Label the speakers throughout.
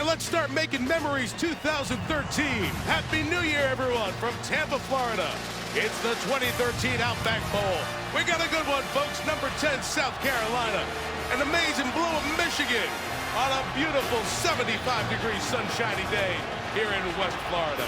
Speaker 1: let's start making memories 2013. Happy New Year, everyone, from Tampa, Florida. It's the 2013 Outback Bowl. We got a good one, folks. Number 10, South Carolina. An amazing blue of Michigan on a beautiful 75-degree sunshiny day here in West Florida.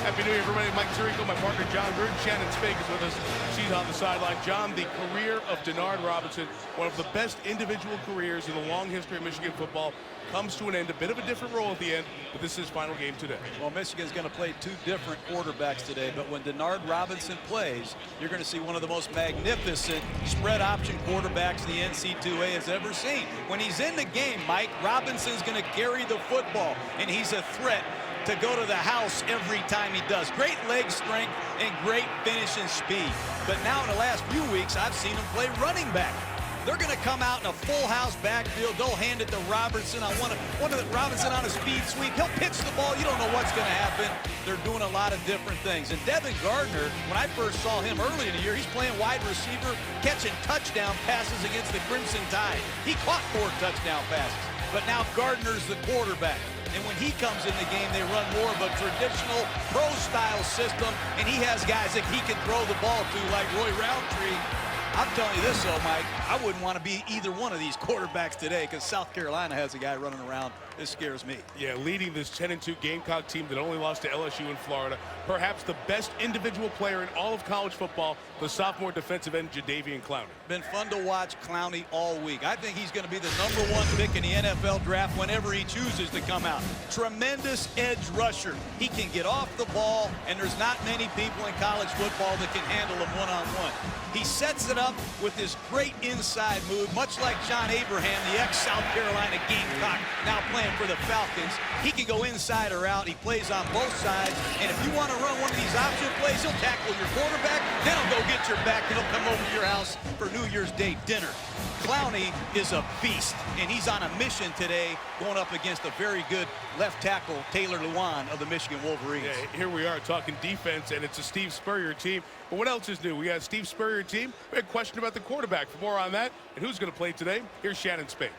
Speaker 1: Happy New Year, everybody. Mike Tirico, my partner, John Gruden. Shannon Spake is with us. She's on the sideline. John, the career of Denard Robinson, one of the best individual careers in the long history of Michigan football, comes to an end. A bit of a different role at the end, but this is his final game today.
Speaker 2: Well, Michigan's going to play two different quarterbacks today, but when Denard Robinson plays, you're going to see one of the most magnificent spread option quarterbacks the NC2A has ever seen. When he's in the game, Mike, Robinson's going to carry the football, and he's a threat to go to the house every time he does. Great leg strength and great finishing speed. But now in the last few weeks, I've seen him play running back. They're going to come out in a full house backfield. They'll hand it to Robertson. I want Robinson on a speed sweep. He'll pitch the ball. You don't know what's going to happen. They're doing a lot of different things. And Devin Gardner, when I first saw him early in the year, he's playing wide receiver, catching touchdown passes against the Crimson Tide. He caught 4 touchdown passes. But now Gardner's the quarterback. And when he comes in the game, they run more of a traditional pro-style system, and he has guys that he can throw the ball to, like Roy Roundtree. I'm telling you this, though, Mike, I wouldn't want to be either one of these quarterbacks today because South Carolina has a guy running around. This scares me.
Speaker 1: Yeah, leading this 10-2 Gamecock team that only lost to LSU in Florida. Perhaps the best individual player in all of college football, the sophomore defensive end, Jadeveon Clowney.
Speaker 2: Been fun to watch Clowney all week. I think he's going to be the #1 pick in the NFL draft whenever he chooses to come out. Tremendous edge rusher. He can get off the ball, and there's not many people in college football that can handle him one-on-one. He sets it up with this great inside move, much like John Abraham, the ex-South Carolina Gamecock, now playing for the Falcons. He can go inside or out. He plays on both sides. And if you want to run one of these option plays, he'll tackle your quarterback, then he'll go get your back, and he'll come over to your house for New Year's Day dinner. Clowney is a beast, and he's on a mission today going up against a very good left tackle, Taylor Lewan of the Michigan Wolverines.
Speaker 1: Yeah, here we are talking defense, and it's a Steve Spurrier team. But what else is new? We got a Steve Spurrier team. We had a question about the quarterback. For more on that and who's going to play today, here's Shannon Spade.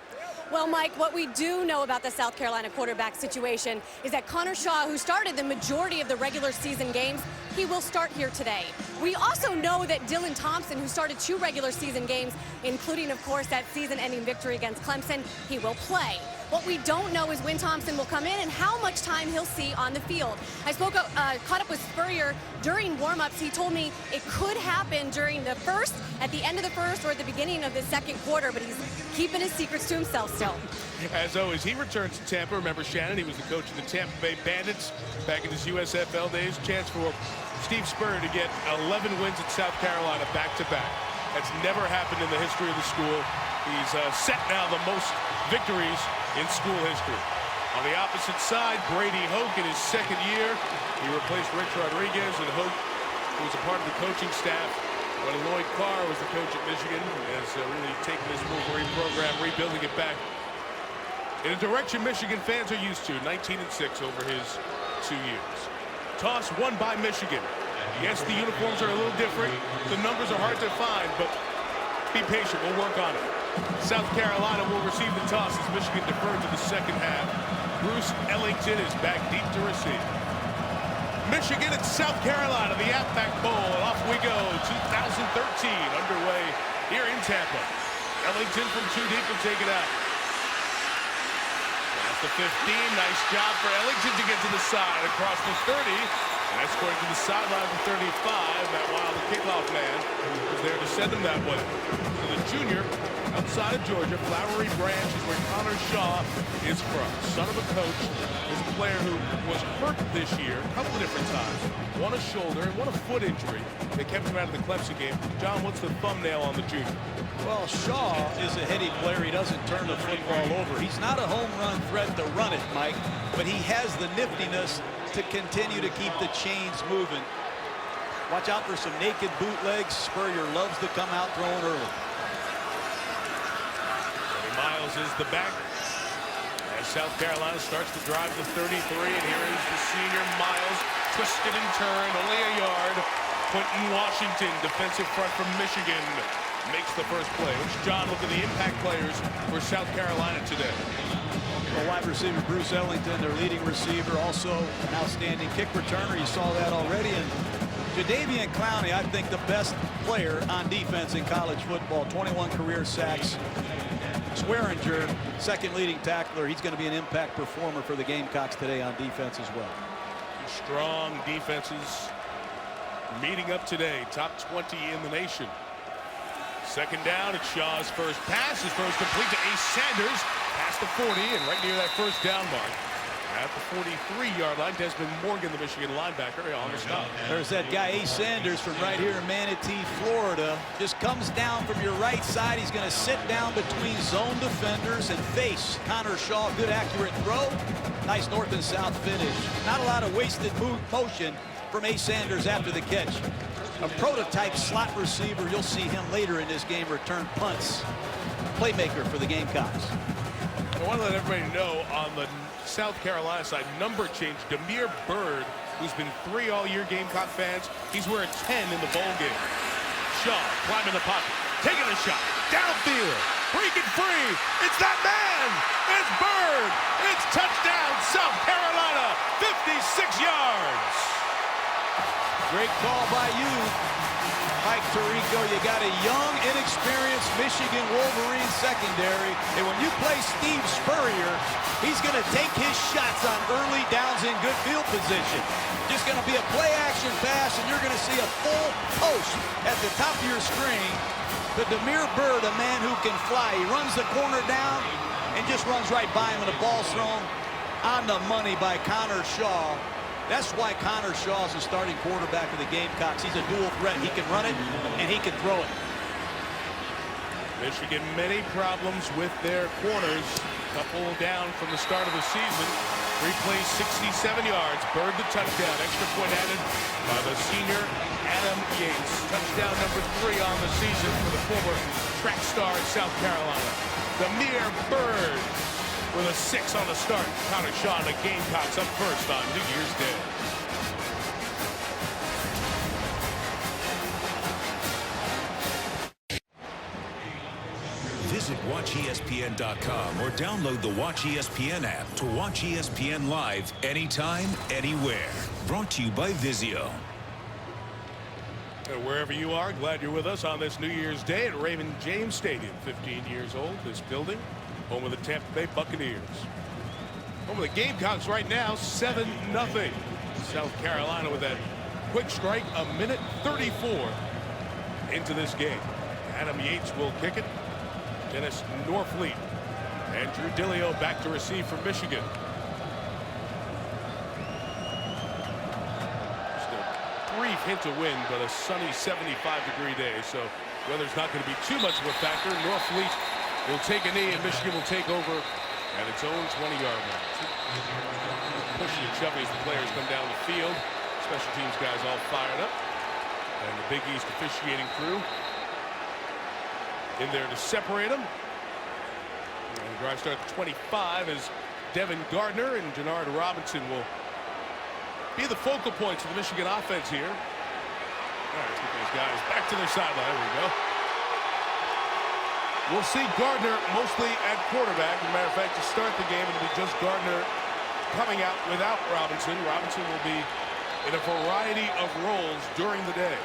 Speaker 3: Well, Mike, what we do know about the South Carolina quarterback situation is that Connor Shaw, who started the majority of the regular season games, he will start here today. We also know that Dylan Thompson, who started 2 regular season games, including, of course, that season-ending victory against Clemson, he will play. What we don't know is when Thompson will come in and how much time he'll see on the field. I caught up with Spurrier during warm-ups. He told me it could happen during the first, at the end of the first, or at the beginning of the second quarter, but he's keeping his secrets to himself still.
Speaker 1: As always, he returns to Tampa. Remember Shannon, he was the coach of the Tampa Bay Bandits back in his USFL days. Chance for Steve Spurrier to get 11 wins at South Carolina back-to-back. That's never happened in the history of the school. He's set now the most victories in school history. On the opposite side, Brady Hoke in his second year. He replaced Rich Rodriguez, and Hoke, who was a part of the coaching staff when Lloyd Carr was the coach at Michigan, has really taken this Wolverine program, rebuilding it back in a direction Michigan fans are used to. 19-6 over his 2 years. Toss won by Michigan. Yes, the uniforms are a little different. The numbers are hard to find, but be patient. We'll work on it. South Carolina will receive the toss as Michigan defers to the second half. Bruce Ellington is back deep to receive. Michigan at South Carolina, the Outback Bowl, and off we go. 2013 underway here in Tampa. Ellington from 2 deep will take it out. That's the 15. Nice job for Ellington to get to the side across the 30. And escorting to the sideline for 35. Matt Wild, the kickoff man, was there to send him that way. So the junior outside of Georgia, Flowery Branch is where Connor Shaw is from. Son of a coach, is a player who was hurt this year a couple of different times. One a shoulder and one a foot injury that kept him out of the Clemson game. John, what's the thumbnail on the junior?
Speaker 2: Well, Shaw is a heady player. He doesn't turn the football over. He's not a home run threat to run it, Mike, but he has the niftiness to continue to keep the chains moving. Watch out for some naked bootlegs. Spurrier loves to come out throwing early.
Speaker 1: Miles is the back as South Carolina starts to drive to 33, and here is the senior Miles, twisted and turned, only a yard. Quentin Washington, defensive front from Michigan, makes the first play. Which, John, look at the impact players for South Carolina today.
Speaker 2: Well, wide receiver Bruce Ellington, their leading receiver, also an outstanding kick returner. You saw that already. And Jadeveon Clowney, I think the best player on defense in college football. 21 career sacks. Swearinger, second leading tackler. He's going to be an impact performer for the Gamecocks today on defense as well.
Speaker 1: Strong defenses meeting up today. Top 20 in the nation. Second down. It's Shaw's first pass. His first complete to Ace Sanders. Past the 40 and right near that first down mark. At the 43-yard line, Desmond Morgan, the Michigan linebacker, on the stop.
Speaker 2: There's that guy, Ace Sanders, from right here in Manatee, Florida. Just comes down from your right side. He's going to sit down between zone defenders and face Connor Shaw. Good, accurate throw. Nice north and south finish. Not a lot of wasted motion from Ace Sanders after the catch. A prototype slot receiver. You'll see him later in this game return punts. Playmaker for the Gamecocks.
Speaker 1: I want to let everybody know on the South Carolina side, number change. Demir Bird, who's been 3 all-year Gamecock fans. He's wearing 10 in the bowl game. Shaw climbing the pocket, taking a shot, downfield, breaking free. It's that man. It's Bird. It's touchdown, South Carolina, 56 yards.
Speaker 2: Great call by you, Mike Tirico. You got a young, inexperienced Michigan Wolverine secondary. And when you play Steve Spurrier, he's going to take his shots on early downs in good field position. Just going to be a play-action pass, and you're going to see a full post at the top of your screen. But Demir Bird, a man who can fly. He runs the corner down and just runs right by him, and the ball's thrown on the money by Connor Shaw. That's why Connor Shaw is the starting quarterback of the Gamecocks. He's a dual threat. He can run it, and he can throw it.
Speaker 1: Michigan, many problems with their corners. Couple down from the start of the season. 3 plays, 67 yards. Bird the touchdown. Extra point added by the senior Adam Yates. Touchdown number 3 on the season for the former track star in South Carolina. Demir Bird with a 6 on the start. Connor Shaw and the Gamecocks up first on New Year's Day.
Speaker 4: Visit WatchESPN.com or download the Watch ESPN app to watch ESPN live anytime, anywhere. Brought to you by Vizio.
Speaker 1: Wherever you are, glad you're with us on this New Year's Day at Raymond James Stadium. 15 years old, this building. Home of the Tampa Bay Buccaneers. Home of the Gamecocks right now, 7-0. South Carolina with that quick strike, a minute 34 into this game. Adam Yates will kick it. Dennis Norfleet and Drew Dillio back to receive for Michigan. Just a brief hint of wind, but a sunny 75-degree day, so weather's not going to be too much of a factor. Norfleet will take a knee, and Michigan will take over at its own 20-yard line. Pushing and shoving as the players come down the field. Special teams guys all fired up. And the Big East officiating crew in there to separate them. And the drive starts at 25 as Devin Gardner and Denard Robinson will be the focal points of the Michigan offense here. All right, let's get those guys back to their sideline. There we go. We'll see Gardner mostly at quarterback. As a matter of fact, to start the game, it'll be just Gardner coming out without Robinson. Robinson will be in a variety of roles during the day.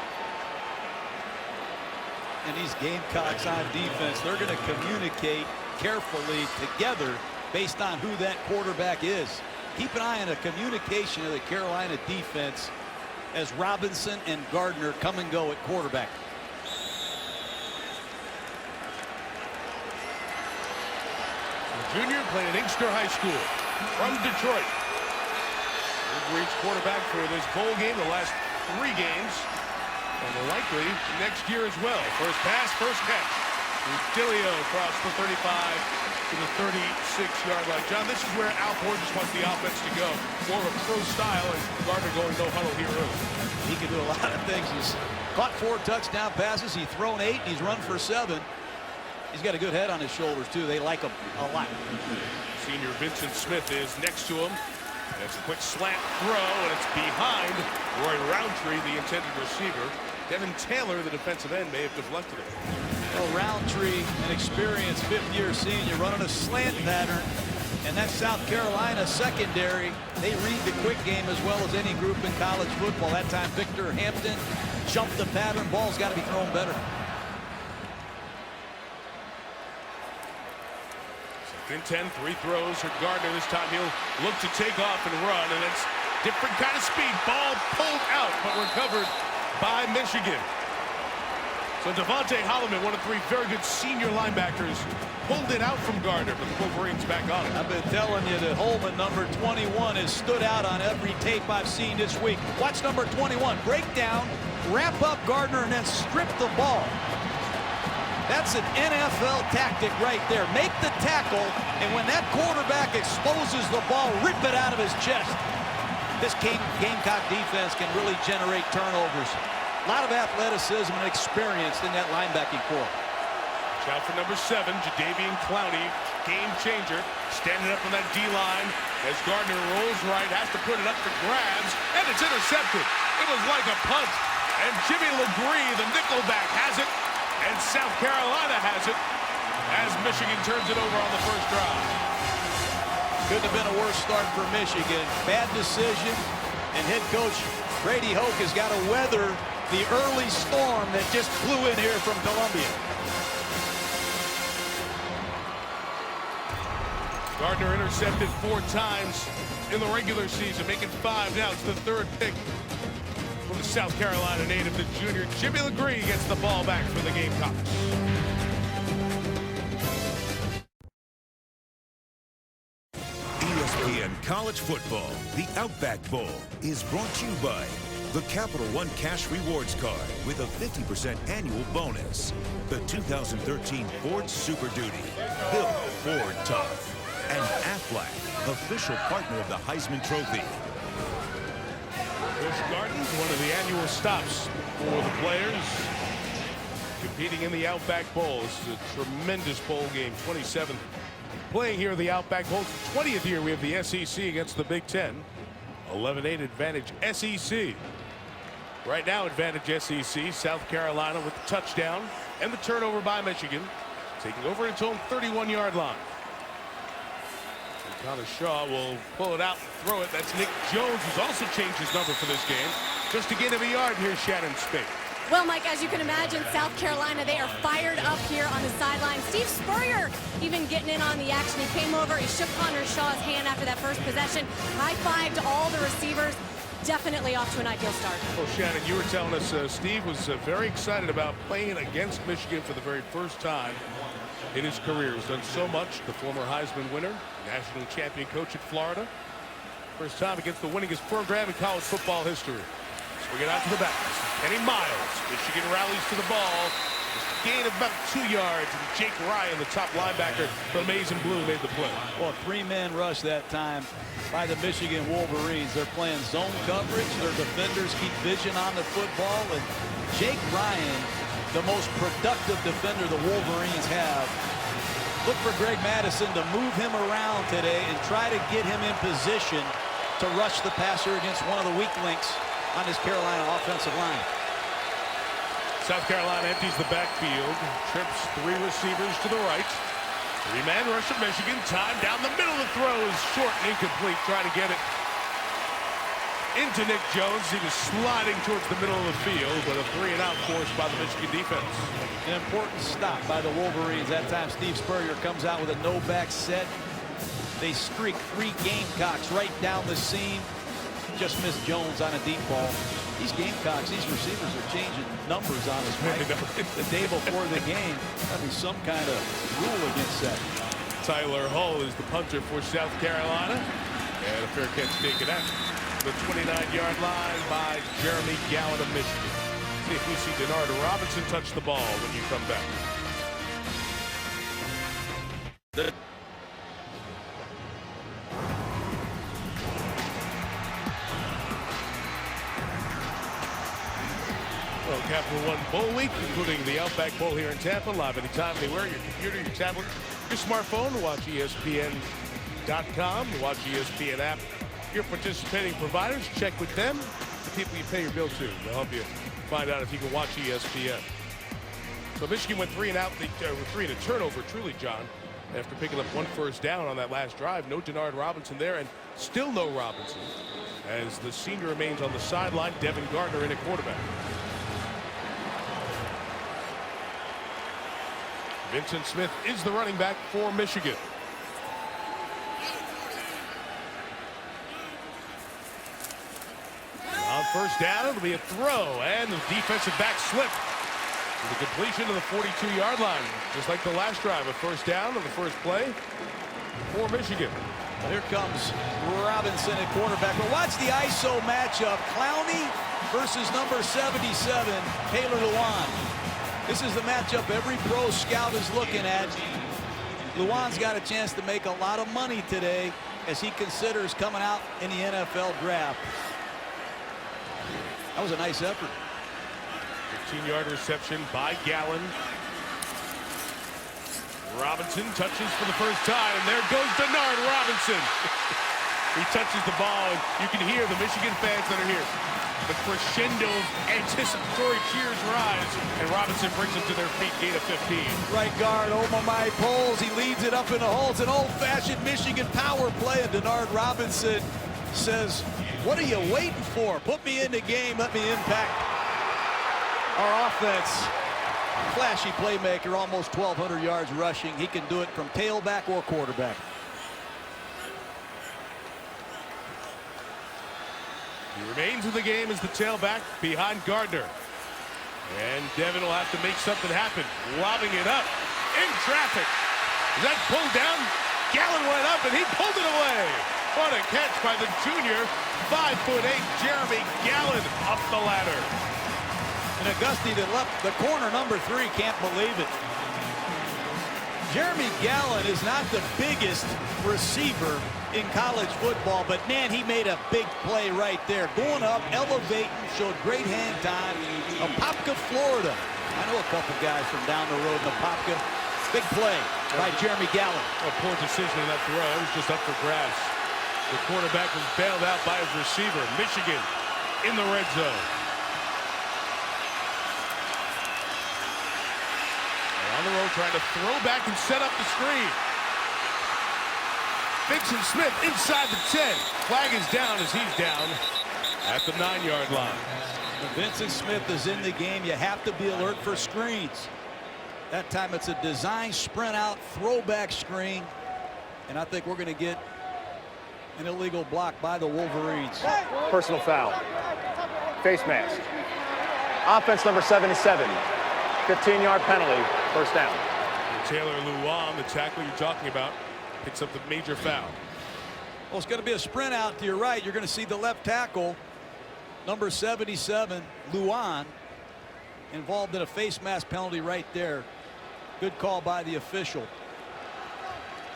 Speaker 2: And these Gamecocks on defense, they're going to communicate carefully together based on who that quarterback is. Keep an eye on the communication of the Carolina defense as Robinson and Gardner come and go at quarterback.
Speaker 1: Junior played at Inkster High School from Detroit. He's reached quarterback for this bowl game, the last 3 games, and likely next year as well. First pass, first catch. Dillio across the 35 to the 36-yard line. John, this is where Al Borges wants the offense to go. More of a pro style, and Gardner going no huddle hero.
Speaker 2: He can do a lot of things. He's caught 4 touchdown passes. He's thrown 8. He's run for 7. He's got a good head on his shoulders, too. They like him a lot.
Speaker 1: Senior Vincent Smith is next to him. It's a quick slant throw, and it's behind Roy Roundtree, the intended receiver. Devin Taylor, the defensive end, may have deflected it.
Speaker 2: Well, Roundtree, an experienced 5th-year senior, running a slant pattern. And that South Carolina secondary, they read the quick game as well as any group in college football. That time Victor Hampton jumped the pattern. Ball's got to be thrown better.
Speaker 1: In 10, 3 throws for Gardner. This time he'll look to take off and run, and it's different kind of speed. Ball pulled out, but recovered by Michigan. So Devontae Holloman, one of 3 very good senior linebackers, pulled it out from Gardner, but the Wolverines back on it.
Speaker 2: I've been telling you that Holman, number 21, has stood out on every tape I've seen this week. Watch number 21 break down, wrap up Gardner, and then strip the ball. That's an NFL tactic right there. Make the tackle, and when that quarterback exposes the ball, rip it out of his chest. This Gamecock defense can really generate turnovers. A lot of athleticism and experience in that linebacking core.
Speaker 1: Watch out for number 7, Jadeveon Clowney, game changer, standing up on that D-line as Gardner rolls right, has to put it up for grabs, and it's intercepted. It was like a punt, and Jimmy LeGree, the nickelback, has it. And South Carolina has it as Michigan turns it over on the first drive.
Speaker 2: Couldn't have been a worse start for Michigan. Bad decision, and head coach Brady Hoke has got to weather the early storm that just blew in here from Columbia.
Speaker 1: Gardner intercepted 4 times in the regular season, making 5 now. It's the 3rd pick. From the South Carolina native, the junior Jimmy LeGree gets the ball back for the Gamecocks.
Speaker 4: ESPN College Football, the Outback Bowl, is brought to you by the Capital One Cash Rewards Card with a 50% annual bonus. The 2013 Ford Super Duty, built Ford tough. And Aflac, official partner of the Heisman Trophy.
Speaker 1: Busch Gardens, one of the annual stops for the players competing in the Outback Bowl. This is a tremendous bowl game. 27th playing here in the Outback Bowl. 20th year we have the SEC against the Big Ten. 11-8 advantage SEC. Right now advantage SEC. South Carolina with the touchdown and the turnover by Michigan. Taking over its own 31-yard line. Connor Shaw will pull it out and throw it. That's Nick Jones, who's also changed his number for this game. Just to get him a yard, here's Shannon Spate.
Speaker 3: Well, Mike, as you can imagine, South Carolina, they are fired up here on the sideline. Steve Spurrier even getting in on the action. He came over, he shook Connor Shaw's hand after that first possession. High-five to all the receivers. Definitely off to an ideal start.
Speaker 1: Well, Shannon, you were telling us Steve was very excited about playing against Michigan for the very first time in his career. He's done so much. The former Heisman winner, national champion coach at Florida. First time against the winningest program in college football history. Swing it out to the back. Kenny Miles. Michigan rallies to the ball. Just a gain of about 2 yards. And Jake Ryan, the top linebacker from Maize and Blue, made the play.
Speaker 2: Well, 3-man rush that time by the Michigan Wolverines. They're playing zone coverage. Their defenders keep vision on the football. And Jake Ryan, the most productive defender the Wolverines have. Look for Greg Madison to move him around today and try to get him in position to rush the passer against one of the weak links on this Carolina offensive line.
Speaker 1: South Carolina empties the backfield, trips 3 receivers to the right. 3-man rush of Michigan. Time down the middle. The throw is short and incomplete. Trying to get it into Nick Jones. He was sliding towards the middle of the field, but a 3-and-out forced by the Michigan defense.
Speaker 2: An important stop by the Wolverines. That time Steve Spurrier comes out with a no-back set. They streak 3 Gamecocks right down the seam. Just missed Jones on a deep ball. These Gamecocks, these receivers are changing numbers on us, right? The day before the game. That'd be some kind of rule against that.
Speaker 1: Tyler Hull is the punter for South Carolina. And a fair catch taken out. The 29-yard line by Jeremy Gowan of Michigan. See if we see Denard Robinson touch the ball when you come back. Well, Capital One Bowl Week, including the Outback Bowl here in Tampa, live anytime, anywhere, your computer, your tablet, your smartphone. Watch ESPN.com, watch ESPN app. Your participating providers, check with them. The people you pay your bill to. They'll help you find out if you can watch ESPN. So Michigan went 3 and out, 3 and a turnover, truly, John. after picking up 1 first down on that last drive. No Denard Robinson there, and still no Robinson as the senior remains on the sideline. Devin Gardner in at quarterback. Vincent Smith is the running back for Michigan. On first down, it'll be a throw, and the defensive back slipped. The completion to the 42-yard line, just like the last drive. A first down on the first play for Michigan.
Speaker 2: Well, here comes Robinson at quarterback. But watch the ISO matchup. Clowney versus number 77, Taylor Lewan. This is the matchup every pro scout is looking at. Lewan's got a chance to make a lot of money today as he considers coming out in the NFL draft. That was a nice effort.
Speaker 1: 15-yard reception by Gallen. Robinson touches for the first time, and there goes Denard Robinson. He touches the ball, and you can hear the Michigan fans that are here. The crescendo of anticipatory cheers rise, and Robinson brings them to their feet, gain of 15.
Speaker 2: Right guard, Omamai pulls. He leads it up in the hole. It's an old-fashioned Michigan power play, and Denard Robinson says, what are you waiting for? Put me in the game. Let me impact our offense. Flashy playmaker, almost 1,200 yards rushing. He can do it from tailback or quarterback.
Speaker 1: He remains in the game as the tailback behind Gardner. And Devin will have to make something happen. Lobbing it up in traffic. Is that pulled down? Gallen went up and he pulled it away. What a catch by the junior. 5'8" Jeremy Gallen up the ladder.
Speaker 2: And Auguste that left the corner, number 3, can't believe it. Jeremy Gallen is not the biggest receiver in college football, but man, he made a big play right there. Going up, elevating, showed great hand time. Apopka, Florida. I know a couple guys from down the road in Apopka. Big play by Jeremy Gallen.
Speaker 1: A poor decision in that throw. It was just up for grabs. The quarterback was bailed out by his receiver. Michigan in the red zone. On the road, trying to throw back and set up the screen. Vincent Smith inside the 10. Flag is down as he's down at the 9-yard line.
Speaker 2: When Vincent Smith is in the game, you have to be alert for screens. That time it's a design sprint out throwback screen, and I think we're going to get an illegal block by the Wolverines.
Speaker 5: Personal foul. Face mask. Offense number 77. 15-yard penalty. First down.
Speaker 1: Taylor Lewan, the tackle you're talking about, picks up the major foul.
Speaker 2: Well, it's going to be a sprint out to your right. You're going to see the left tackle, number 77, Lewan, involved in a face mask penalty right there. Good call by the official.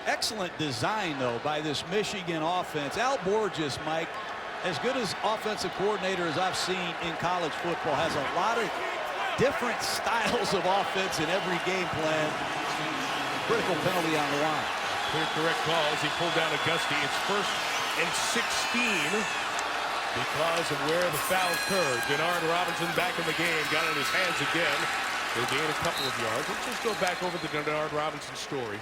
Speaker 2: Excellent design, though, by this Michigan offense. Al Borges, Mike, as good as offensive coordinator as I've seen in college football, has a lot of different styles of offense in every game plan. Critical penalty on the line.
Speaker 1: Clear correct call as he pulled down Auguste. It's 1st and 16 because of where the foul occurred. Denard Robinson back in the game, got it in his hands again. He'll gain a couple of yards. Let's just go back over the Denard Robinson story.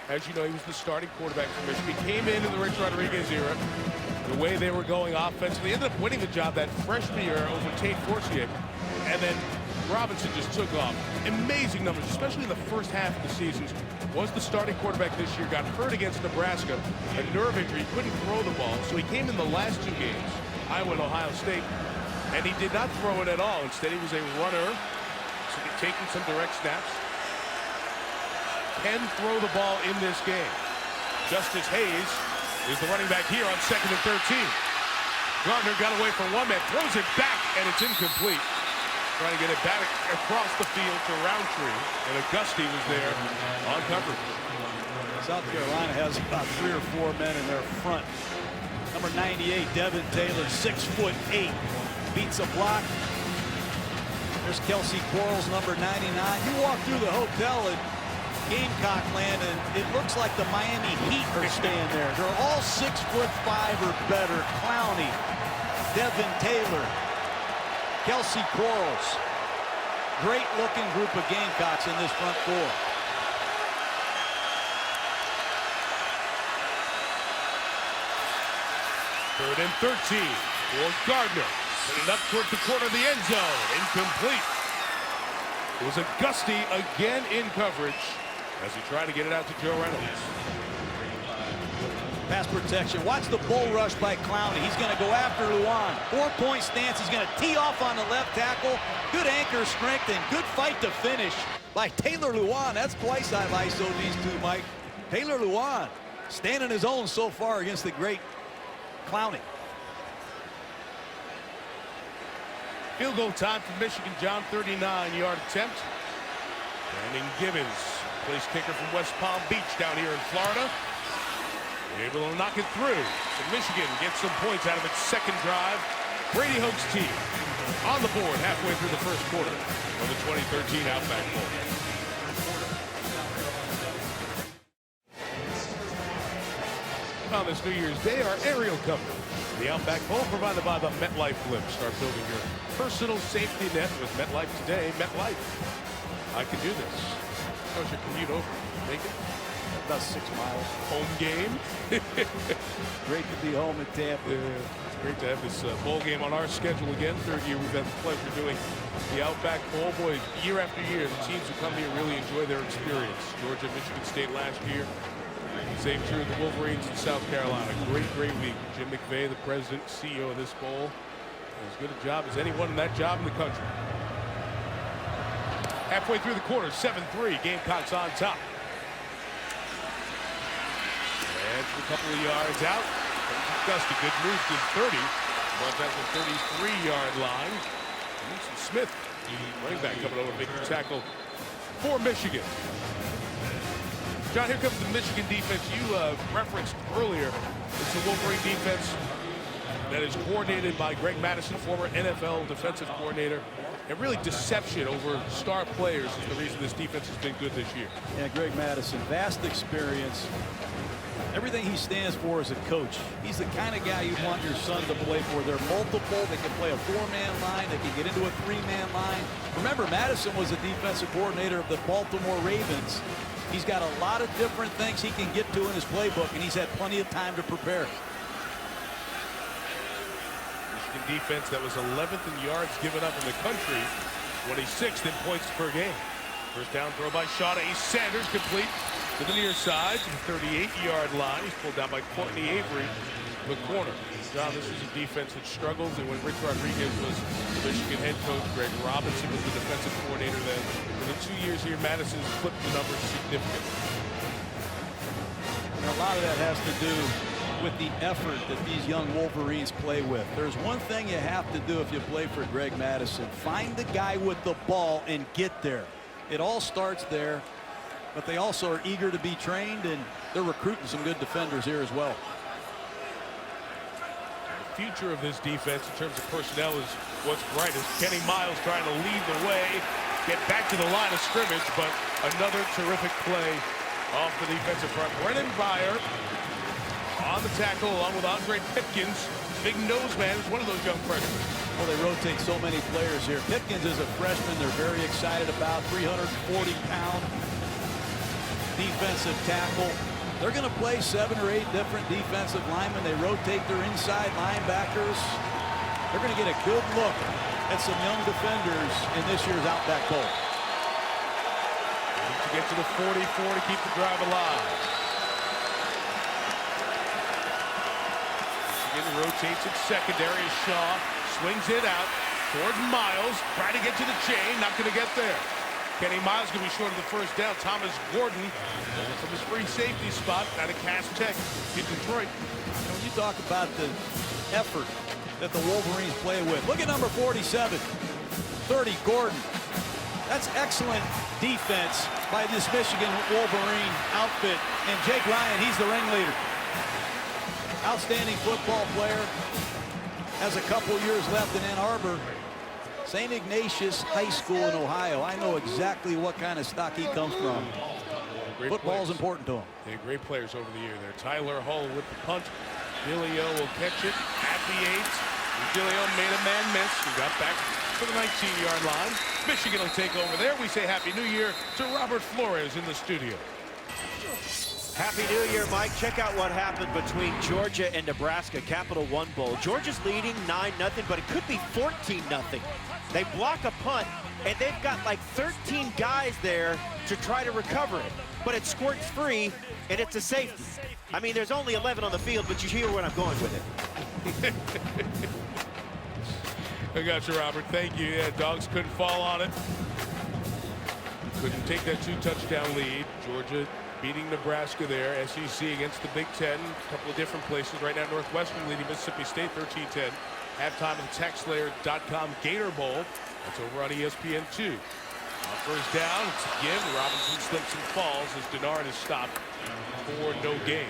Speaker 1: As you know, he was the starting quarterback for Michigan. He came in the Rich Rodriguez era. The way they were going offensively, ended up winning the job that freshman year over Tate Forcier. And then Robinson just took off. Amazing numbers, especially in the first half of the season. Was the starting quarterback this year, got hurt against Nebraska, a nerve injury, couldn't throw the ball. So he came in the last 2 games, Iowa and Ohio State, and he did not throw it at all. Instead, he was a runner, so taking some direct snaps. Can throw the ball in this game. Justice Hayes is the running back here on 2nd and 13. Gardner got away from one man, throws it back, and it's incomplete. Trying to get it back across the field to Roundtree, and Auguste was there on coverage.
Speaker 2: South Carolina has about 3 or 4 men in their front. Number 98, Devin Taylor, 6'8", beats a block. There's Kelsey Quarles, number 99. You walk through the hotel in Gamecock land, and it looks like the Miami Heat are staying there. They're all 6'5" or better. Clowney, Devin Taylor, Kelsey Quarles. Great looking group of Gamecocks in this front four.
Speaker 1: Third and 13 for Gardner. Put it up towards the corner of the end zone. Incomplete. It was a Gusty again in coverage as he tried to get it out to Joe Reynolds.
Speaker 2: Pass protection. Watch the bull rush by Clowney. He's going to go after Luan. 4-point stance. He's going to tee off on the left tackle. Good anchor strength and good fight to finish by Taylor Luan. That's twice I've ISO'd these two, Mike. Taylor Luan standing his own so far against the great Clowney.
Speaker 1: Field goal time for Michigan, John. 39-yard attempt. Brandon Gibbons, place kicker from West Palm Beach down here in Florida. Able to knock it through. So Michigan gets some points out of its second drive. Brady Hoke's team on the board halfway through the first quarter of the 2013 Outback Bowl. On this New Year's Day, our aerial coverage. The Outback Bowl provided by the MetLife Blimp. Start building your personal safety net with MetLife today. MetLife. I can do this. How's your commute over? Make it?
Speaker 2: About 6 miles.
Speaker 1: Home game.
Speaker 2: Great to be home in Tampa.
Speaker 1: It's great to have this bowl game on our schedule again. Third year we've had the pleasure doing the Outback Bowl. Boy, year after year, the teams who come here really enjoy their experience. Georgia, Michigan State last year. Same true with the Wolverines in South Carolina. Great week. Jim McVay, the president, CEO of this bowl, as good a job as anyone in that job in the country. Halfway through the quarter, 7-3. Gamecocks on top. And a couple of yards out. Gusty, good move to 30. Runs at the 33-yard line. Wilson Smith, running back, coming over to make the tackle for Michigan. John, here comes the Michigan defense you referenced earlier. It's a Wolverine defense that is coordinated by Greg Madison, former NFL defensive coordinator. And really deception over star players is the reason this defense has been good this year.
Speaker 2: Yeah, Greg Madison, vast experience. Everything he stands for as a coach. He's the kind of guy you want your son to play for. They're multiple. They can play a 4-man line. They can get into a 3-man line. Remember, Madison was the defensive coordinator of the Baltimore Ravens. He's got a lot of different things he can get to in his playbook, and he's had plenty of time to prepare.
Speaker 1: Michigan defense that was 11th in yards given up in the country, 26th in points per game. First down throw by Shawnee Sanders, complete to the near side, to the 38-yard line. He's pulled down by Courtney Avery, the corner. John, this is a defense that struggled, and when Rich Rodriguez was the Michigan head coach, Greg Robinson was the defensive coordinator then. In the 2 years here, Madison's flipped the numbers significantly.
Speaker 2: And a lot of that has to do with the effort that these young Wolverines play with. There's one thing you have to do if you play for Greg Madison. Find the guy with the ball and get there. It all starts there, but they also are eager to be trained, and they're recruiting some good defenders here as well.
Speaker 1: The future of this defense in terms of personnel is what's bright as Kenny Miles trying to lead the way, get back to the line of scrimmage, but another terrific play off the defensive front. Brennan Byer on the tackle along with Andre Pipkins. Big nose man is one of those young freshmen.
Speaker 2: Well, they rotate so many players here. Pipkins is a freshman they're very excited about. 340-pound defensive tackle. They're going to play 7 or 8 different defensive linemen. They rotate their inside linebackers. They're going to get a good look at some young defenders in this year's Outback Bowl.
Speaker 1: To get to the 44 to keep the drive alive. Michigan rotates its secondary. Shaw swings it out towards Miles. Trying to get to the chain. Not going to get there. Kenny Miles going to be short of the first down. Thomas Gordon from his free safety spot out of Cass Tech in Detroit.
Speaker 2: When you talk about the effort that the Wolverines play with, look at number 47, 30, Gordon. That's excellent defense by this Michigan Wolverine outfit. And Jake Ryan, he's the ringleader. Outstanding football player. Has a couple years left in Ann Arbor. St. Ignatius High School in Ohio. I know exactly what kind of stock he comes from. Football's important to him.
Speaker 1: They're great players over the year there. Tyler Hull with the punt. Gilio will catch it at the 8. Gilio made a man miss. He got back to the 19-yard line. Michigan will take over there. We say Happy New Year to Robert Flores in the studio.
Speaker 6: Happy New Year, Mike. Check out what happened between Georgia and Nebraska, Capital One Bowl. Georgia's leading 9-0, but it could be 14-0. They block a punt, and they've got like 13 guys there to try to recover it. But it squirts free, and it's a safety. I mean, there's only 11 on the field, but you hear where I'm going with it.
Speaker 1: I got you, Robert. Thank you. Yeah, Dogs couldn't fall on it. Couldn't take that 2-touchdown lead. Georgia beating Nebraska there. SEC against the Big Ten. A couple of different places. Right now, Northwestern leading Mississippi State 13-10. Halftime of the TaxSlayer.com Gator Bowl. That's over on ESPN2. First down, it's a give. Robinson slips and falls as Denard is stopped for no gain.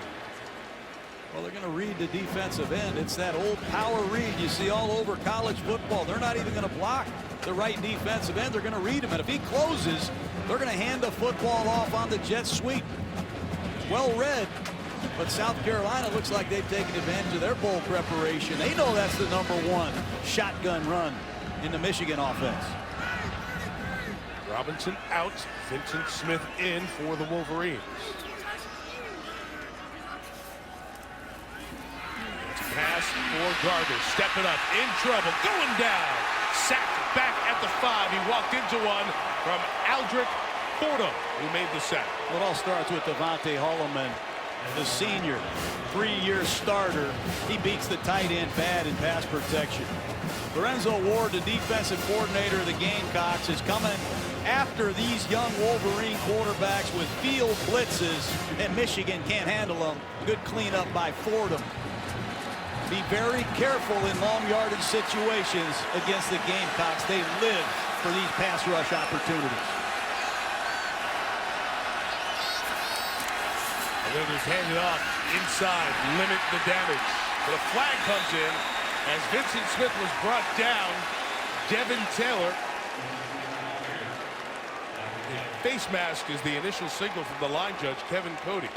Speaker 2: Well, they're going to read the defensive end. It's that old power read you see all over college football. They're not even going to block the right defensive end. They're going to read him. And if he closes, they're going to hand the football off on the jet sweep. Well read. But South Carolina looks like they've taken advantage of their bowl preparation. They know that's the #1 shotgun run in the Michigan offense.
Speaker 1: Robinson out. Vincent Smith in for the Wolverines. Pass for Gardner, stepping up, in trouble, going down. Sacked back at the 5. He walked into one from Aldrich Fordham, who made the sack.
Speaker 2: Well, it all starts with Devontae Holloman, the senior, 3-year starter. He beats the tight end bad in pass protection. Lorenzo Ward, the defensive coordinator of the Gamecocks, is coming after these young Wolverine quarterbacks with field blitzes, and Michigan can't handle them. Good cleanup by Fordham. Be very careful in long yardage situations against the Gamecocks. They live for these pass rush opportunities.
Speaker 1: And then just hand it off inside, limit the damage. But a flag comes in as Vincent Smith was brought down. Devin Taylor. The face mask is the initial signal from the line judge, Kevin Cody.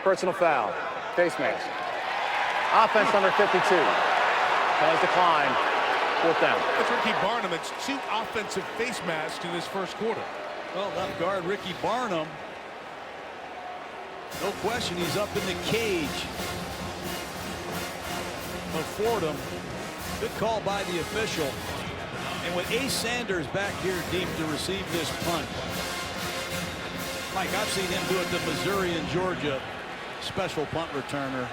Speaker 5: Personal foul. Face mask. Offense number 52. Has declined. 4th down.
Speaker 1: That's Ricky Barnum. It's 2 offensive face masks in this first quarter.
Speaker 2: Well, left guard Ricky Barnum. No question, he's up in the cage of Fordham. Good call by the official. And with Ace Sanders back here deep to receive this punt. Mike, I've seen him do it to Missouri and Georgia. Special punt returner.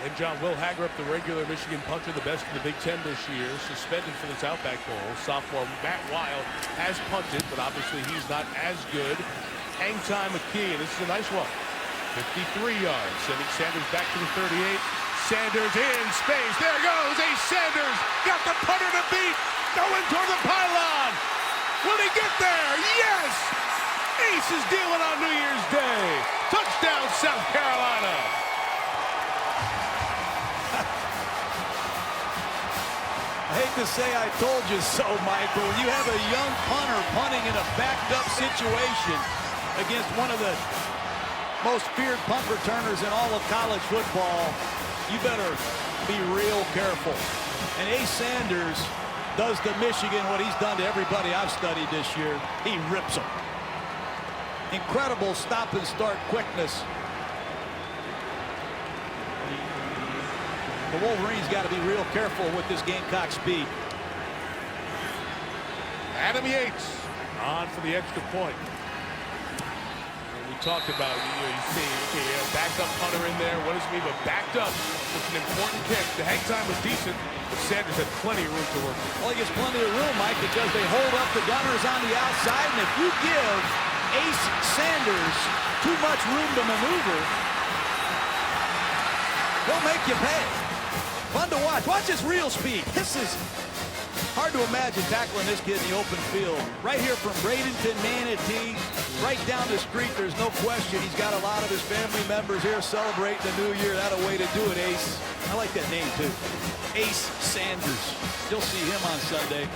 Speaker 1: And John, Will Hagerup, the regular Michigan punter, the best in the Big Ten this year, suspended for this Outback Bowl. Sophomore Matt Wild has punted, but obviously he's not as good. Hang time a key, and this is a nice one. 53 yards, sending Sanders back to the 38. Sanders in space. There goes Ace Sanders. Got the punter to beat. Going toward the pylon. Will he get there? Yes! Ace is dealing on New Year's Day. Touchdown, South Carolina.
Speaker 2: I hate to say I told you so, Mike, but when you have a young punter punting in a backed-up situation against one of the most feared punt returners in all of college football, you better be real careful. And Ace Sanders does to Michigan what he's done to everybody I've studied this year. He rips them. Incredible stop and start quickness. The Wolverines got to be real careful with this Gamecock speed.
Speaker 1: Adam Yates on for the extra point. We talked about, you see, okay, backed up punter in there. What does it mean? But backed up was an important kick. The hang time was decent, but Sanders had plenty of room to work with.
Speaker 2: Well, he gets plenty of room, Mike, because they hold up the gunners on the outside, and if you give Ace Sanders too much room to maneuver, he'll make you pay. Fun to watch. Watch his real speed. This is hard to imagine tackling this kid in the open field. Right here from Bradenton, Manatee, right down the street, there's no question. He's got a lot of his family members here celebrating the new year. That's a way to do it, Ace. I like that name, too. Ace Sanders. You'll see him on Sunday.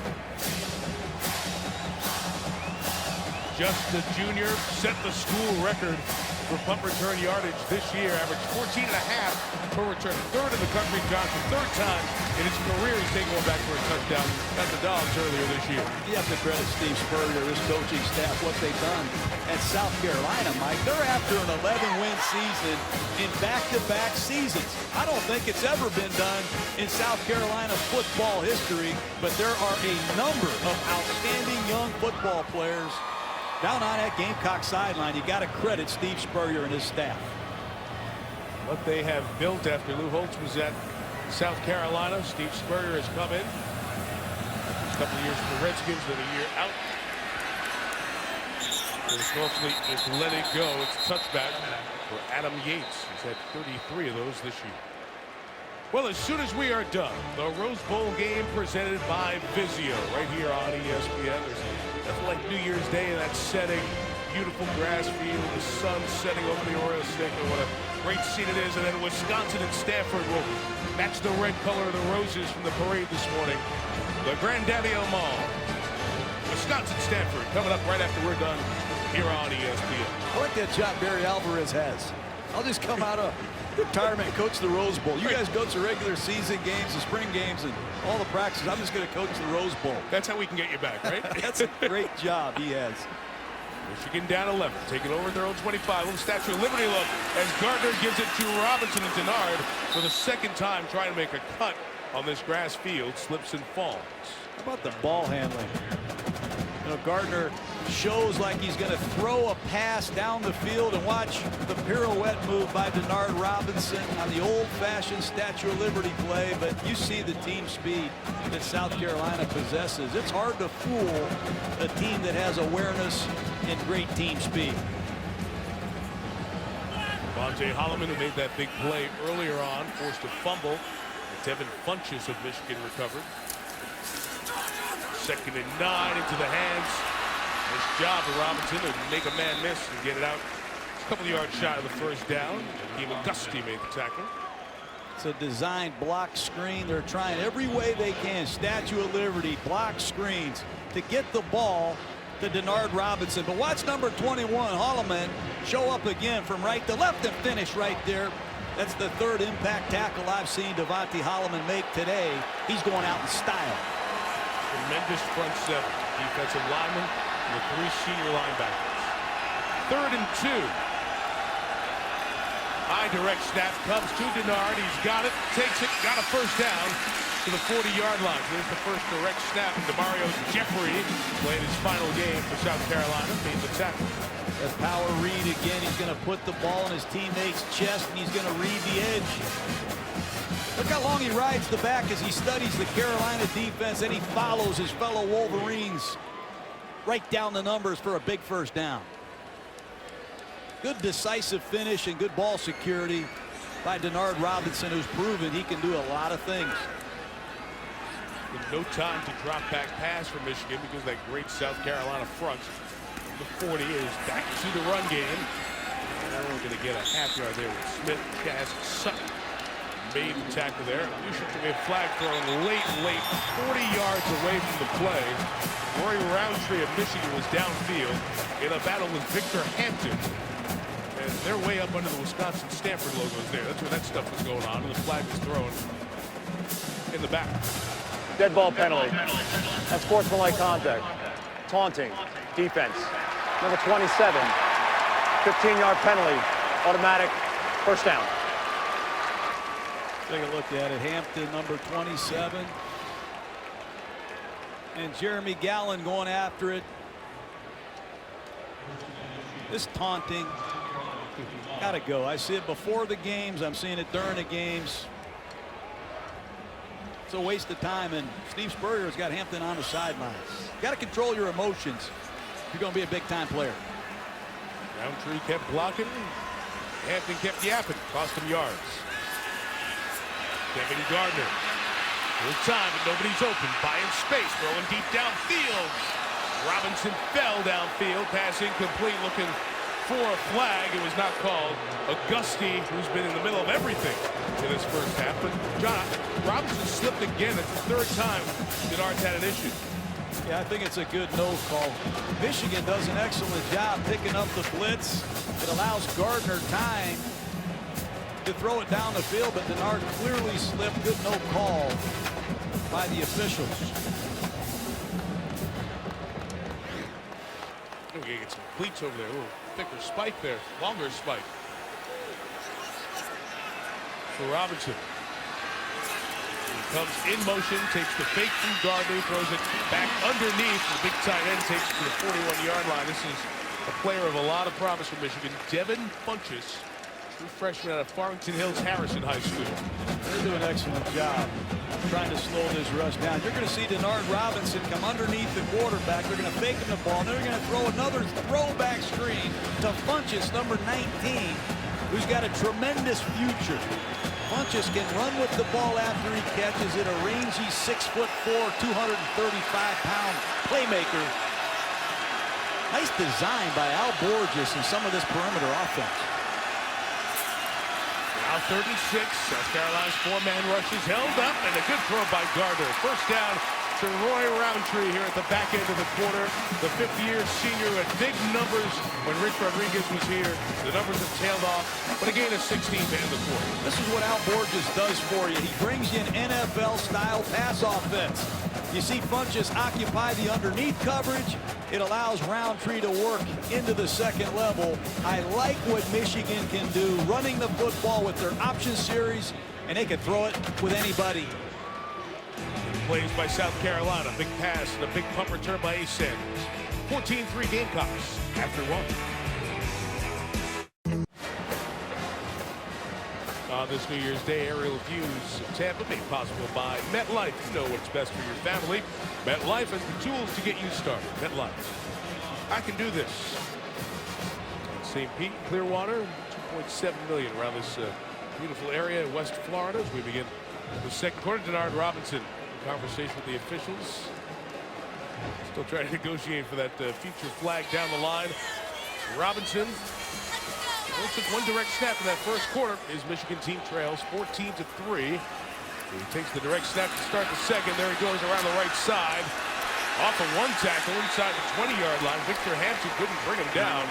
Speaker 1: Just a junior, set the school record for punt return yardage this year, averaged 14.5 per return. Third in the country. Johnson, third time in his career he's taken one back for a touchdown. Got the Dogs earlier this year.
Speaker 2: You have to credit Steve Spurrier, his coaching staff, what they've done at South Carolina, Mike. They're after an 11-win season in back-to-back seasons. I don't think it's ever been done in South Carolina football history, but there are a number of outstanding young football players down on that Gamecock sideline. You got to credit Steve Spurrier and his staff.
Speaker 1: What they have built after Lou Holtz was at South Carolina. Steve Spurrier has come in. A couple of years for the Redskins, then a year out. And Northfleet just let it go. It's a touchback for Adam Yates. He's had 33 of those this year. Well, as soon as we are done, the Rose Bowl game presented by Vizio right here on ESPN. There's nothing like New Year's Day in that setting. Beautiful grass field, the sun setting over the Orioles stadium. What a great scene it is. And then Wisconsin and Stanford will match the red color of the roses from the parade this morning. The Granddaddy Mall. Wisconsin-Stanford coming up right after we're done here on ESPN.
Speaker 2: I like that job Barry Alvarez has. I'll just come out of retirement and coach the Rose Bowl. You guys coach the regular season games, the spring games, and all the practices. I'm just going to coach the Rose Bowl.
Speaker 1: That's how we can get you back, right?
Speaker 2: That's a great job he has.
Speaker 1: Michigan down 11, taking over their own 25. Little Statue of Liberty look as Gardner gives it to Robinson and Denard for the second time trying to make a cut on this grass field. Slips and falls.
Speaker 2: How about the ball handling? You know, Gardner shows like he's going to throw a pass down the field, and watch the pirouette move by Denard Robinson on the old-fashioned Statue of Liberty play. But you see the team speed that South Carolina possesses. It's hard to fool a team that has awareness and great team speed.
Speaker 1: Vontae Holloman, who made that big play earlier on, forced a fumble. Devin Funchess of Michigan recovered. 2nd and 9 into the hands. Nice job of Robinson to make a man miss and get it out. A couple of yards shy of the first down. Hakeem Auguste made the tackle.
Speaker 2: It's a designed block screen. They're trying every way they can. Statue of Liberty, block screens to get the ball to Denard Robinson. But watch number 21, Holloman, show up again from right to left and finish right there. That's the third impact tackle I've seen Devontae Holloman make today. He's going out in style.
Speaker 1: Tremendous front seven. Defensive lineman and the 3 senior linebackers. 3rd and 2. High direct snap comes to Denard. He's got it, takes it, got a first down to the 40-yard line. Here's the first direct snap. DeMario Jeffrey playing his final game for South Carolina. Made the tackle.
Speaker 2: That power read again. He's going to put the ball in his teammate's chest, and he's going to read the edge. Look how long he rides the back as he studies the Carolina defense, and he follows his fellow Wolverines right down the numbers for a big first down. Good decisive finish and good ball security by Denard Robinson, who's proven he can do a lot of things.
Speaker 1: With no time to drop back pass for Michigan because of that great South Carolina front. The 40 is back to the run game. And we're going to get a half-yard there with Smith. Cass Sutton made the tackle there. You should be a flag thrown late, 40 yards away from the play. Rory Roundtree of Michigan was downfield in a battle with Victor Hampton. And they're way up under the Wisconsin-Stanford logos there. That's where that stuff was going on. And the flag was thrown in the back.
Speaker 5: Dead ball penalty. That's sportsmanlike conduct. Taunting. Defense. Number 27. 15-yard penalty. Automatic first down.
Speaker 2: Take a look at it. Hampton, number 27. And Jeremy Gallen going after it. This taunting. Gotta go. I see it before the games. I'm seeing it during the games. It's a waste of time, and Steve Spurrier's got Hampton on the sidelines. Got to control your emotions. You're going to be a big-time player.
Speaker 1: Roundtree kept blocking. Hampton kept yapping. Cost him yards. Deputy Gardner. Good time, but nobody's open. Buying space, throwing deep downfield. Robinson fell downfield. Pass incomplete, looking for a flag. It was not called. Auguste, who's been in the middle of everything in this first half. But John, Robinson slipped again. It's the 3rd time Denard's had an issue.
Speaker 2: Yeah, I think it's a good no call. Michigan does an excellent job picking up the blitz. It allows Gardner time to throw it down the field, but Denard clearly slipped. Good no call by the officials.
Speaker 1: We're going to get some cleats over there. A little thicker spike there. Longer spike. For Robinson. He comes in motion, takes the fake from Gardner, throws it back underneath. The big tight end takes it to the 41-yard line. This is a player of a lot of promise for Michigan. Devin Funchess, true freshman out of Farmington Hills Harrison High School.
Speaker 2: They're doing an excellent job trying to slow this rush down. You're going to see Denard Robinson come underneath the quarterback. They're going to fake him the ball. And they're going to throw another throwback screen to Funchess, number 19, who's got a tremendous future. Funchess can run with the ball after he catches it. A rangy 6'4", 235-pound playmaker. Nice design by Al Borges and some of this perimeter offense.
Speaker 1: Now 36. South Carolina's four-man rush is held up, and a good throw by Gardner. First down to Roy Roundtree here at the back end of the quarter. The fifth-year senior who had big numbers when Rich Rodriguez was here. The numbers have tailed off, but a gain of 16 to end the quarter.
Speaker 2: This is what Al Borges does for you. He brings in NFL-style pass offense. You see Funchess occupy the underneath coverage. It allows Roundtree to work into the second level. I like what Michigan can do, running the football with their option series, and they can throw it with anybody.
Speaker 1: Plays by South Carolina. Big pass and a big punt return by Ace Sanders. 14-3 Gamecocks after one. On this New Year's Day, aerial views of Tampa made possible by MetLife. You know what's best for your family. MetLife has the tools to get you started. MetLife. I can do this. St. Pete, Clearwater, 2.7 million around this beautiful area in West Florida as we begin the second quarter. Denard Robinson in conversation with the officials. Still trying to negotiate for that future flag down the line. Robinson only took one direct snap in that first quarter. His Michigan team trails 14-3. He takes the direct snap to start the second. There he goes around the right side. Off of one tackle inside the 20-yard line. Victor Hampton couldn't bring him down.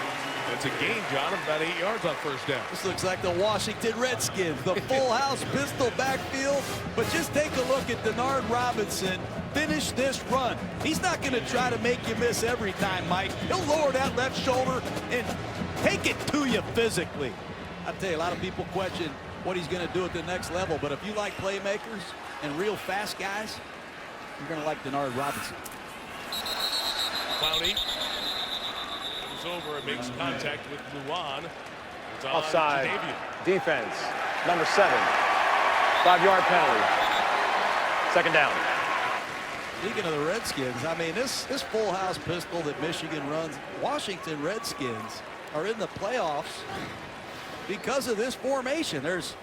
Speaker 1: It's a gain, John, of about 8 yards on first down.
Speaker 2: This looks like the Washington Redskins, the full house pistol backfield. But just take a look at Denard Robinson. Finish this run. He's not going to try to make you miss every time, Mike. He'll lower that left shoulder and take it to you physically. I tell you, a lot of people question what he's going to do at the next level. But if you like playmakers and real fast guys, you're going to like Denard Robinson.
Speaker 1: Clowney goes over and makes contact with Luan. It's on
Speaker 5: Offside.
Speaker 1: Jadavian.
Speaker 5: Defense. Number 7. 5-yard penalty. Second down.
Speaker 2: Speaking of the Redskins, I mean, this full house pistol that Michigan runs, Washington Redskins are in the playoffs because of this formation. There's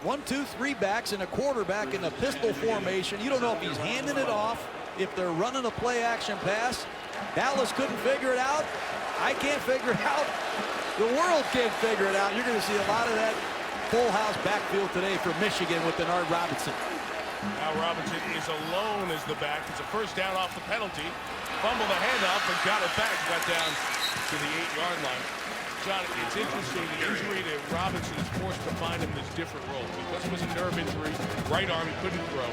Speaker 2: 1, 2, 3 backs and a quarterback in a pistol formation. You don't know if he's handing it off, if they're running a play action pass. Dallas couldn't figure it out. I can't figure it out. The world can't figure it out. You're going to see a lot of that full house backfield today for Michigan with Denard Robinson.
Speaker 1: Now Robinson is alone as the back. It's a first down off the penalty. Fumbled the handoff and got it back. Got down to the 8-yard line. John, it's interesting. The injury to Robinson is forced to find him this different role. Because it was a nerve injury, right arm, he couldn't throw.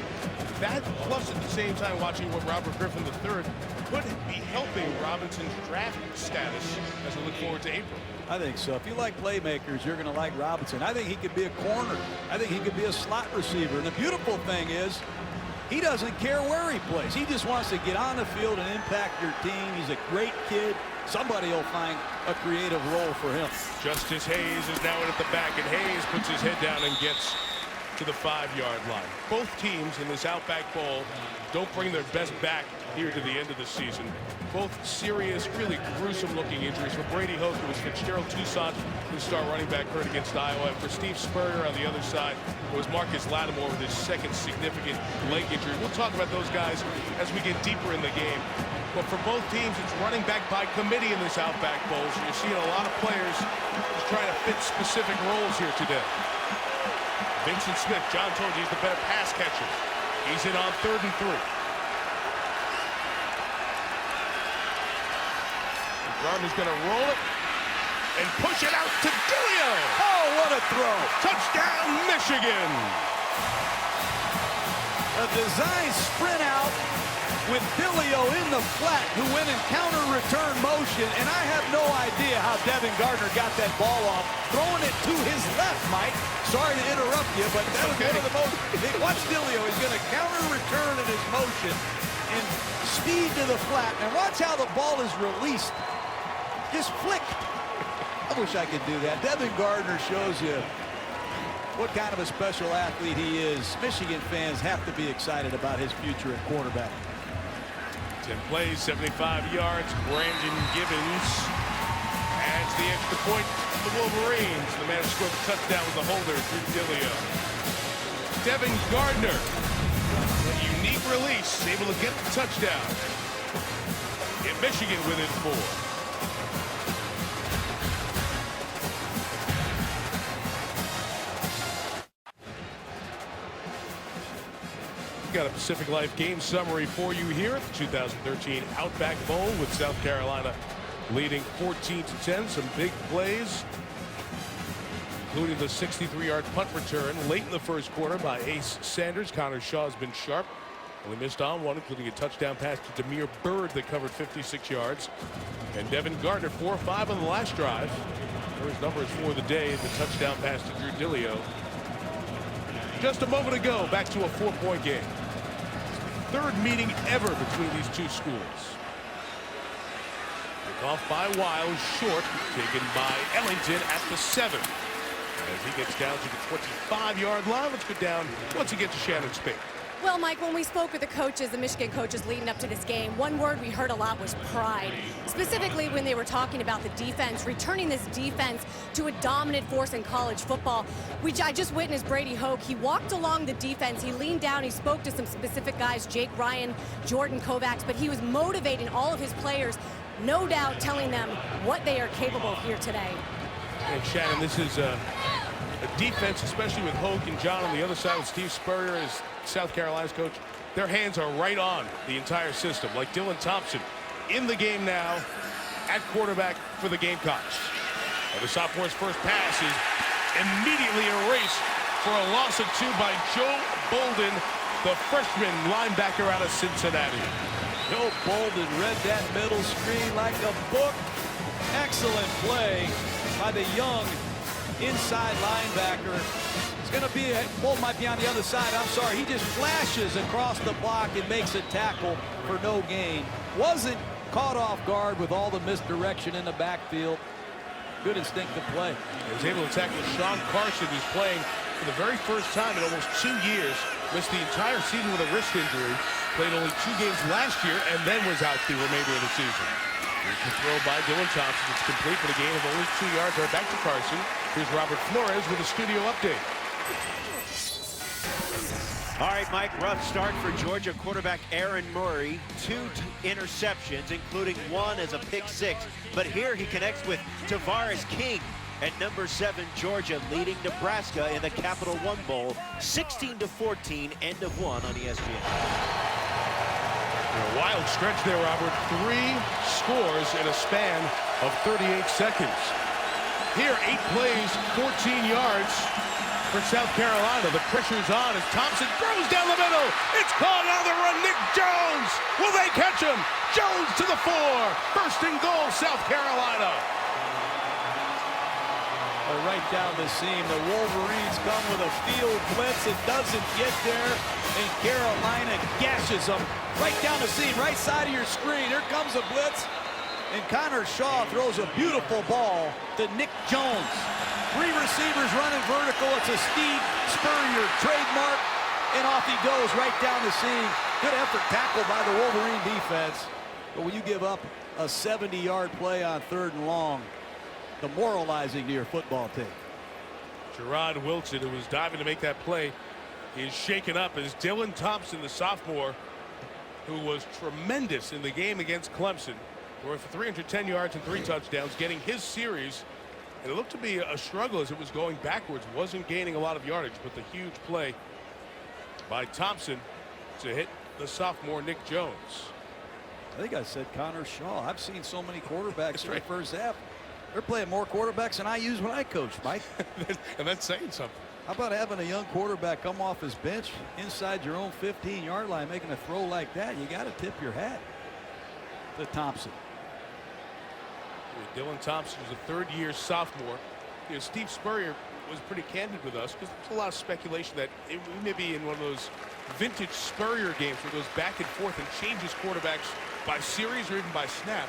Speaker 1: That, plus at the same time watching what Robert Griffin III could be helping Robinson's draft status as we look forward to April.
Speaker 2: I think so. If you like playmakers, you're going to like Robinson. I think he could be a corner. I think he could be a slot receiver. And the beautiful thing is, he doesn't care where he plays. He just wants to get on the field and impact your team. He's a great kid. Somebody will find a creative role for him.
Speaker 1: Justice Hayes is now in at the back, and Hayes puts his head down and gets to the 5-yard line. Both teams in this Outback Bowl don't bring their best back here to the end of the season. Both serious, really gruesome-looking injuries. For Brady Hoke, it was Fitzgerald Toussaint, who star running back, hurt against Iowa. And for Steve Spurrier on the other side, it was Marcus Lattimore with his second significant leg injury. We'll talk about those guys as we get deeper in the game. But for both teams, it's running back by committee in this Outback Bowl. So you're seeing a lot of players just trying to fit specific roles here today. Vincent Smith, John told you he's the better pass catcher. He's in on 3rd and 3. Gardner's going to roll it and push it out to Dilio.
Speaker 2: Oh, what a throw.
Speaker 1: Touchdown, Michigan.
Speaker 2: A design sprint out with Dilio in the flat, who went in counter return motion, and I have no idea how Devin Gardner got that ball off, throwing it to his left, Mike. Sorry to interrupt you, but that was one of the most. Watch Dilio. He's going to counter return in his motion and speed to the flat, and watch how the ball is released. Just flick. I wish I could do that. Devin Gardner shows you what kind of a special athlete he is. Michigan fans have to be excited about his future at quarterback.
Speaker 1: 10 plays, 75 yards. Brandon Gibbons adds the extra point for the Wolverines. The man who scored the touchdown was the holder, Drew Dilio. Devin Gardner, a unique release, able to get the touchdown. In Michigan within 4. Got a Pacific Life game summary for you here at the 2013 Outback Bowl, with South Carolina leading 14-10. Some big plays, including the 63-yard punt return late in the first quarter by Ace Sanders. Connor Shaw has been sharp. Only missed on one, including a touchdown pass to Demir Bird that covered 56 yards. And Devin Gardner 4-5 on the last drive. His numbers for the day, the touchdown pass to Drew Dilio. Just a moment ago, back to a 4-point game. Third meeting ever between these two schools. Off by Wiles, short, taken by Ellington at the 7. As he gets down to the 25-yard line, let's go down once again to Shannon Spade.
Speaker 3: Well, Mike, when we spoke with the coaches, the Michigan coaches leading up to this game, one word we heard a lot was pride. Specifically when they were talking about the defense, returning this defense to a dominant force in college football. I just witnessed Brady Hoke. He walked along the defense. He leaned down. He spoke to some specific guys, Jake Ryan, Jordan Kovacs, but he was motivating all of his players, no doubt telling them what they are capable of here today.
Speaker 1: And Shannon, this is a defense, especially with Hoke and John on the other side with Steve Spurrier as South Carolina's coach. Their hands are right on the entire system, like Dylan Thompson in the game now at quarterback for the Gamecocks. And the sophomore's first pass is immediately erased for a loss of 2 by Joe Bolden, the freshman linebacker out of Cincinnati.
Speaker 2: Joe Bolden read that middle screen like a book. Excellent play by the young inside linebacker. It's going to be, Bolt might be on the other side. I'm sorry. He just flashes across the block and makes a tackle for no gain. Wasn't caught off guard with all the misdirection in the backfield. Good instinctive play.
Speaker 1: He was able to tackle Sean Carson, who's playing for the very first time in almost 2 years. Missed the entire season with a wrist injury. Played only 2 games last year and then was out the remainder of the season. Here's the throw by Dylan Thompson. It's complete for the gain of only 2 yards. Right back to Carson. Here's Robert Flores with a studio update.
Speaker 6: All right, Mike, rough start for Georgia quarterback Aaron Murray. 2 interceptions, including 1 as a pick 6. But here he connects with Tavares King at number 7, Georgia, leading Nebraska in the Capital One Bowl, 16-14, end of 1 on ESPN.
Speaker 1: A wild stretch there, Robert. 3 scores in a span of 38 seconds. Here, 8 plays, 14 yards for South Carolina. The pressure's on as Thompson throws down the middle. It's caught on the run. Nick Jones. Will they catch him? Jones to the 4. First and goal, South Carolina.
Speaker 2: Right down the seam. The Wolverines come with a field blitz. It doesn't get there, and Carolina gashes them right down the seam, right side of your screen. Here comes a blitz, and Connor Shaw throws a beautiful ball to Nick Jones. 3 receivers running vertical. It's a Steve Spurrier trademark, and off he goes right down the seam. Good effort tackle by the Wolverine defense. But when you give up a 70-yard play on 3rd and long, demoralizing to your football team.
Speaker 1: Gerard Wilson, who was diving to make that play, is shaken up as Dylan Thompson, the sophomore, who was tremendous in the game against Clemson, for 310 yards and 3 touchdowns, getting his series. And it looked to be a struggle as it was going backwards, wasn't gaining a lot of yardage, but the huge play by Thompson to hit the sophomore Nick Jones.
Speaker 2: I think I said Connor Shaw. I've seen so many quarterbacks in the first half. They're playing more quarterbacks than I use when I coach, Mike.
Speaker 1: And that's saying something.
Speaker 2: How about having a young quarterback come off his bench inside your own 15-yard line, making a throw like that? You got to tip your hat to Thompson.
Speaker 1: Dylan Thompson is a third-year sophomore. You know, Steve Spurrier was pretty candid with us because there's a lot of speculation that we may be in one of those vintage Spurrier games where it goes back and forth and changes quarterbacks by series or even by snap.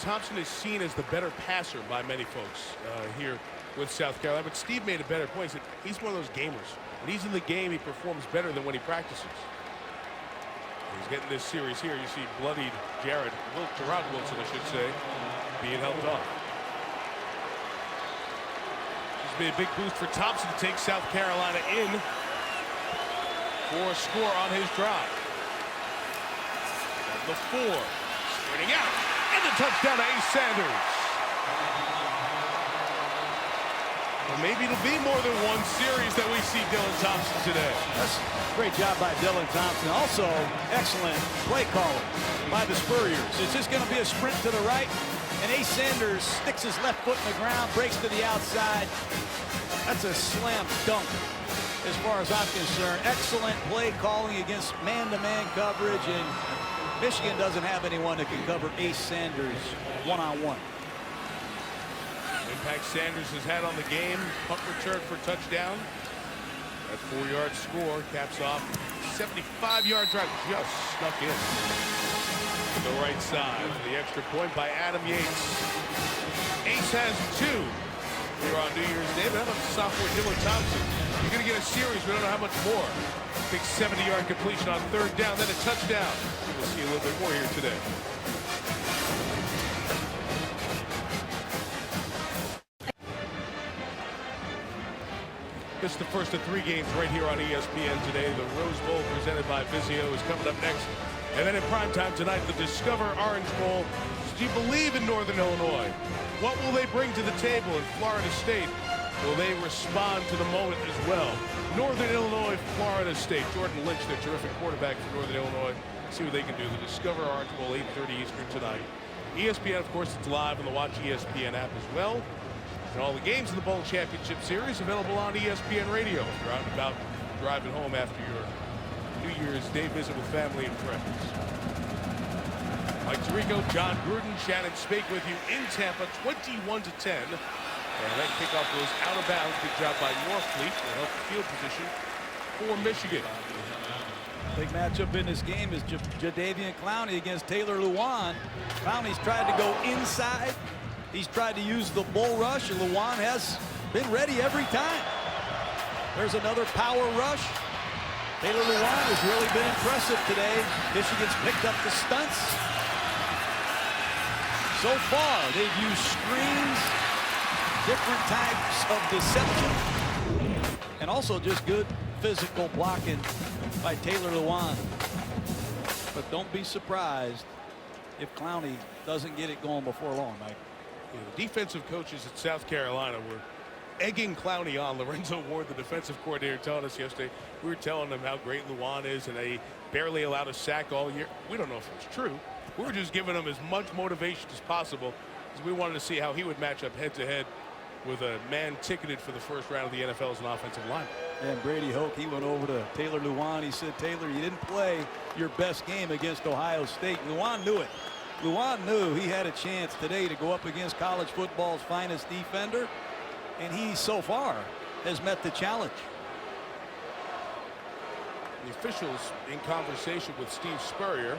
Speaker 1: Thompson is seen as the better passer by many folks here with South Carolina, but Steve made a better point. He said he's one of those gamers. When he's in the game, he performs better than when he practices. He's getting this series here. You see bloodied Gerard Wilson, I should say, being helped off. This will be a big boost for Thompson to take South Carolina in for a score on his drive. The 4, sprinting out, and the touchdown to Ace Sanders. Well, maybe it'll be more than one series that we see Dylan Thompson today.
Speaker 2: That's a great job by Dylan Thompson. Also, excellent play calling by the Spurriers. It's just going to be a sprint to the right, and Ace Sanders sticks his left foot in the ground, breaks to the outside. That's a slam dunk as far as I'm concerned. Excellent play calling against man-to-man coverage, and Michigan doesn't have anyone that can cover Ace Sanders one-on-one.
Speaker 1: Impact Sanders has had on the game. Punt return for touchdown. That 4-yard score caps off 75-yard drive. Just snuck in to the right side for the extra point by Adam Yates. Ace has 2 here on New Year's Day. But how about sophomore Dylan Thompson? You're going to get a series. We don't know how much more. Big 70-yard completion on 3rd down, then a touchdown. We'll see a little bit more here today. This is the first of 3 games right here on ESPN today. The Rose Bowl presented by Vizio is coming up next. And then in primetime tonight, the Discover Orange Bowl. Do you believe in Northern Illinois? What will they bring to the table in Florida State? Will they respond to the moment as well? Northern Illinois, Florida State. Jordan Lynch, their terrific quarterback for Northern Illinois. See what they can do. The Discover Orange Bowl, 8:30 Eastern tonight. ESPN, of course, it's live on the Watch ESPN app as well. And all the games in the Bowl Championship Series available on ESPN Radio if you're out and about driving home after your New Year's Day visit with family and friends. Mike Tirico, John Gruden, Shannon Spake with you in Tampa, 21-10. And that kickoff goes out of bounds. Good job by Norfleet to help the field position for Michigan.
Speaker 2: Big matchup in this game is Jadeveon Clowney against Taylor Lewan. Clowney's tried to go inside. He's tried to use the bull rush, and Lewan has been ready every time. There's another power rush. Taylor Lewan has really been impressive today. Michigan's picked up the stunts. So far, they've used screens, different types of deception, and also just good physical blocking by Taylor Lewan. But don't be surprised if Clowney doesn't get it going before long, Mike.
Speaker 1: The defensive coaches at South Carolina were egging Clowney on. Lorenzo Ward, the defensive coordinator, telling us yesterday, we were telling them how great Lewan is, and they barely allowed a sack all year. We don't know if it's true. We were just giving him as much motivation as possible because we wanted to see how he would match up head-to-head with a man ticketed for the first round of the NFL as an offensive lineman.
Speaker 2: And Brady Hoke, he went over to Taylor Lewan. He said, Taylor, you didn't play your best game against Ohio State. Lewan knew it. Lewan knew he had a chance today to go up against college football's finest defender, and he so far has met the challenge.
Speaker 1: The officials in conversation with Steve Spurrier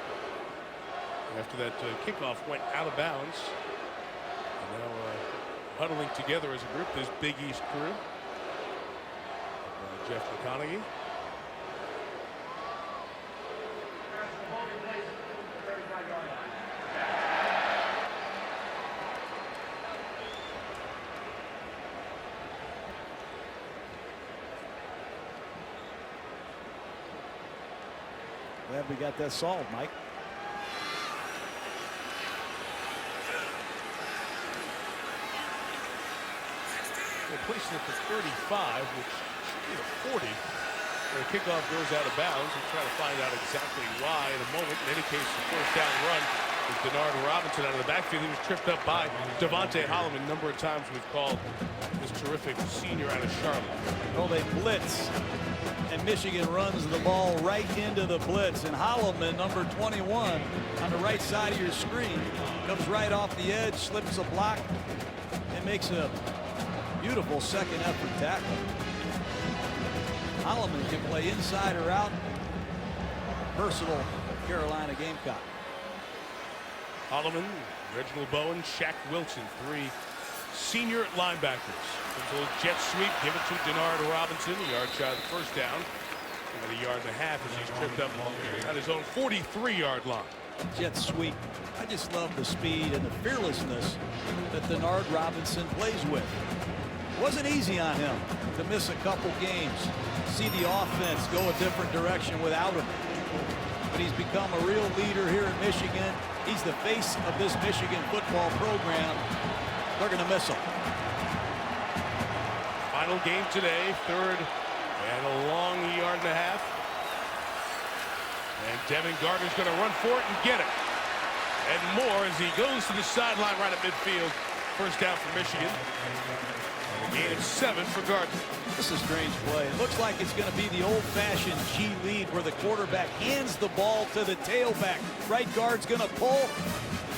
Speaker 1: after that kickoff went out of bounds. And now huddling together as a group, this Big East crew. Jeff McConaughey.
Speaker 2: Glad we got that solved, Mike.
Speaker 1: They're placing it for 35, which should be a 40. The kickoff goes out of bounds. We'll try to find out exactly why in a moment. In any case, the first down run with Denard Robinson out of the backfield. He was tripped up by Devontae Holloman. A number of times we've called this terrific senior out of Charlotte.
Speaker 2: Well, they blitz, and Michigan runs the ball right into the blitz. And Holloman, number 21, on the right side of your screen, comes right off the edge, slips a block, and makes a beautiful second effort tackle. Holloman can play inside or out. Personal Carolina Gamecock.
Speaker 1: Holloman, Reginald Bowen, Shaq Wilson, three senior linebackers. A little jet sweep, give it to Denard Robinson, a yard shy of the first down. And a yard and a half as he's tripped up at his own 43-yard line.
Speaker 2: Jet sweep. I just love the speed and the fearlessness that Denard Robinson plays with. It wasn't easy on him to miss a couple games, see the offense go a different direction without him. But he's become a real leader here in Michigan. He's the face of this Michigan football program. They're going to miss him.
Speaker 1: Final game today, third and a long yard and a half. And Devin Gardner's going to run for it and get it. And more as he goes to the sideline right at midfield. First down for Michigan. And a gain of 7 for Gardner.
Speaker 2: This is a strange play. It looks like it's going to be the old-fashioned G lead where the quarterback hands the ball to the tailback. Right guard's going to pull,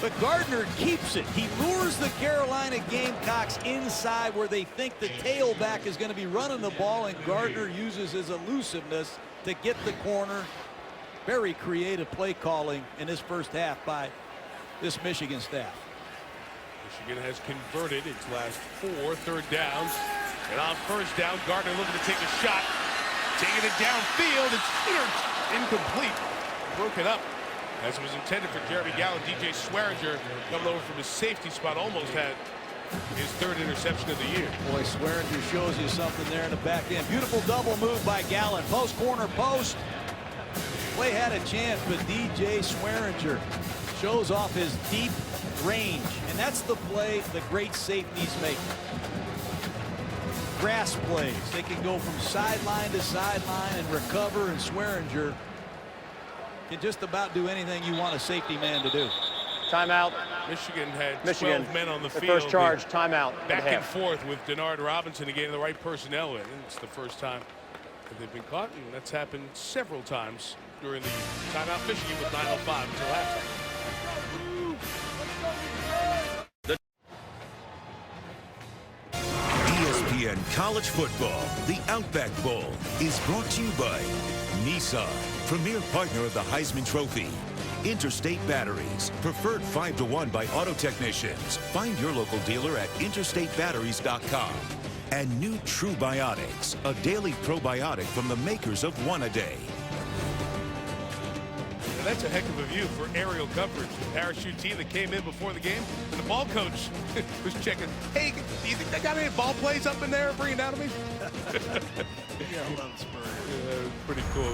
Speaker 2: but Gardner keeps it. He lures the Carolina Gamecocks inside where they think the tailback is going to be running the ball, and Gardner uses his elusiveness to get the corner. Very creative play calling in this first half by this Michigan staff.
Speaker 1: Michigan has converted its last 4 third downs. And on first down, Gardner looking to take a shot. Taking it downfield. It's incomplete. Broken up as it was intended for Jeremy Gallo. DJ Swearinger coming over from his safety spot. Almost had his 3rd interception of the year.
Speaker 2: Boy, Swearinger shows you something there in the back end. Beautiful double move by Gallen. Post, corner, post. Play had a chance, but DJ Swearinger shows off his deep range. And that's the play the great safeties make. Grass plays. They can go from sideline to sideline and recover, and Swearinger can just about do anything you want a safety man to do.
Speaker 5: Timeout.
Speaker 1: Michigan had 12 men on the field.
Speaker 5: First charge, timeout.
Speaker 1: Back and forth with Denard Robinson to getting the right personnel in. And it's the first time that they've been caught, and that's happened several times during the timeout. Michigan with 9:05 until halftime.
Speaker 4: ESPN College Football, the Outback Bowl, is brought to you by Nissan, premier partner of the Heisman Trophy. Interstate Batteries, preferred 5-to-1 by auto technicians. Find your local dealer at interstatebatteries.com. And new True Biotics, a daily probiotic from the makers of One A Day.
Speaker 1: And that's a heck of a view for aerial coverage. The parachute team that came in before the game, and the ball coach was checking. Hey, do you think they got any ball plays up in there? Bring it down to me. Pretty cool.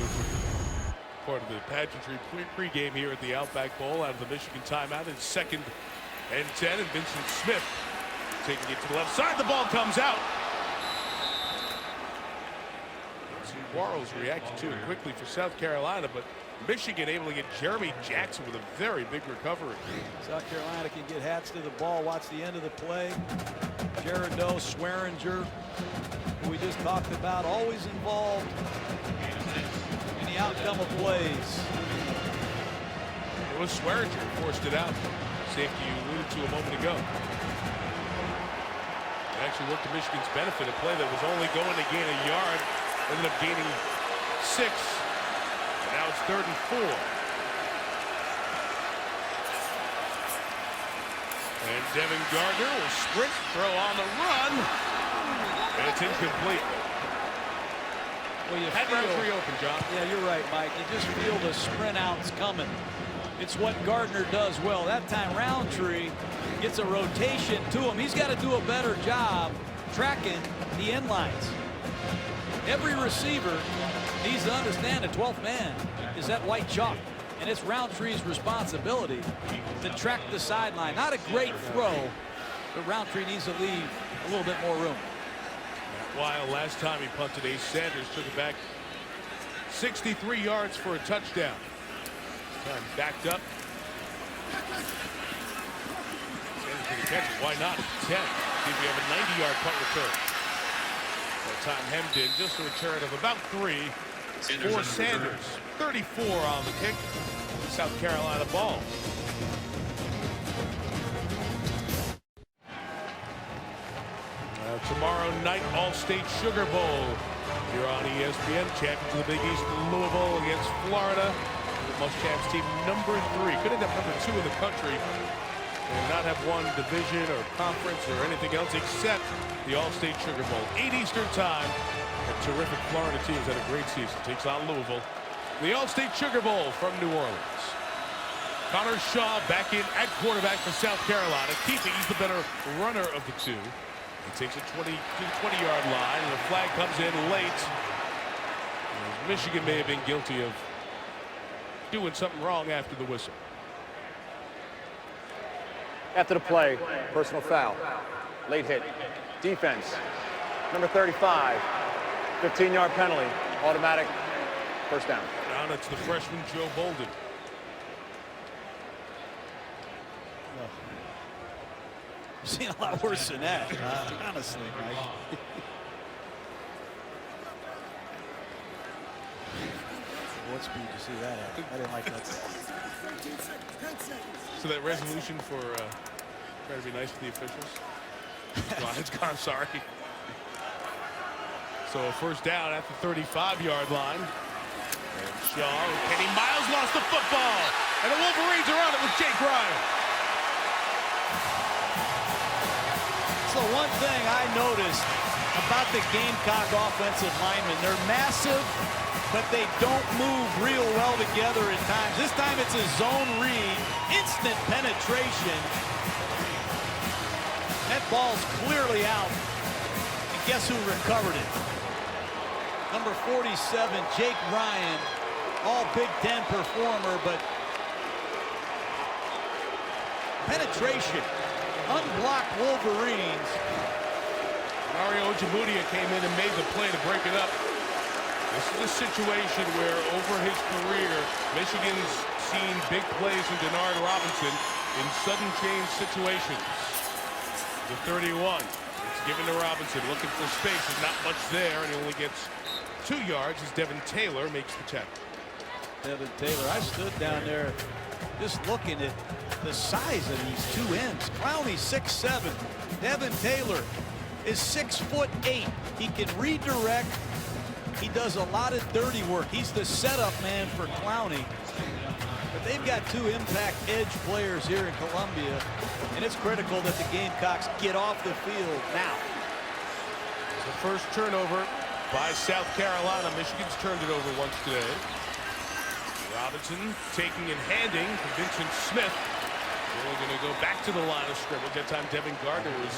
Speaker 1: Part of the pageantry pregame here at the Outback Bowl out of the Michigan timeout. It's 2nd and 10, and Vincent Smith taking it to the left side. The ball comes out. Quarles reacted to it quickly for South Carolina, but Michigan able to get Jeremy Jackson with a very big recovery.
Speaker 2: South Carolina can get hats to the ball. Watch the end of the play. Jerido, Swearinger, who we just talked about, always involved in the outcome of plays.
Speaker 1: It was Swearinger who forced it out. Safety you alluded to a moment ago. It actually worked to Michigan's benefit. A play that was only going to gain a yard ended up gaining 6. And now it's 3rd and 4. And Devin Gardner will sprint, throw on the run, and it's incomplete.
Speaker 2: Well, you
Speaker 1: had Roundtree open, John.
Speaker 2: Yeah, you're right, Mike. You just feel the sprint outs coming. It's what Gardner does well. That time Roundtree gets a rotation to him. He's got to do a better job tracking the end lines. Every receiver needs to understand the 12th man is that white chalk. And it's Roundtree's responsibility to track the sideline. Not a great throw, but Roundtree needs to leave a little bit more room.
Speaker 1: While last time he punted, Ace Sanders took it back 63 yards for a touchdown. Time backed up. Sanders going to catch it. Why not? 10. See if we have a 90-yard punt return. That time hemmed in. Just a return of about 3 for Sanders. 34 on the kick. South Carolina ball. Tomorrow night, All-State Sugar Bowl here on ESPN. Champions of the Big East, Louisville against Florida. Muschamps team number 3. Could end up number 2 in the country and not have won division or conference or anything else except the All-State Sugar Bowl. 8 Eastern time. A terrific Florida team has had a great season. Takes on Louisville. The All-State Sugar Bowl from New Orleans. Connor Shaw back in at quarterback for South Carolina. Keeping, he's the better runner of the two. He takes it to the 20-yard line, and the flag comes in late. Michigan may have been guilty of doing something wrong after the whistle.
Speaker 5: After the play, personal foul. Late hit. Defense. Number 35. 15-yard penalty. Automatic first down.
Speaker 1: Down it's the freshman Joe Bolden.
Speaker 2: I've seen a lot worse than that, honestly, Mike. What speed did you see that at? I didn't like that.
Speaker 1: So that resolution for trying to be nice to the officials? It's gone, sorry. So a first down at the 35-yard line. And Shaw, Kenny Miles lost the football. And the Wolverines are on it with Jake Ryan.
Speaker 2: So one thing I noticed about the Gamecock offensive linemen, they're massive, but they don't move real well together at times. This time it's a zone read, instant penetration. That ball's clearly out. And guess who recovered it? Number 47, Jake Ryan, all Big Ten performer, but penetration. Unblocked Wolverines.
Speaker 1: Mario Ojemudia came in and made the play to break it up. This is a situation where over his career, Michigan's seen big plays from Denard Robinson in sudden change situations. The 31. It's given to Robinson, looking for space. There's not much there, and he only gets 2 yards as Devin Taylor makes the tackle.
Speaker 2: Devin Taylor, I stood down there just looking at the size of these two ends. Clowney's 6'7". Devin Taylor is 6'8". He can redirect. He does a lot of dirty work. He's the setup man for Clowney. But they've got 2 impact edge players here in Columbia, and it's critical that the Gamecocks get off the field now.
Speaker 1: The first turnover by South Carolina. Michigan's turned it over once today. Robinson taking and handing to Vincent Smith. We're going to go back to the line of scrimmage. That time Devin Gardner was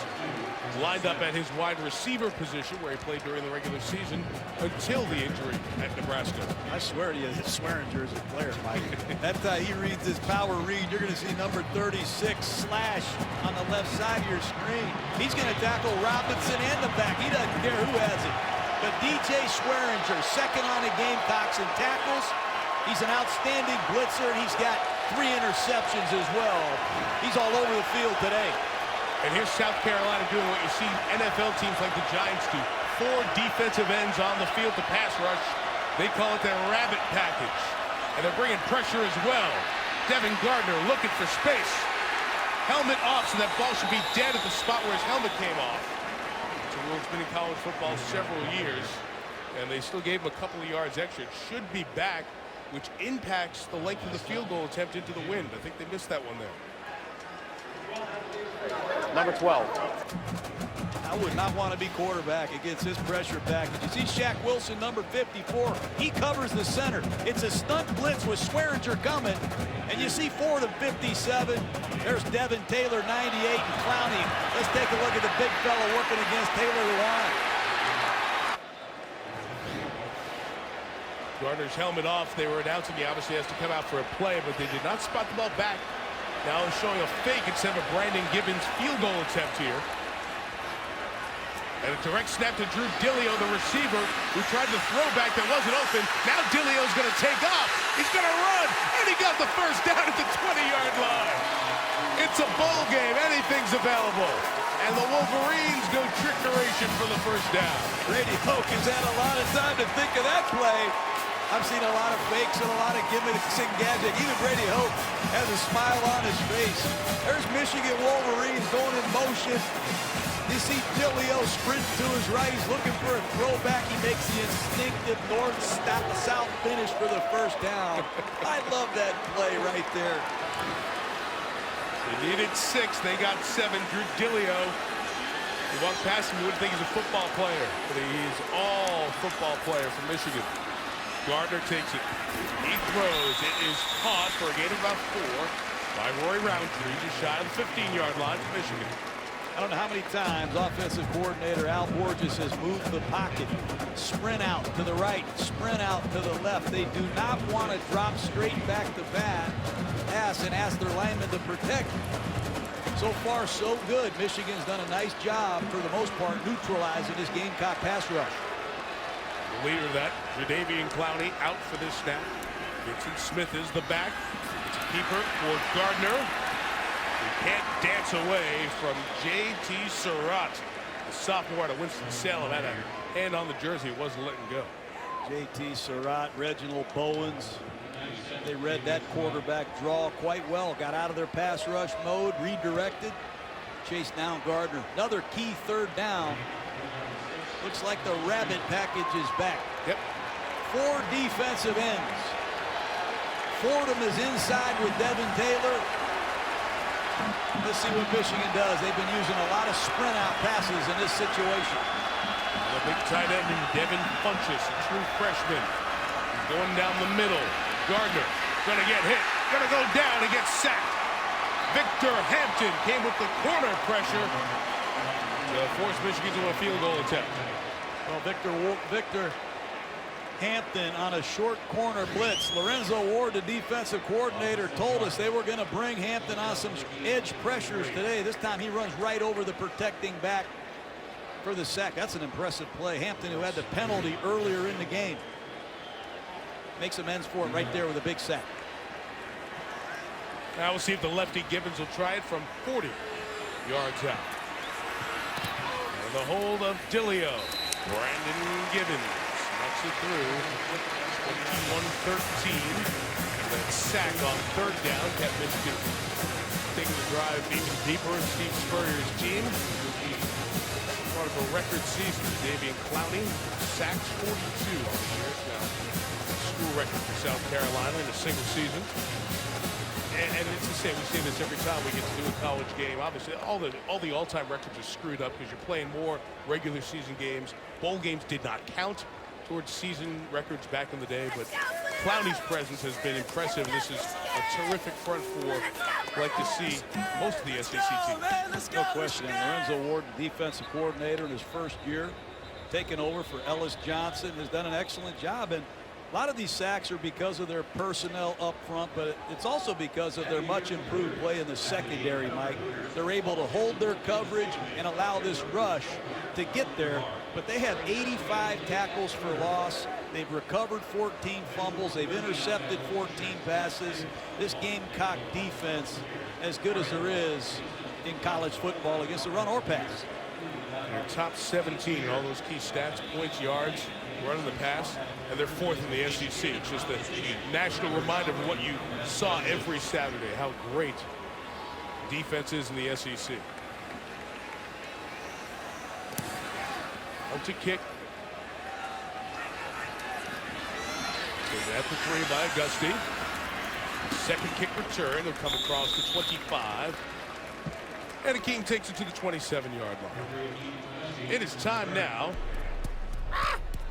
Speaker 1: lined up at his wide receiver position where he played during the regular season until the injury at Nebraska.
Speaker 2: I swear to you, Swearinger is a player, Mike. That he reads his power read. You're going to see number 36 slash on the left side of your screen. He's going to tackle Robinson and the back. He doesn't care who has it. But DJ Swearinger, second on the Gamecocks in tackles. He's an outstanding blitzer, and he's got 3 interceptions as well. He's all over the field today.
Speaker 1: And here's South Carolina doing what you see NFL teams like the Giants do. 4 defensive ends on the field to pass rush. They call it their rabbit package. And they're bringing pressure as well. Devin Gardner looking for space. Helmet off, so that ball should be dead at the spot where his helmet came off. It's a rule that's been in college football several years. And they still gave him a couple of yards extra. It should be back, which impacts the length of the field goal attempt into the wind. I think they missed that one there.
Speaker 5: Number 12.
Speaker 2: I would not want to be quarterback against his pressure package. You see Shaq Wilson, number 54. He covers the center. It's a stunt blitz with Swearinger coming. And you see Ford of 57. There's Devin Taylor, 98, and Clowney. Let's take a look at the big fella working against Taylor Lewan.
Speaker 1: Gardner's helmet off. They were announcing he obviously has to come out for a play, but they did not spot the ball back. Now he's showing a fake instead of a Brandon Gibbons field goal attempt here. And a direct snap to Drew Dillio, the receiver, who tried to throw back that wasn't open. Now Dillio's going to take off. He's going to run, and he got the first down at the 20-yard line. It's a bowl game. Anything's available. And the Wolverines go trickeration for the first down.
Speaker 2: Brady Hoke has had a lot of time to think of that play. I've seen a lot of fakes and a lot of gimmicks and gadgets. Even Brady Hoke has a smile on his face. There's Michigan Wolverines going in motion. You see Dillio sprint to his right. He's looking for a throwback. He makes the instinctive north-south finish for the first down. I love that play right there.
Speaker 1: They needed 6. They got 7. Drew Dillio. You walk past him, you wouldn't think he's a football player, but he's all football player from Michigan. Gardner takes it. He throws. It is caught for a gain of about 4 by Rory Roundtree, just shy of the 15-yard line for Michigan.
Speaker 2: I don't know how many times offensive coordinator Al Borges has moved the pocket. Sprint out to the right, sprint out to the left. They do not want to drop straight back to pass and ask their linemen to protect. So far, so good. Michigan's done a nice job, for the most part, neutralizing this Gamecock pass rush.
Speaker 1: The leader of that, Jadeveon Clowney, out for this snap. Vincent Smith is the back. It's a keeper for Gardner. He can't dance away from J.T. Surratt. The sophomore out of Winston-Salem had a hand on the jersey. It wasn't letting go.
Speaker 2: J.T. Surratt, Reginald Bowens. They read that quarterback draw quite well. Got out of their pass rush mode, redirected, chased down Gardner. Another key third down. Looks like the rabbit package is back.
Speaker 1: Yep.
Speaker 2: 4 defensive ends. Fordham is inside with Devin Taylor. Let's see what Michigan does. They've been using a lot of sprint out passes in this situation.
Speaker 1: The big tight end in Devin Funchess, a true freshman. He's going down the middle. Gardner gonna get hit, gonna go down and get sacked. Victor Hampton came with the corner pressure to force Michigan to a field goal attempt.
Speaker 2: Well, Victor Hampton on a short corner blitz. Lorenzo Ward, the defensive coordinator, told us they were going to bring Hampton on some edge pressures today. This time he runs right over the protecting back for the sack. That's an impressive play. Hampton, who had the penalty earlier in the game, makes amends for it right there with a big sack.
Speaker 1: Now we'll see if the lefty Gibbons will try it from 40 yards out. And the hold of Dillio. Brandon Gibbons knocks it through. 21-13. That sack on third down kept Michigan taking the drive even deeper. Steve Spurrier's team. Part of a record season. Jadeveon Clowney sacks 42 on the year. Now, school record for South Carolina in a single season. And it's the same. We see this every time we get to do a college game. Obviously, all the all-time records are screwed up because you're playing more regular season games. Bowl games did not count towards season records back in the day, but Clowney's presence has been impressive. This is a terrific front four. I'd like to see most of the SEC teams.
Speaker 2: No question. Lorenzo Ward, defensive coordinator in his first year, taking over for Ellis Johnson, has done an excellent job. And a lot of these sacks are because of their personnel up front, but it's also because of their much improved play in the secondary, Mike. They're able to hold their coverage and allow this rush to get there. But they have 85 tackles for loss. They've recovered 14 fumbles. They've intercepted 14 passes. This Gamecock defense, as good as there is in college football against the run or pass.
Speaker 1: They're top 17 in all those key stats, points, yards, running the pass, and they're 4th in the SEC. It's just a national reminder of what you saw every Saturday, how great defense is in the SEC. Out to kick. Goes at the 3 by Augusti. Second kick return. They'll come across the 25. And King takes it to the 27-yard line. It is time now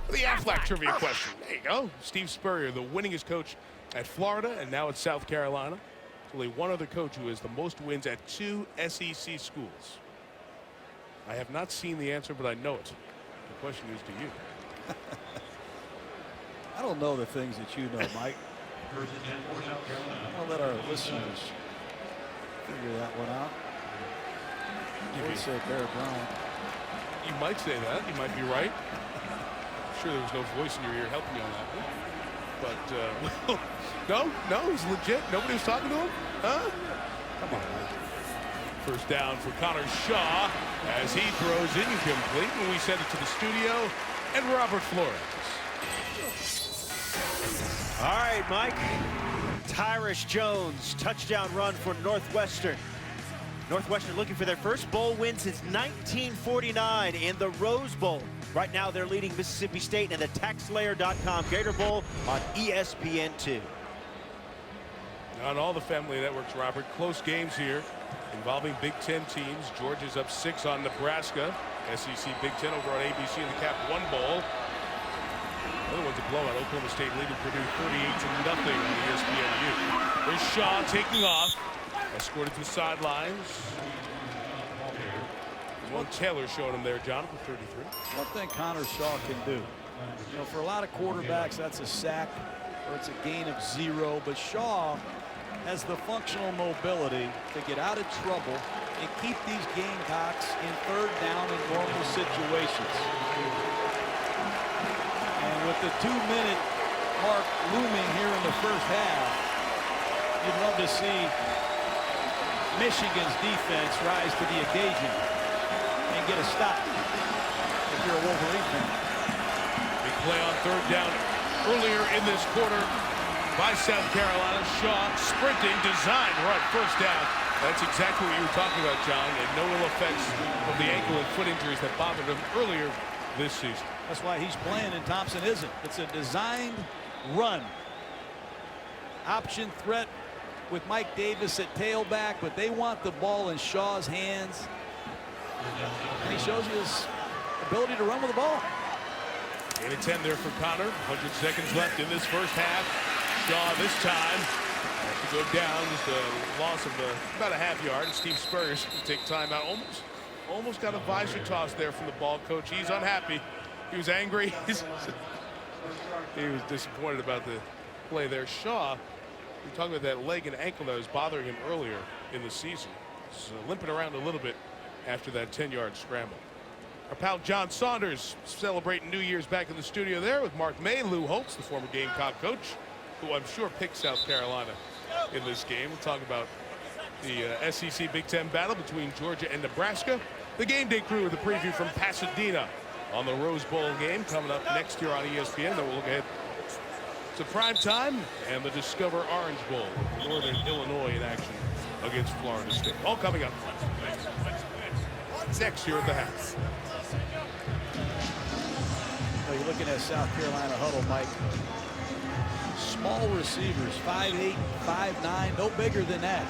Speaker 1: for the Aflac trivia question. There you go. Steve Spurrier, the winningest coach at Florida and now at South Carolina. There's only one other coach who has the most wins at 2 SEC schools. I have not seen the answer, but I know it. The question is to you.
Speaker 2: I don't know the things that you know, Mike. I'll let our listeners figure that one out. You would say Bear Bryant.
Speaker 1: You might say that. You might be right. I'm sure there was no voice in your ear helping you on that one. But, no, he's legit. Nobody was talking to him? Huh? Come on. First down for Connor Shaw as he throws incomplete when we send it to the studio and Robert Flores.
Speaker 6: All right, Mike. Tyrus Jones, touchdown run for Northwestern. Northwestern looking for their first bowl win since 1949 in the Rose Bowl. Right now they're leading Mississippi State in the TaxSlayer.com Gator Bowl on ESPN2.
Speaker 1: On all the family networks, Robert, close games here involving Big Ten teams. Georgia's up 6 on Nebraska. SEC Big Ten over on ABC in the Cap 1 Bowl. The other one's a blowout. Oklahoma State leading Purdue 38-0 on ESPNU. There's Shaw taking off. Escorted to the sidelines. One Taylor showing him there, John, with 33.
Speaker 2: One thing Connor Shaw can do, for a lot of quarterbacks, that's a sack or it's a gain of 0. But Shaw has the functional mobility to get out of trouble and keep these Gamecocks in 3rd down in normal situations. And with the 2-minute mark looming here in the first half, you'd love to see Michigan's defense rise to the occasion and get a stop if you're a Wolverine fan.
Speaker 1: Big play on 3rd down earlier in this quarter by South Carolina. Shaw sprinting, designed run, 1st down. That's exactly what you were talking about, John, and no ill effects of the ankle and foot injuries that bothered him earlier this season.
Speaker 2: That's why he's playing and Thompson isn't. It's a designed run. Option threat with Mike Davis at tailback, but they want the ball in Shaw's hands. And he shows you his ability to run with the ball.
Speaker 1: 8-10 there for Connor. 100 seconds left in this first half. Shaw this time has to go down. Just a loss of about a half yard. And Steve Spurrier will take time out. Almost got a visor toss there from the ball coach. He's unhappy. He was angry. He was disappointed about the play there. Shaw, we're talking about that leg and ankle that was bothering him earlier in the season. He's limping around a little bit after that 10-yard scramble. Our pal John Saunders celebrating New Year's back in the studio there with Mark May. Lou Holtz, the former Gamecock coach, who I'm sure picked South Carolina in this game. We'll talk about the SEC Big Ten battle between Georgia and Nebraska. The Game Day crew with a preview from Pasadena on the Rose Bowl game coming up next year on ESPN. Then we'll look ahead to prime time and the Discover Orange Bowl, Northern Illinois in action against Florida State. All coming up next year at the half.
Speaker 2: Well, you're looking at South Carolina huddle, Mike. Small receivers, 5'8", 5'9", no bigger than that.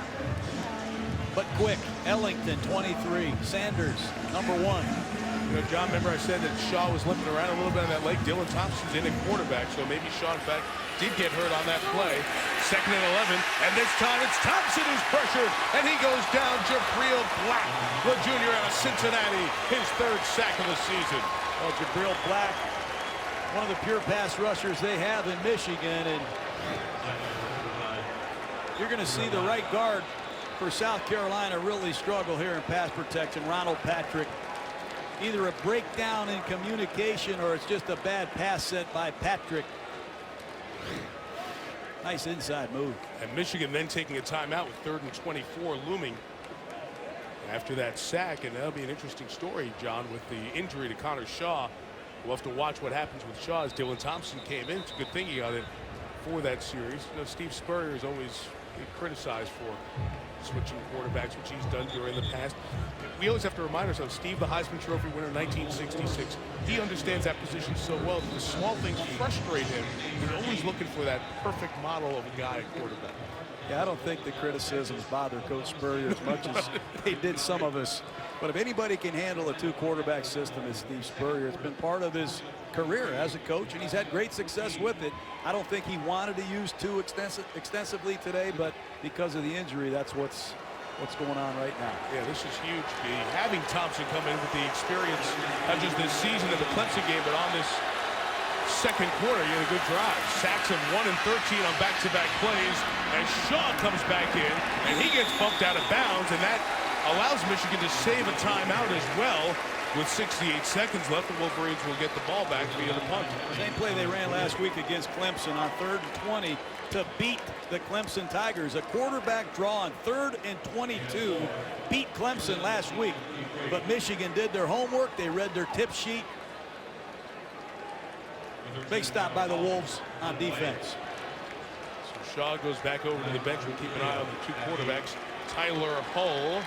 Speaker 2: But quick. Ellington, 23. Sanders, number 1.
Speaker 1: John, remember I said that Shaw was limping around a little bit on that leg. Dylan Thompson's in at quarterback, so maybe Shaw, in fact, did get hurt on that play. 2nd and 11, and this time it's Thompson who's pressured, and he goes down. Jabril Black, the junior out of Cincinnati, his 3rd sack of the season.
Speaker 2: Well, Jabril Black, one of the pure pass rushers they have in Michigan, and you're going to see the right guard for South Carolina really struggle here in pass protection. Ronald Patrick, either a breakdown in communication or it's just a bad pass set by Patrick. Nice inside move.
Speaker 1: And Michigan then taking a timeout with 3rd and 24 looming after that sack. And that'll be an interesting story, John, with the injury to Connor Shaw. We'll have to watch what happens with Shaw as Dylan Thompson came in. It's a good thing he got in for that series. Steve Spurrier is always criticized for switching quarterbacks, which he's done during the past. We always have to remind ourselves, Steve, the Heisman Trophy winner in 1966, he understands that position so well that the small things frustrate him. He's always looking for that perfect model of a guy at quarterback.
Speaker 2: Yeah, I don't think the criticisms bother Coach Spurrier as much as they did some of us. But if anybody can handle a 2-quarterback system, it's Steve Spurrier. It's been part of his career as a coach, and he's had great success with it. I don't think he wanted to use 2 extensively today, but because of the injury, that's what's going on right now.
Speaker 1: Yeah, this is huge. Having Thompson come in with the experience, not just this season in the Clemson game, but on this second quarter, he had a good drive. Sacks him 1 and 13 on back-to-back plays, and Shaw comes back in, and he gets bumped out of bounds, and that allows Michigan to save a timeout as well. With 68 seconds left, the Wolverines will get the ball back via the punt.
Speaker 2: Same play they ran last week against Clemson on 3rd and 20 to beat the Clemson Tigers. A quarterback draw on 3rd and 22 beat Clemson last week. But Michigan did their homework. They read their tip sheet. Big stop by the Wolves on defense.
Speaker 1: So Shaw goes back over to the bench. We'll keep an eye on the two quarterbacks. Tyler Hull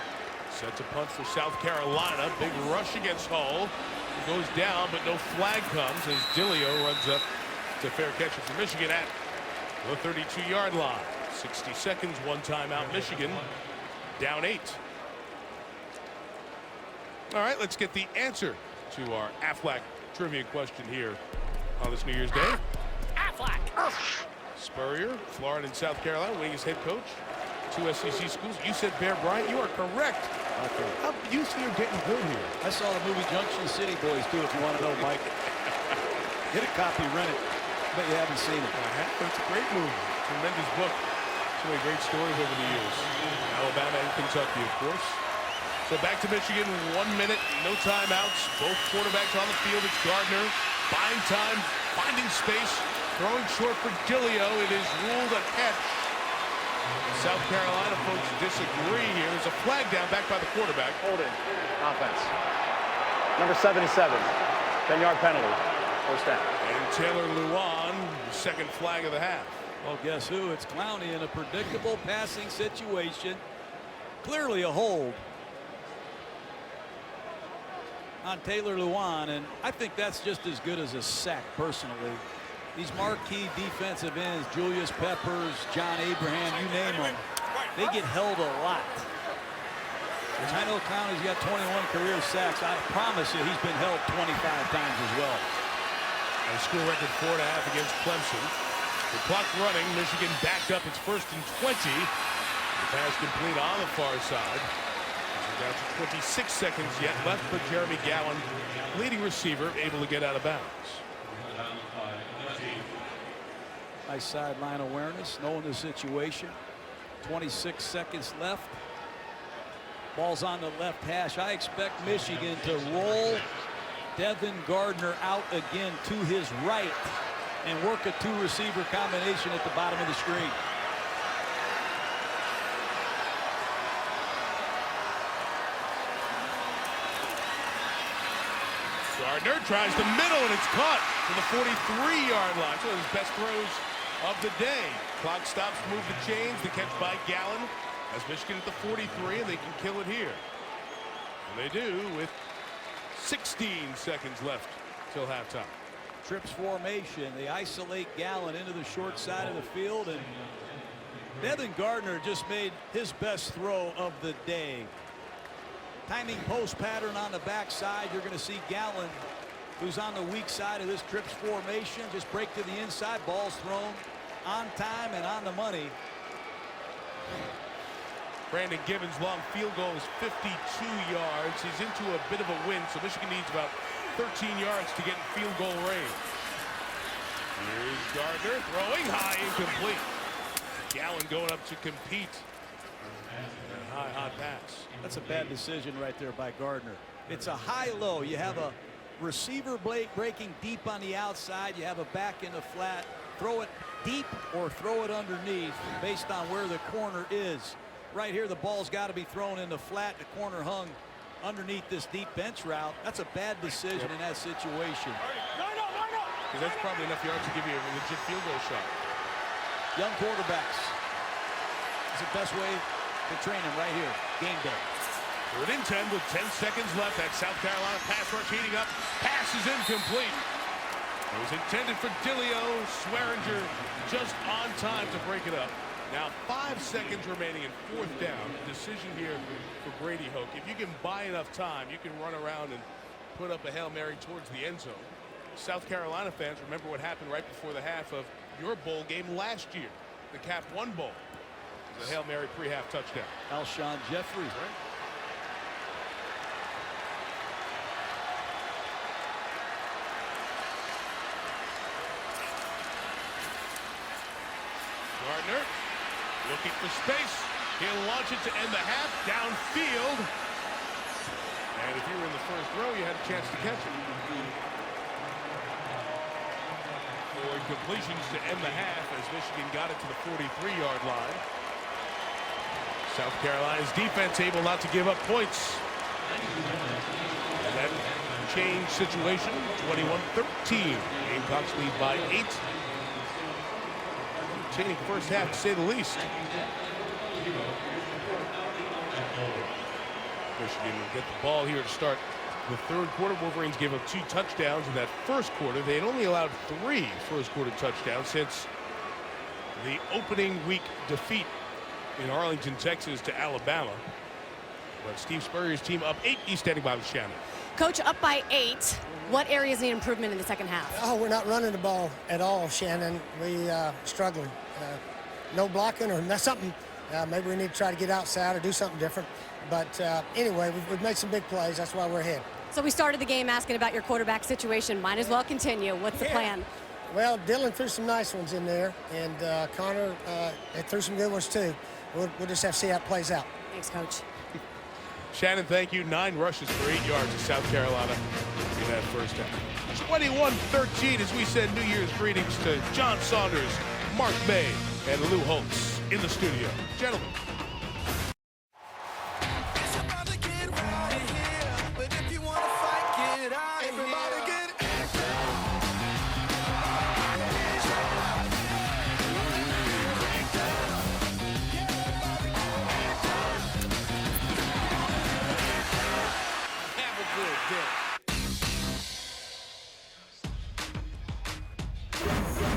Speaker 1: sets a punt for South Carolina. Big rush against Hull. He goes down, but no flag comes as Dillio runs up to fair catch for Michigan at the 32-yard line. 60 seconds, one timeout. Michigan down 8. All right, let's get the answer to our Aflac trivia question here on this New Year's Day.
Speaker 3: Aflac.
Speaker 1: Spurrier, Florida and South Carolina, winning as head coach. 2 SEC schools. You said Bear Bryant. You are correct.
Speaker 2: Okay.
Speaker 1: You see you're getting good here.
Speaker 2: I saw the movie Junction City Boys too, if you want to know, Mike. Get a copy, rent it. But you haven't seen it.
Speaker 1: It's a great movie. Tremendous book. So many great stories over the years. Alabama and Kentucky, of course. So back to Michigan. 1 minute, no timeouts. Both quarterbacks on the field. It's Gardner buying time, finding space, throwing short for Dillio. It is ruled a catch. South Carolina folks disagree here. There's a flag down back by the quarterback.
Speaker 5: Holding. Offense. Number 77. 10-yard penalty. First down.
Speaker 1: And Taylor Lewan, the second flag of the half.
Speaker 2: Well, guess who? It's Clowney in a predictable passing situation. Clearly a hold on Taylor Lewan, and I think that's just as good as a sack personally. These marquee defensive ends, Julius Peppers, John Abraham, you name them, they get held a lot. I know Clowney's got 21 career sacks. I promise you he's been held 25 times as well.
Speaker 1: And school record 4.5 against Clemson. The clock running. Michigan backed up. It's 1st and 20. The pass complete on the far side. We're down to 26 seconds yet left for Jeremy Gowan, leading receiver, able to get out of bounds.
Speaker 2: Nice sideline awareness, knowing the situation. 26 seconds left. Ball's on the left hash. I expect Michigan to roll Devin Gardner out again to his right and work a 2-receiver combination at the bottom of the screen.
Speaker 1: Gardner tries the middle, and it's caught to the 43-yard line. So his best throws of the day. Clock stops, move the chains. The catch by Gallen as Michigan at the 43, and they can kill it here. And they do with 16 seconds left till halftime.
Speaker 2: Trips formation. They isolate Gallen into the short side of the field, and Devin Gardner just made his best throw of the day. Timing post pattern on the backside. You're going to see Gallen, who's on the weak side of this trips formation, just break to the inside. Ball's thrown on time and on the money.
Speaker 1: Brandon Gibbons' long field goal is 52 yards. He's into a bit of a wind, so Michigan needs about 13 yards to get in field goal range. Here's Gardner throwing high, incomplete. Gallen going up to compete. High, hot pass.
Speaker 2: That's a bad decision right there by Gardner. It's a high-low. You have a receiver breaking deep on the outside. You have a back in the flat. Throw it deep or throw it underneath based on where the corner is. Right here, the ball's got to be thrown in the flat. The corner hung underneath this deep bench route. That's a bad decision in that situation.
Speaker 1: Because that's probably enough yards to give you a legit field goal shot.
Speaker 2: Young quarterbacks. It's the best way to train them right here. Game day.
Speaker 1: 3rd and 10 with 10 seconds left. That South Carolina pass rush heating up. Pass is incomplete. It was intended for Dillio. Swearinger just on time to break it up. Now 5 seconds remaining in 4th down. Decision here for Brady Hoke. If you can buy enough time, you can run around and put up a Hail Mary towards the end zone. South Carolina fans remember what happened right before the half of your bowl game last year, the Cap 1 Bowl. The Hail Mary pre-half touchdown.
Speaker 2: Alshon Jeffrey.
Speaker 1: Right. Gardner looking for space. He'll launch it to end the half, downfield. And if you were in the first row, you had a chance to catch it. For completions to end the half as Michigan got it to the 43-yard line. South Carolina's defense able not to give up points. And that changed situation, 21-13. Gamecocks lead by 8. Entertaining first half, to say the least. Michigan will get the ball here to start the third quarter. Wolverines gave up 2 touchdowns in that first quarter. They had only allowed 3 first-quarter touchdowns since the opening week defeat in Arlington, Texas to Alabama. But Steve Spurrier's team up 8. He's standing by with Shannon.
Speaker 3: Coach, up by 8. What areas need improvement in the second half?
Speaker 7: Oh, we're not running the ball at all, Shannon. We struggling. No blocking or something. Maybe we need to try to get outside or do something different. But anyway, we've made some big plays. That's why we're ahead.
Speaker 3: So we started the game asking about your quarterback situation. Might as well continue. What's the plan?
Speaker 7: Well, Dylan threw some nice ones in there, and Connor threw some good ones too. We'll just have to see how it plays out.
Speaker 3: Thanks, Coach.
Speaker 1: Shannon, thank you. 9 rushes for 8 yards to South Carolina in that first half. 21-13 as we send New Year's greetings to John Saunders, Mark May, and Lou Holtz in the studio. Gentlemen.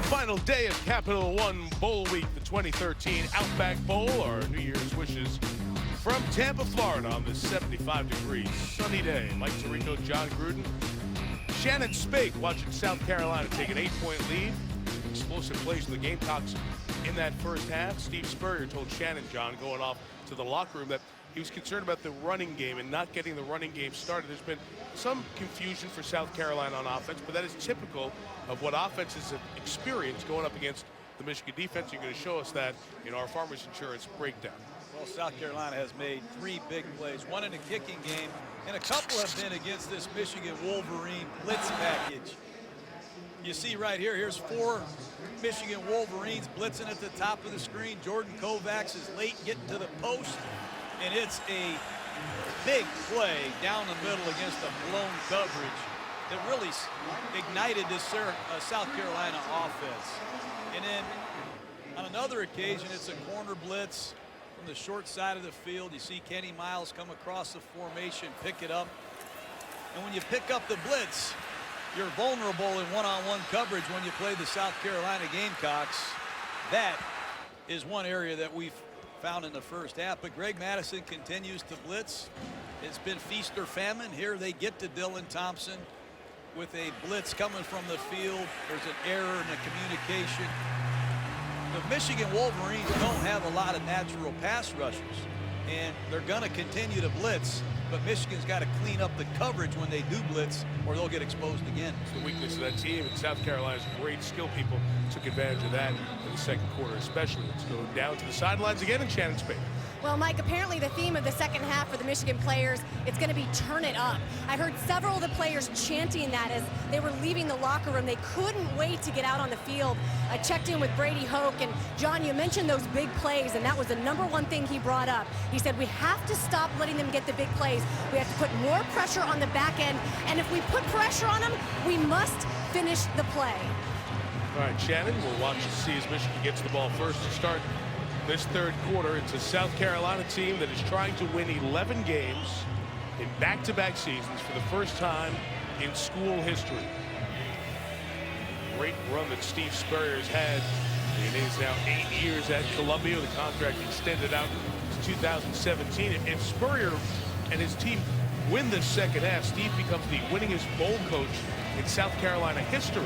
Speaker 1: Final day of Capital One Bowl Week, the 2013 Outback Bowl. Our New Year's wishes from Tampa, Florida on this 75-degree sunny day. Mike Tirico, John Gruden, Shannon Spake watching South Carolina take an 8-point lead. Explosive plays from the Gamecocks in that first half. Steve Spurrier told Shannon, John, going off to the locker room that he was concerned about the running game and not getting the running game started. There's been some confusion for South Carolina on offense, but that is typical of what offenses have experienced going up against the Michigan defense. You're going to show us that in our Farmers Insurance breakdown.
Speaker 2: Well, South Carolina has made 3 big plays, 1 in the kicking game, and a couple have been against this Michigan Wolverine blitz package. You see right here, here's 4 Michigan Wolverines blitzing at the top of the screen. Jordan Kovacs is late getting to the post, and it's a big play down the middle against a blown coverage that really ignited this South Carolina offense. And then on another occasion, it's a corner blitz from the short side of the field. You see Kenny Miles come across the formation, pick it up. And when you pick up the blitz, you're vulnerable in one-on-one coverage when you play the South Carolina Gamecocks. That is one area that we've found in the first half. But Greg Madison continues to blitz. It's been feast or famine. Here they get to Dylan Thompson with a blitz coming from the field. There's an error in the communication. The Michigan Wolverines don't have a lot of natural pass rushers, and they're going to continue to blitz, but Michigan's got to clean up the coverage when they do blitz, or they'll get exposed again.
Speaker 1: It's the weakness of that team, and South Carolina's great skill people took advantage of that in the second quarter especially. Let's go down to the sidelines again in Shannon Spade.
Speaker 3: Well, Mike, apparently the theme of the second half for the Michigan players, it's going to be turn it up. I heard several of the players chanting that as they were leaving the locker room. They couldn't wait to get out on the field. I checked in with Brady Hoke, and John, you mentioned those big plays, and that was the #1 thing he brought up. He said we have to stop letting them get the big plays. We have to put more pressure on the back end, and if we put pressure on them, we must finish the play.
Speaker 1: All right, Shannon, we'll watch and see as Michigan gets the ball first to start this third quarter. It's a South Carolina team that is trying to win 11 games in back-to-back seasons for the first time in school history. Great run that Steve Spurrier has had. It is now 8 years at Columbia. The contract extended out to 2017. If Spurrier and his team win this second half, Steve becomes the winningest bowl coach in South Carolina history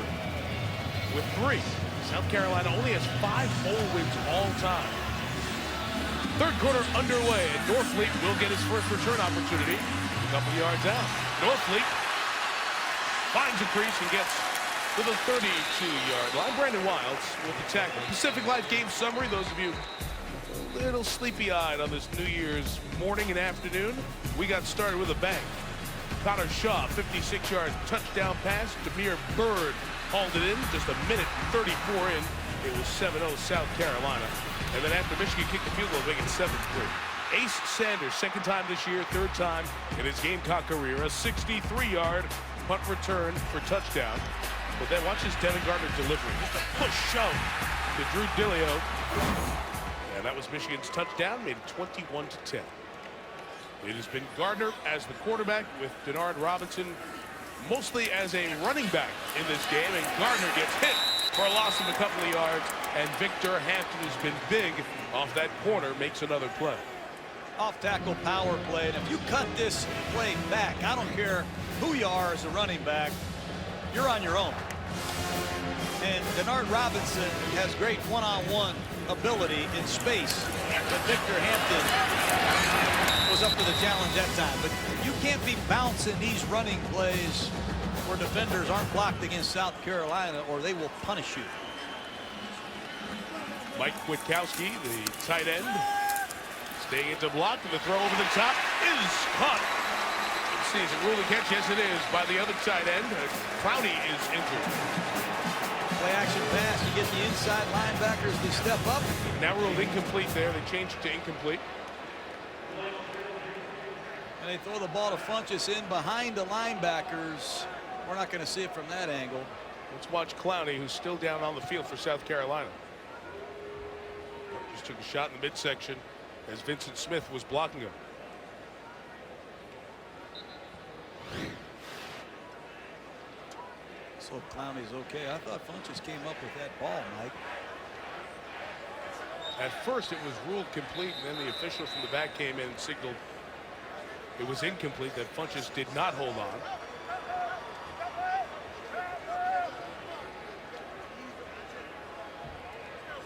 Speaker 1: with 3. South Carolina only has 5 bowl wins all time. Third quarter underway, and Norfleet will get his first return opportunity a couple yards out. Norfleet finds a crease and gets to the 32-yard line. Brandon Wilds with the tackle. Pacific Life game summary. Those of you little sleepy-eyed on this New Year's morning and afternoon. We got started with a bang. Connor Shaw, 56-yard touchdown pass. Demir Bird hauled it in just a minute and 34 in. It was 7-0 South Carolina. And then after Michigan kicked the field goal, making 7-3. Ace Sanders, second time this year, third time in his Gamecock career, a 63-yard punt return for touchdown. But then watch this Devin Gardner delivery. Just a push shove to Drew Dillio. And that was Michigan's touchdown, made it 21-10. It has been Gardner as the quarterback with Denard Robinson mostly as a running back in this game. And Gardner gets hit for a loss of a couple of yards. And Victor Hampton, who's been big off that corner, makes another play.
Speaker 2: Off-tackle power play. And if you cut this play back, I don't care who you are as a running back, you're on your own. And Denard Robinson has great one-on-one ability in space. But Victor Hampton was up to the challenge that time. But you can't be bouncing these running plays where defenders aren't blocked against South Carolina, or they will punish you.
Speaker 1: Mike Kwiatkowski, the tight end, staying into block, and the throw over the top is caught. Let's see, is it ruled a catch? Yes, it is, by the other tight end. Clowney is injured.
Speaker 2: Play action pass, you get the inside linebackers to step up.
Speaker 1: Now ruled incomplete there. They changed it to incomplete.
Speaker 2: And they throw the ball to Funchess in behind the linebackers. We're not going to see it from that angle.
Speaker 1: Let's watch Clowney, who's still down on the field for South Carolina. Just took a shot in the midsection as Vincent Smith was blocking him.
Speaker 2: So Clowney's okay. I thought Funchess came up with that ball, Mike.
Speaker 1: At first it was ruled complete, and then the official from the back came in and signaled it was incomplete, that Funchess did not hold on.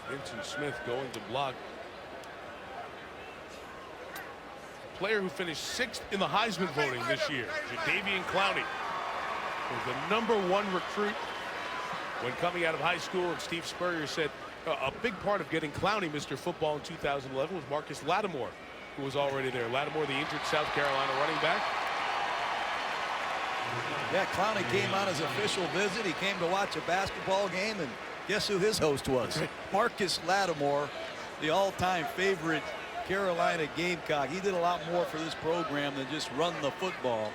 Speaker 1: Vincent Smith going to block. The player who finished 6th in the Heisman voting this year, Jadeveon Clowney, was the #1 recruit when coming out of high school. And Steve Spurrier said a big part of getting Clowney Mr. Football in 2011 was Marcus Lattimore, who was already there. Lattimore, the injured South Carolina running back.
Speaker 2: Yeah, Clowney came on his official visit. He came to watch a basketball game, and guess who his host was? Marcus Lattimore, the all-time favorite Carolina Gamecock. He did a lot more for this program than just run the football.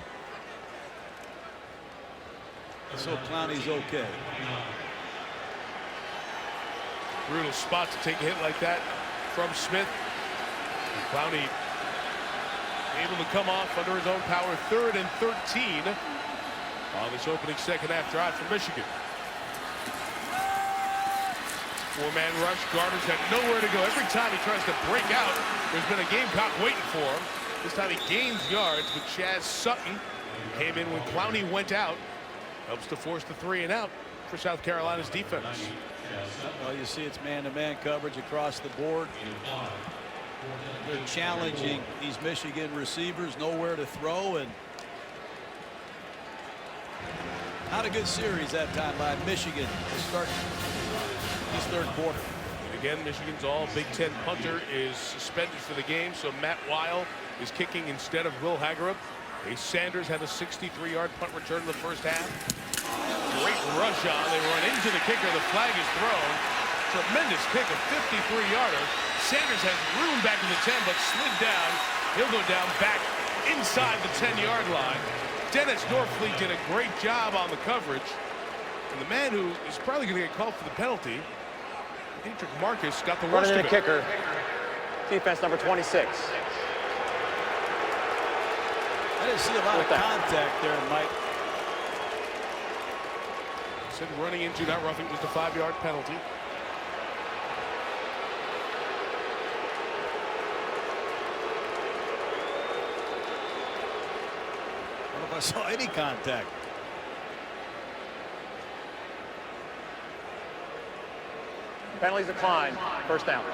Speaker 2: So Clowney's okay.
Speaker 1: Brutal spot to take a hit like that from Smith. Clowney able to come off under his own power. 3rd and 13 on this opening second half drive for Michigan. 4-man rush. Gardner's got nowhere to go. Every time he tries to break out, there's been a Gamecock waiting for him. This time he gains yards with Chaz Sutton, who came in when Clowney went out. Helps to force the 3 and out for South Carolina's defense.
Speaker 2: Well, you see it's man-to-man coverage across the board. They're challenging these Michigan receivers, nowhere to throw, and not a good series that time by Michigan to start this third quarter.
Speaker 1: And again, Michigan's all Big Ten punter is suspended for the game, so Matt Weil is kicking instead of Will Hagerup. Ace Sanders had a 63-yard punt return in the first half. Great rush on. They run into the kicker. The flag is thrown. Tremendous kick, a 53-yarder. Sanders has room back in the 10, but slid down. He'll go down back inside the 10-yard line. Dennis Norfleet did a great job on the coverage. And the man who is probably going to get called for the penalty, Dietrich Marcus, got the worst of it.
Speaker 5: Running in a kicker. Defense number 26.
Speaker 2: I didn't see a lot of contact there, Mike.
Speaker 1: Said running into, not roughing, was the 5-yard penalty.
Speaker 2: I don't know if I saw any contact.
Speaker 5: Penalties declined. First down.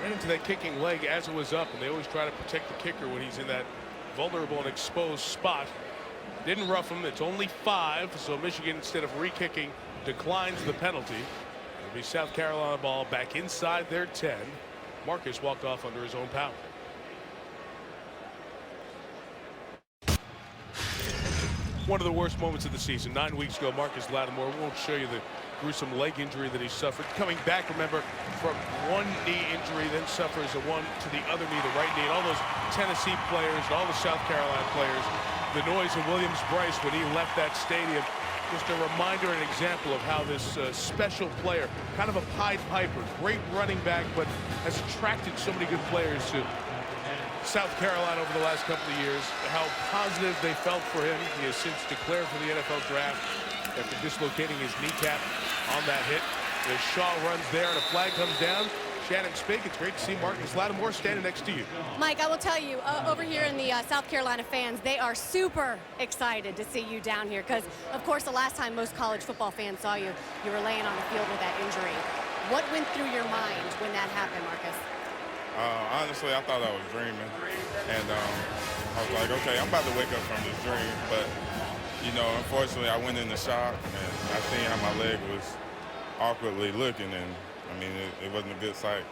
Speaker 1: Ran into that kicking leg as it was up, and they always try to protect the kicker when he's in that vulnerable and exposed spot. Didn't rough him. It's only 5, so Michigan, instead of re-kicking, declines the penalty. It'll be South Carolina ball back inside their 10. Marcus walked off under his own power. One of the worst moments of the season. 9 weeks ago, Marcus Lattimore, we won't show you the gruesome leg injury that he suffered. Coming back, remember, from one knee injury, then suffers a one to the other knee, the right knee. And all those Tennessee players, and all the South Carolina players, the noise of Williams-Brice when he left that stadium, just a reminder and example of how this special player, kind of a Pied Piper, great running back, but has attracted so many good players to South Carolina over the last couple of years, how positive they felt for him. He has since declared for the NFL draft after dislocating his kneecap on that hit. As Shaw runs there and a flag comes down. Shannon Spink, it's great to see Marcus Lattimore standing next to you.
Speaker 3: Mike, I will tell you, over here in the South Carolina fans, they are super excited to see you down here because, of course, the last time most college football fans saw you, you were laying on the field with that injury. What went through your mind when that happened, Marcus?
Speaker 8: Honestly, I thought I was dreaming, and I was like, okay, I'm about to wake up from this dream, but, you know, unfortunately, I went into shock, and I seen how my leg was awkwardly looking, and, I mean, it wasn't a good sight.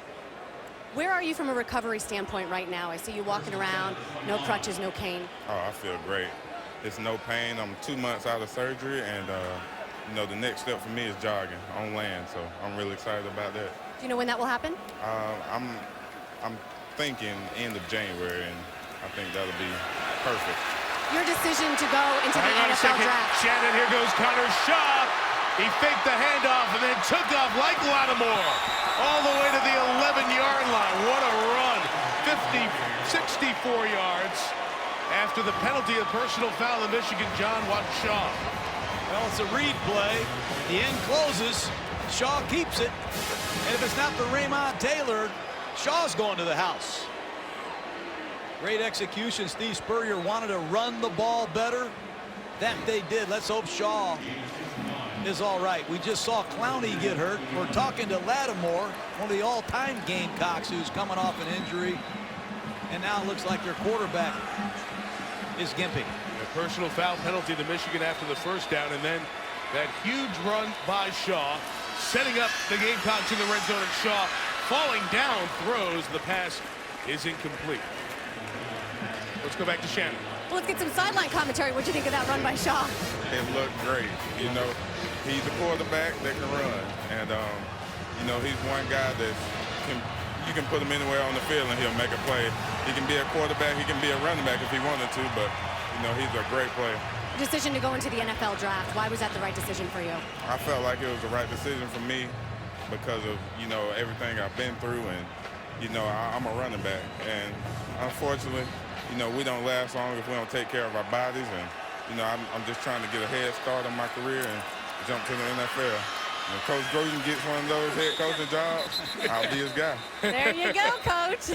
Speaker 3: Where are you from a recovery standpoint right now? I see you walking around, no crutches, no cane.
Speaker 8: Oh, I feel great. It's no pain. I'm 2 months out of surgery, and, you know, the next step for me is jogging on land, so I'm really excited about that.
Speaker 3: Do you know when that will happen?
Speaker 8: I'm thinking end of January, and I think that'll be perfect.
Speaker 3: Your decision to go into the NFL draft.
Speaker 1: Shannon, here goes Connor Shaw. He faked the handoff and then took off like Lattimore all the way to the 11-yard line. What a run. 64 yards after the penalty of personal foul in Michigan. John, watch Shaw.
Speaker 2: Well, it's a read play. The end closes. Shaw keeps it. And if it's not for Raymond Taylor, Shaw's going to the house. Great execution. Steve Spurrier wanted to run the ball better. That they did. Let's hope Shaw is all right. We just saw Clowney get hurt. We're talking to Lattimore, one of the all-time Gamecocks who's coming off an injury. And now it looks like their quarterback is gimping.
Speaker 1: A personal foul penalty to Michigan after the first down, and then that huge run by Shaw, setting up the Gamecocks in the red zone, and Shaw falling down, throws. The pass is incomplete. Let's go back to Shannon.
Speaker 3: Well, let's get some sideline commentary. What do you think of that run by Shaw?
Speaker 8: It looked great. You know, he's a quarterback that can run, and you know, he's one guy that you can put him anywhere on the field and he'll make a play. He can be a quarterback, he can be a running back if he wanted to, but you know, he's a great player.
Speaker 3: Decision to go into the NFL draft. Why was that the right decision for you?
Speaker 8: I felt like it was the right decision for me because of, you know, everything I've been through, and you know, I'm a running back, and unfortunately, you know, we don't last long if we don't take care of our bodies, and you know, I'm just trying to get a head start on my career and jump to the NFL. When Coach Gruden gets one of those head coaching jobs, I'll be his guy.
Speaker 3: There you go, Coach.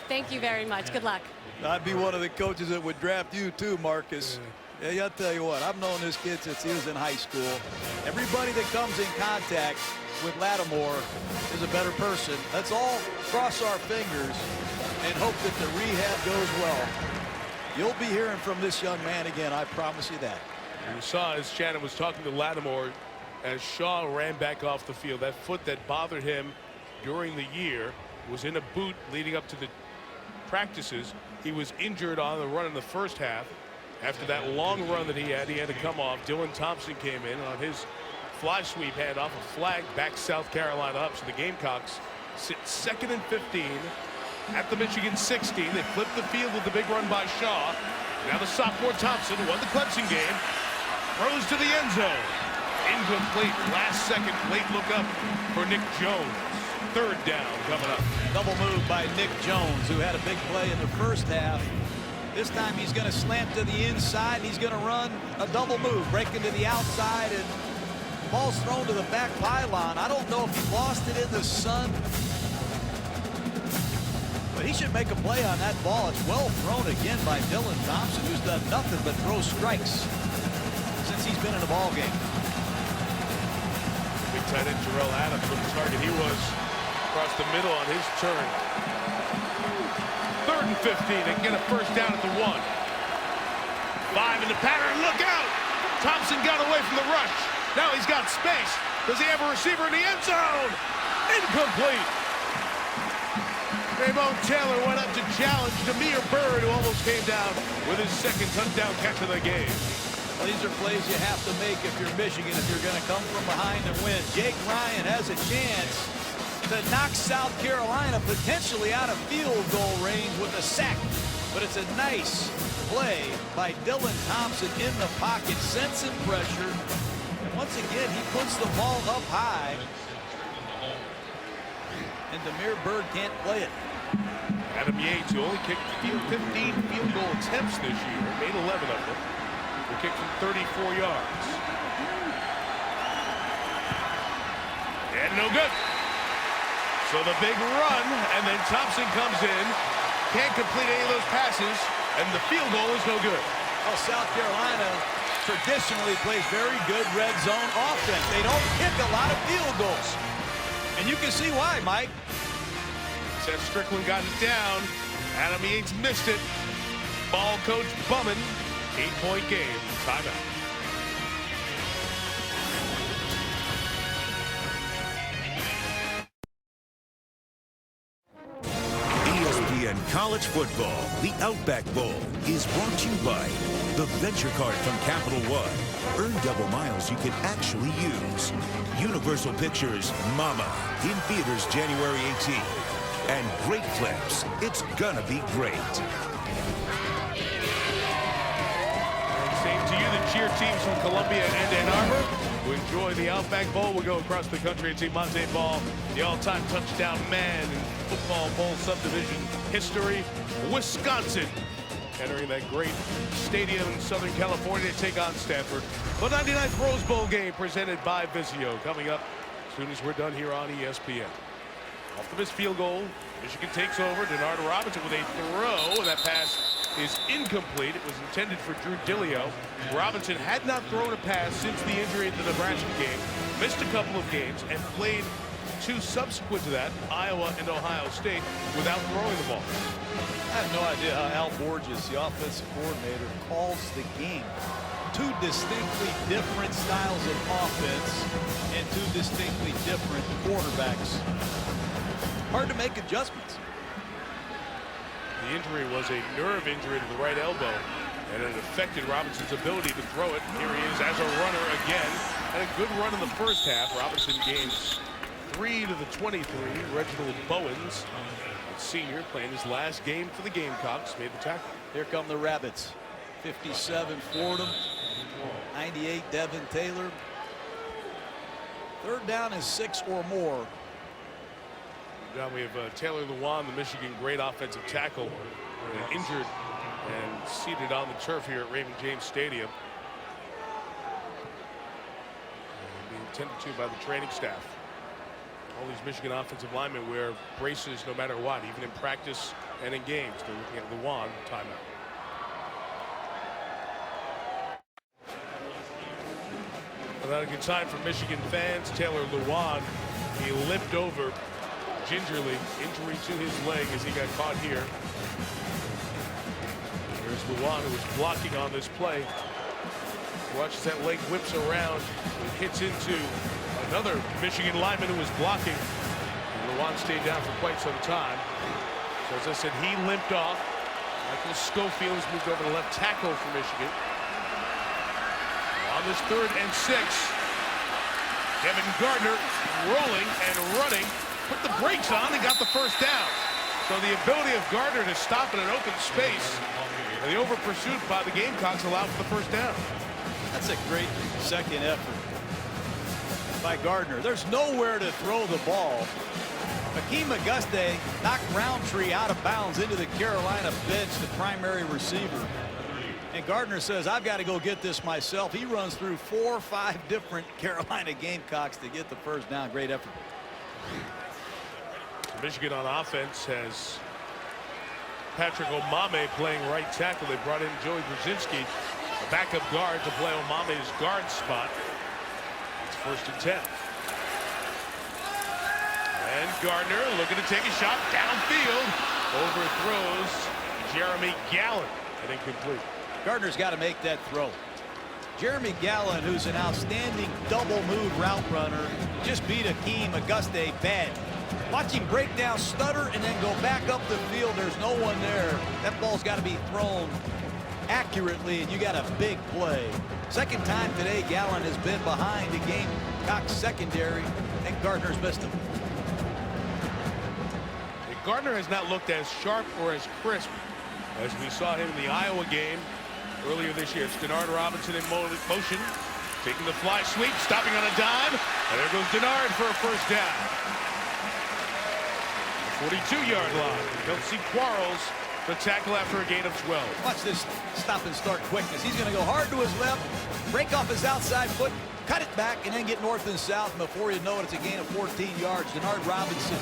Speaker 3: Thank you very much. Good luck.
Speaker 2: I'd be one of the coaches that would draft you too, Marcus. Yeah, I'll tell you what, I've known this kid since he was in high school. Everybody that comes in contact with Lattimore is a better person. Let's all cross our fingers and hope that the rehab goes well. You'll be hearing from this young man again, I promise you that.
Speaker 1: You saw as Shannon was talking to Lattimore as Shaw ran back off the field. That foot that bothered him during the year was in a boot leading up to the practices. He was injured on the run in the first half. After that long run that he had to come off. Dylan Thompson came in on his fly sweep handoff, a flag, back South Carolina up. So the Gamecocks sit 2nd and 15 at the Michigan 16. They flipped the field with the big run by Shaw. Now the sophomore Thompson won the Clemson game. Throws to the end zone. Incomplete. Last second late look up for Nick Jones. 3rd down coming up.
Speaker 2: Double move by Nick Jones, who had a big play in the first half. This time he's going to slant to the inside. He's going to run a double move, breaking to the outside, and the ball's thrown to the back pylon. I don't know if he lost it in the sun, but he should make a play on that ball. It's well thrown again by Dylan Thompson, who's done nothing but throw strikes since he's been in a ball game.
Speaker 1: Big tight end Terrell Adams with the target. He was across the middle on his turn. 3rd and 15 and get a first down at the 1. 5 in the pattern. Look out! Thompson got away from the rush. Now he's got space. Does he have a receiver in the end zone? Incomplete. Raymond Taylor went up to challenge Demir Bird, who almost came down with his second touchdown catch of the game.
Speaker 2: Well, these are plays you have to make if you're Michigan, if you're going to come from behind and win. Jake Ryan has a chance to knock South Carolina potentially out of field goal range with a sack. But it's a nice play by Dylan Thompson in the pocket, sensing pressure. And once again, he puts the ball up high. And Demir Bird can't play it.
Speaker 1: Adam Yates, who only kicked 15 field goal attempts this year, made 11 of them. He kicked from 34 yards. And no good. So the big run, and then Thompson comes in, can't complete any of those passes, and the field goal is no good.
Speaker 2: Well, South Carolina traditionally plays very good red zone offense. They don't kick a lot of field goals. And you can see why, Mike.
Speaker 1: Seth Strickland got it down. Adam Yates missed it. Ball coach bumming. 8-point game. Timeout.
Speaker 4: ESPN College Football, the Outback Bowl, is brought to you by the Venture Card from Capital One. Earn double miles you can actually use. Universal Pictures Mama, in theaters January 18th. And Great Clips. It's gonna be great.
Speaker 1: Same to you, the cheer teams from Columbia and Ann Arbor who enjoy the Outback Bowl. We'll go across the country and see Monte Ball, the all-time touchdown man in football bowl subdivision history. Wisconsin entering that great stadium in Southern California to take on Stanford. The 99th Rose Bowl game presented by Vizio coming up as soon as we're done here on ESPN. Off the missed field goal, Michigan takes over. Denard Robinson with a throw, and that pass is incomplete. It was intended for Drew Dillio. Robinson had not thrown a pass since the injury in the Nebraska game, missed a couple of games, and played two subsequent to that, Iowa and Ohio State, without throwing the ball.
Speaker 2: I have no idea how Al Borges, the offensive coordinator, calls the game. Two distinctly different styles of offense and two distinctly different quarterbacks. Hard to make adjustments.
Speaker 1: The injury was a nerve injury to the right elbow, and it affected Robinson's ability to throw it. Here he is as a runner again. Had a good run in the first half. Robinson gains 3 to the 23. Reginald Bowens, a senior, playing his last game for the Gamecocks, made the tackle.
Speaker 2: Here come the Rabbits. 57 Fordham, 98 Devin Taylor. Third down is 6 or more.
Speaker 1: Now we have Taylor Lewan, the Michigan great offensive tackle, injured and seated on the turf here at Raymond James Stadium. Being tended to by the training staff. All these Michigan offensive linemen wear braces no matter what, even in practice and in games. They're looking at Lewan, timeout. Not a good sign for Michigan fans. Taylor Lewan, he limped over gingerly, injury to his leg as he got caught here. There's Lewan, who was blocking on this play. Watch as that leg whips around and hits into another Michigan lineman who was blocking. And Lewan stayed down for quite some time. So as I said, he limped off. Michael Schofield has moved over to left tackle for Michigan. On this 3rd and 6, Kevin Gardner rolling and running, put the brakes on and got the first down. So the ability of Gardner to stop in an open space and the over pursuit by the Gamecocks allowed for the first down.
Speaker 2: That's a great second effort by Gardner. There's nowhere to throw the ball. Hakeem Auguste knocked Roundtree out of bounds into the Carolina bench, the primary receiver. And Gardner says, I've got to go get this myself. He runs through 4 or 5 different Carolina Gamecocks to get the first down. Great effort.
Speaker 1: Michigan on offense has Patrick Omame playing right tackle. They brought in Joey Brzezinski, a backup guard, to play Omame's guard spot. It's 1st and 10. And Gardner looking to take a shot downfield. Overthrows Jeremy Gallen and incomplete.
Speaker 2: Gardner's got to make that throw. Jeremy Gallen, who's an outstanding double move route runner, just beat Akeem Auguste bad. Watch him break down, stutter, and then go back up the field. There's no one there. That ball's got to be thrown accurately, and you got a big play. Second time today, Gallen has been behind the Gamecocks secondary, and Gardner's missed him.
Speaker 1: Gardner has not looked as sharp or as crisp as we saw him in the Iowa game earlier this year. It's Denard Robinson in motion, taking the fly sweep, stopping on a dime, and there goes Denard for a first down. 42-yard line. Don't see Quarles, the tackle after a gain of 12.
Speaker 2: Watch this stop and start quickness. He's going to go hard to his left, break off his outside foot, cut it back, and then get north and south. And before you know it, it's a gain of 14 yards. Denard Robinson,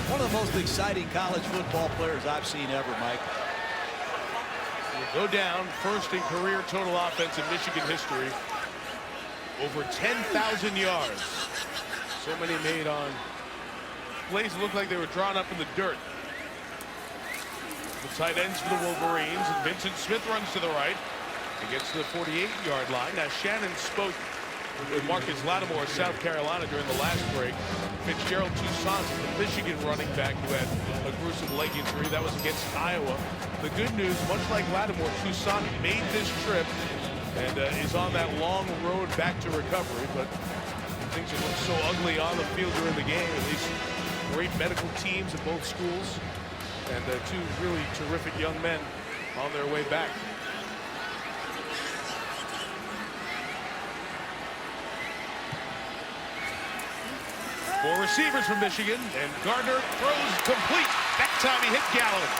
Speaker 2: one of the most exciting college football players I've seen ever, Mike.
Speaker 1: Go down, first in career total offense in Michigan history. Over 10,000 yards. So many made on plays that looked like they were drawn up in the dirt. The tight ends for the Wolverines, and Vincent Smith runs to the right. He gets to the 48-yard line. Now Shannon spoke with Marcus Lattimore, South Carolina, during the last break. Fitzgerald Toussaint, the Michigan running back who had a gruesome leg injury. That was against Iowa. The good news, much like Lattimore, Toussaint made this trip and is on that long road back to recovery. But things that look so ugly on the field during the game. At least great medical teams at both schools, and two really terrific young men on their way back. Four receivers from Michigan, and Gardner throws complete. That time he hit Gallen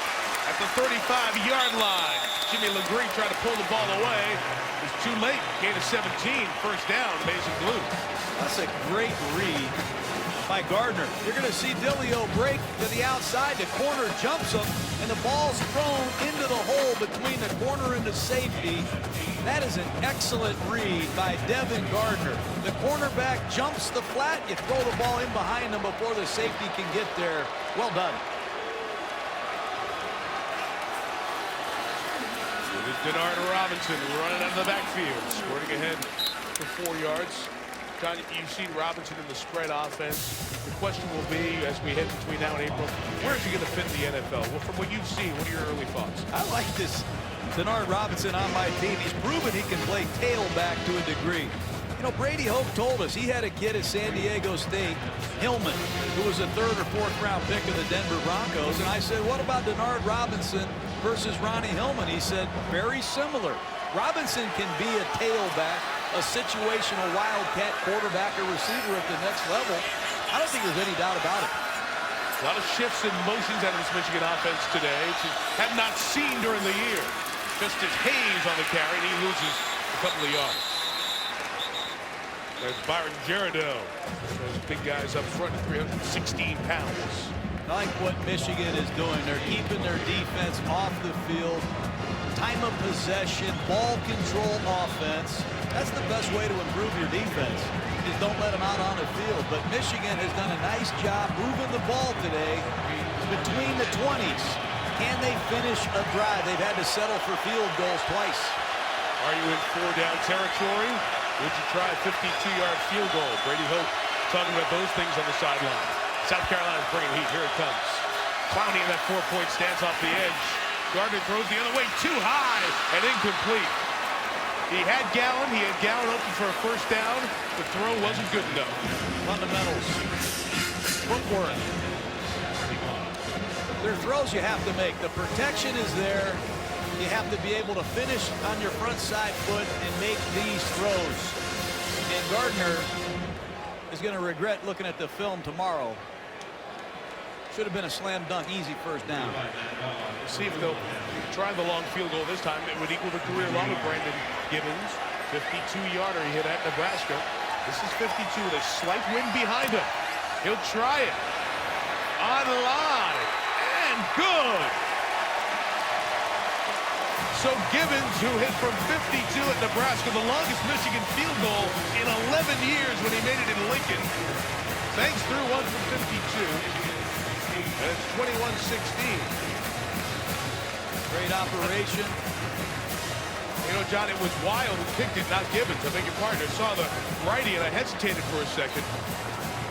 Speaker 1: at the 35-yard line. Jimmy LeGree tried to pull the ball away. It was too late. Gain of 17. First down, Maize and Blue.
Speaker 2: That's a great read by Gardner. You're going to see Dillio break to the outside. The corner jumps him, and the ball's thrown into the hole between the corner and the safety. That is an excellent read by Devin Gardner. The cornerback jumps the flat. You throw the ball in behind him before the safety can get there. Well done.
Speaker 1: It is Denard Robinson running out of the backfield, squirting ahead for 4 yards. John, you've seen Robinson in the spread offense. The question will be, as we head between now and April, where is he going to fit in the NFL? Well, from what you've seen, what are your early thoughts?
Speaker 2: I like this Denard Robinson on my team. He's proven he can play tailback to a degree. You know, Brady Hoke told us he had a kid at San Diego State, Hillman, who was a 3rd or 4th round pick of the Denver Broncos. And I said, what about Denard Robinson versus Ronnie Hillman? He said, very similar. Robinson can be a tailback, a situational wildcat quarterback or receiver at the next level. I don't think there's any doubt about it.
Speaker 1: A lot of shifts and motions out of this Michigan offense today, which we have not seen during the year. Just as Hayes on the carry, and he loses a couple of yards. There's Byron Gerardo. Those big guys up front at 316 pounds.
Speaker 2: I like what Michigan is doing. They're keeping their defense off the field. Time of possession, ball control offense. That's the best way to improve your defense, is don't let them out on the field. But Michigan has done a nice job moving the ball today between the 20s. Can they finish a drive? They've had to settle for field goals twice.
Speaker 1: Are you in 4-down territory? Would you try a 52-yard field goal? Brady Hoke talking about those things on the sideline. South Carolina's bringing heat. Here it comes. Clowney in that 4-point stance off the edge. Gardner throws the other way, too high and incomplete. He had Gallen open for a first down. The throw wasn't good enough.
Speaker 2: Fundamentals. Footwork. There are throws you have to make. The protection is there. You have to be able to finish on your front side foot and make these throws. And Gardner is going to regret looking at the film tomorrow. Should have been a slam dunk, easy first down.
Speaker 1: We'll see if they'll try the long field goal this time. It would equal the career long of Brandon Gibbons. 52-yarder he hit at Nebraska. This is 52 with a slight wind behind him. He'll try it. On the line. And good. So Gibbons, who hit from 52 at Nebraska, the longest Michigan field goal in 11 years when he made it in Lincoln. Banks threw one from 52. And it's 21-16.
Speaker 2: Great operation.
Speaker 1: You know, John, it was Wild who kicked it, not Gibbons. I beg your pardon. I saw the righty, and I hesitated for a second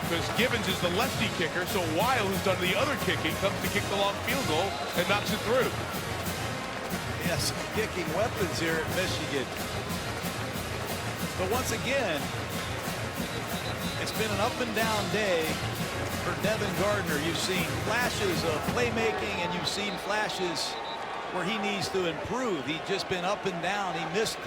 Speaker 1: because Gibbons is the lefty kicker, so Wild, who's done the other kicking, comes to kick the long field goal and knocks it through.
Speaker 2: Yes, kicking weapons here at Michigan. But once again, it's been an up and down day for Devin Gardner. You've seen flashes of playmaking, and you've seen flashes where he needs to improve. He's just been up and down. He missed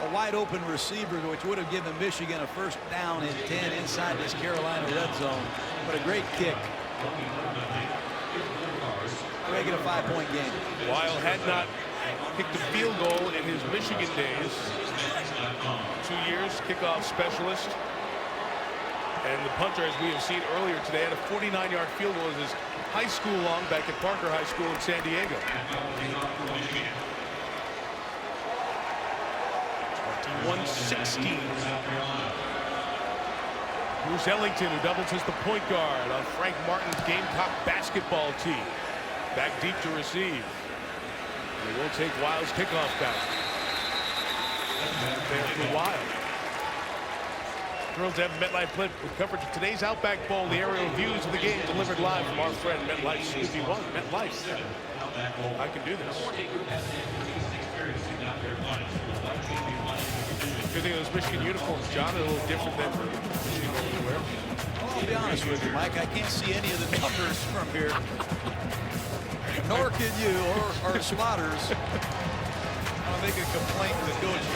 Speaker 2: a wide open receiver, which would have given Michigan a first down and 10 inside this Carolina red zone. But a great kick. Make it a 5-point game.
Speaker 1: Wild had not kicked a field goal in his Michigan days. 2 years, kickoff specialist. And the punter, as we have seen earlier today, had a 49-yard field goal as his high school long back at Parker High School in San Diego. 21-16. Bruce Ellington, who doubles as the point guard on Frank Martin's Gamecock basketball team. Back deep to receive. They will take Wild's kickoff back. There for Wild. Thrilled to have MetLife with coverage of today's Outback Bowl. The aerial views of the game delivered live from our friend MetLife Snoopy One. MetLife. I can do this. Good thing those Michigan uniforms, John, are a little different than Michigan normally wear.
Speaker 2: Well, I'll be honest with you, Mike. I can't see any of the numbers from here. Nor can you, or spotters. I'll make a complaint to Coach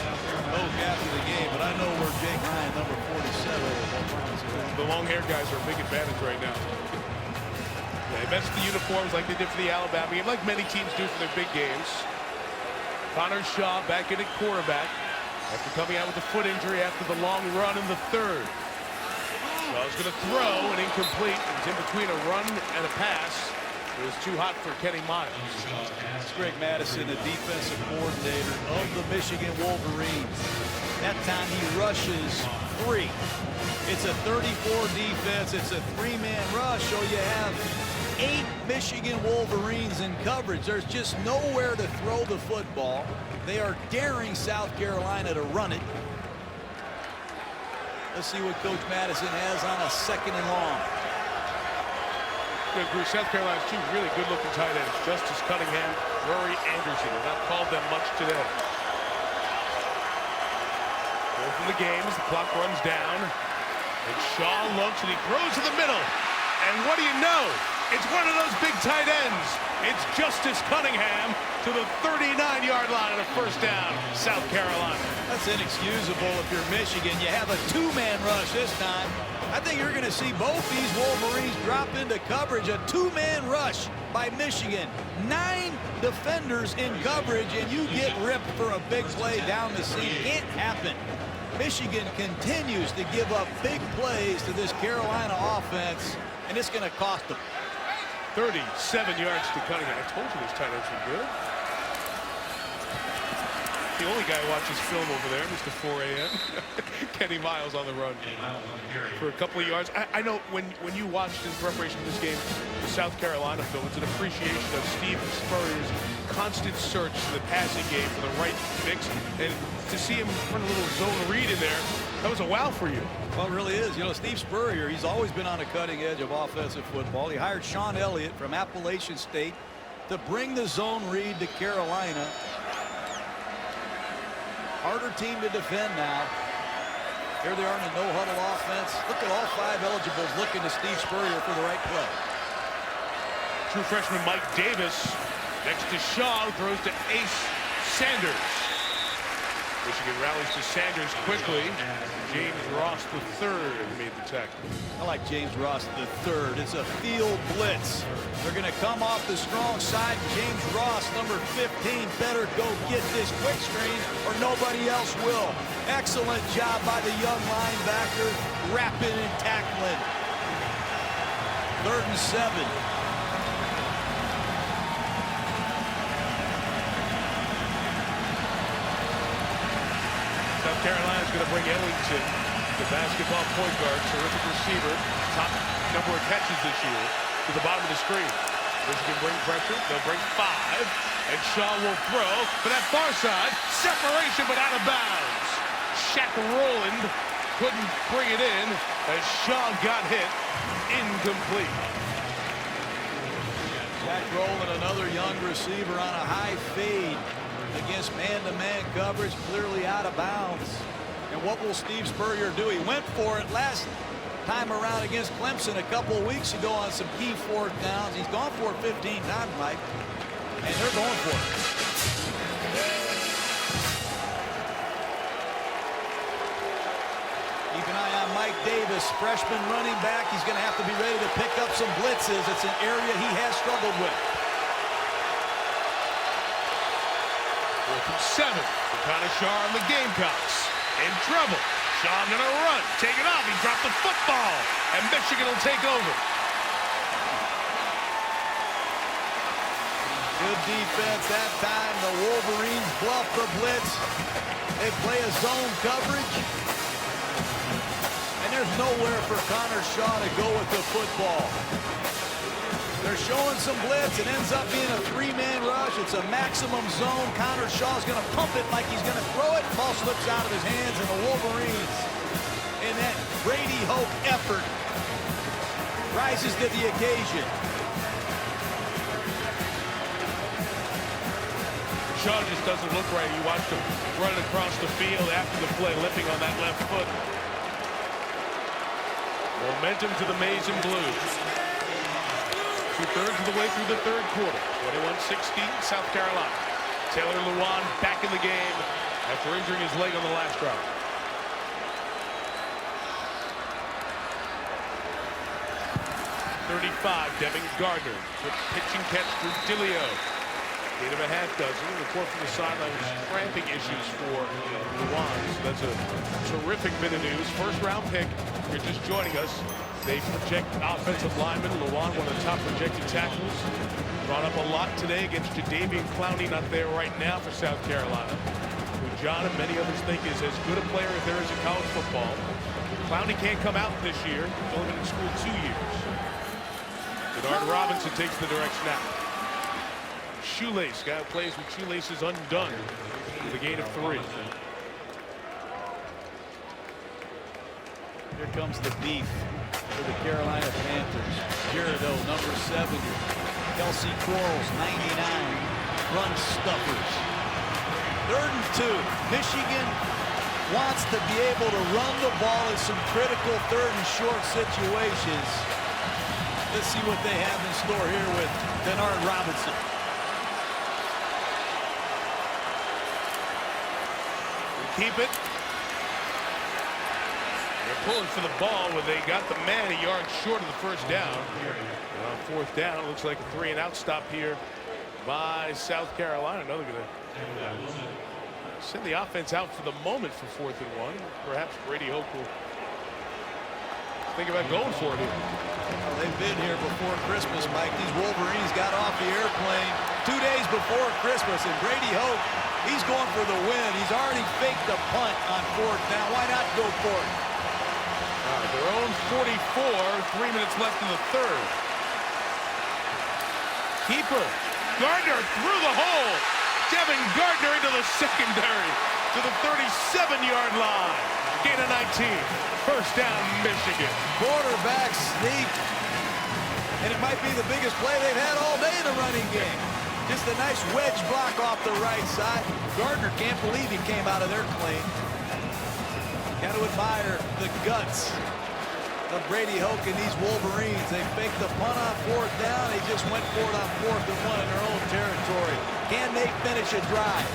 Speaker 2: Oak after the game, but I know where Jake Ryan, number 47, is.
Speaker 1: The long-haired guys are a big advantage right now. They invest the uniforms like they did for the Alabama game, like many teams do for their big games. Connor Shaw back in at quarterback after coming out with a foot injury after the long run in the third. Shaw's going to throw and incomplete. It's in between a run and a pass. It was too hot for Kenny Miles.
Speaker 2: It's Greg Madison, the defensive coordinator of the Michigan Wolverines. That time he rushes 3. It's a 34 defense. It's a 3-man rush. So you have 8 Michigan Wolverines in coverage. There's just nowhere to throw the football. They are daring South Carolina to run it. Let's see what Coach Madison has on a 2nd and long.
Speaker 1: South Carolina's 2 really good-looking tight ends, Justice Cunningham, Rory Anderson. They've not called them much today. Go from the game as the clock runs down. And Shaw looks and he throws to the middle. And what do you know? It's one of those big tight ends. It's Justice Cunningham to the 39-yard line and a first down, South Carolina.
Speaker 2: That's inexcusable if you're Michigan. You have a 2-man rush this time. I think you're going to see both these Wolverines drop into coverage. A 2-man rush by Michigan. 9 defenders in coverage, and you get ripped for a big play down the seam. Can't happen. Michigan continues to give up big plays to this Carolina offense, and it's going to cost them.
Speaker 1: 37 yards to Cunningham. I told you these tight ends were good. The only guy who watches film over there, Mr. 4 a.m. Kenny Miles on the run for a couple of yards. I know when you watched in preparation for this game, the South Carolina film, it's an appreciation of Steve Spurrier's constant search for the passing game for the right mix. And to see him run a little zone read in there, that was a wow for you.
Speaker 2: Well, it really is. You know, Steve Spurrier, he's always been on the cutting edge of offensive football. He hired Sean Elliott from Appalachian State to bring the zone read to Carolina. Harder team to defend now. Here they are in a no-huddle offense. Look at all 5 eligibles looking to Steve Spurrier for the right play.
Speaker 1: True freshman Mike Davis next to Shaw, throws to Ace Sanders. Michigan rallies to Sanders quickly. James Ross III made the tackle.
Speaker 2: I like James Ross III. It's a field blitz. They're going to come off the strong side. James Ross, number 15, better go get this quick screen or nobody else will. Excellent job by the young linebacker, wrapping and tackling. 3rd and 7.
Speaker 1: South Carolina's going to bring Ellington, the basketball point guard, terrific receiver, top number of catches this year, to the bottom of the screen. Michigan bring pressure. They'll bring 5. And Shaw will throw for that far side. Separation, but out of bounds. Shaq Rowland couldn't bring it in as Shaw got hit. Incomplete.
Speaker 2: Jack Rowland, another young receiver on a high fade against man-to-man coverage, clearly out of bounds. And what will Steve Spurrier do? He went for it last time around against Clemson a couple of weeks ago on some key fourth downs. He's gone for it 15 times, Mike, and they're going for it. Keep an eye on Mike Davis, freshman running back. He's going to have to be ready to pick up some blitzes. It's an area he has struggled with.
Speaker 1: 4th and 7. Connor Shaw on the Gamecocks. In trouble. Shaw gonna run. Take it off. He dropped the football. And Michigan will take over.
Speaker 2: Good defense that time. The Wolverines bluff the blitz. They play a zone coverage. And there's nowhere for Connor Shaw to go with the football. They're showing some blitz. It ends up being a 3-man rush. It's a maximum zone. Connor Shaw's going to pump it like he's going to throw it. Ball slips out of his hands, and the Wolverines, in that Brady Hoke effort, rises to the occasion.
Speaker 1: Shaw just doesn't look right. You watched him running across the field after the play, limping on that left foot. Momentum to the Maize and Blues. 2/3 of the way through the third quarter. 21-16, South Carolina. Taylor Lewan back in the game after injuring his leg on the last drive. Devin Gardner. Quick pitching catch for Dilio. 8.5 dozen. Report from the sideline was cramping issues for Lewan. So that's a terrific bit of news. First round pick. If you're just joining us, they project offensive lineman. Lewan, one of the top projected tackles. Brought up a lot today against Jadeveon Clowney, not there right now for South Carolina. Who John and many others think is as good a player as there is in college football. Clowney can't come out this year. He's only been in school 2 years. Denard Robinson takes the direct snap. Shoelace, guy who plays with shoelaces undone with a gain of 3.
Speaker 2: Here comes the beef for the Carolina Panthers. Girardeau, number 70. Kelsey Quarles, 99. Run stuffers. 3rd and 2. Michigan wants to be able to run the ball in some critical 3rd and short situations. Let's see what they have in store here with Denard Robinson.
Speaker 1: Keep it. They're pulling for the ball when they got the man a yard short of the first down. And on 4th down, it looks like a 3-and-out stop here by South Carolina. Now they're going to send the offense out for the moment for 4th and 1. Perhaps Brady Hoke will think about going for it here.
Speaker 2: Well, they've been here before Christmas, Mike. These Wolverines got off the airplane 2 days before Christmas, and Brady Hoke, he's going for the win. He's already faked the punt on 4th down. Why not go for it?
Speaker 1: Their own 44, 3 minutes left in the 3rd. Keeper, Gardner through the hole. Devin Gardner into the secondary to the 37-yard line. Gain of 19. First down, Michigan.
Speaker 2: Quarterback sneak. And it might be the biggest play they've had all day in the running game. Just a nice wedge block off the right side. Gardner can't believe he came out of there clean. Got to admire the guts of Brady Hoke and these Wolverines. They faked the punt on 4th down. They just went for it on 4th and 1 in their own territory. Can they finish a drive?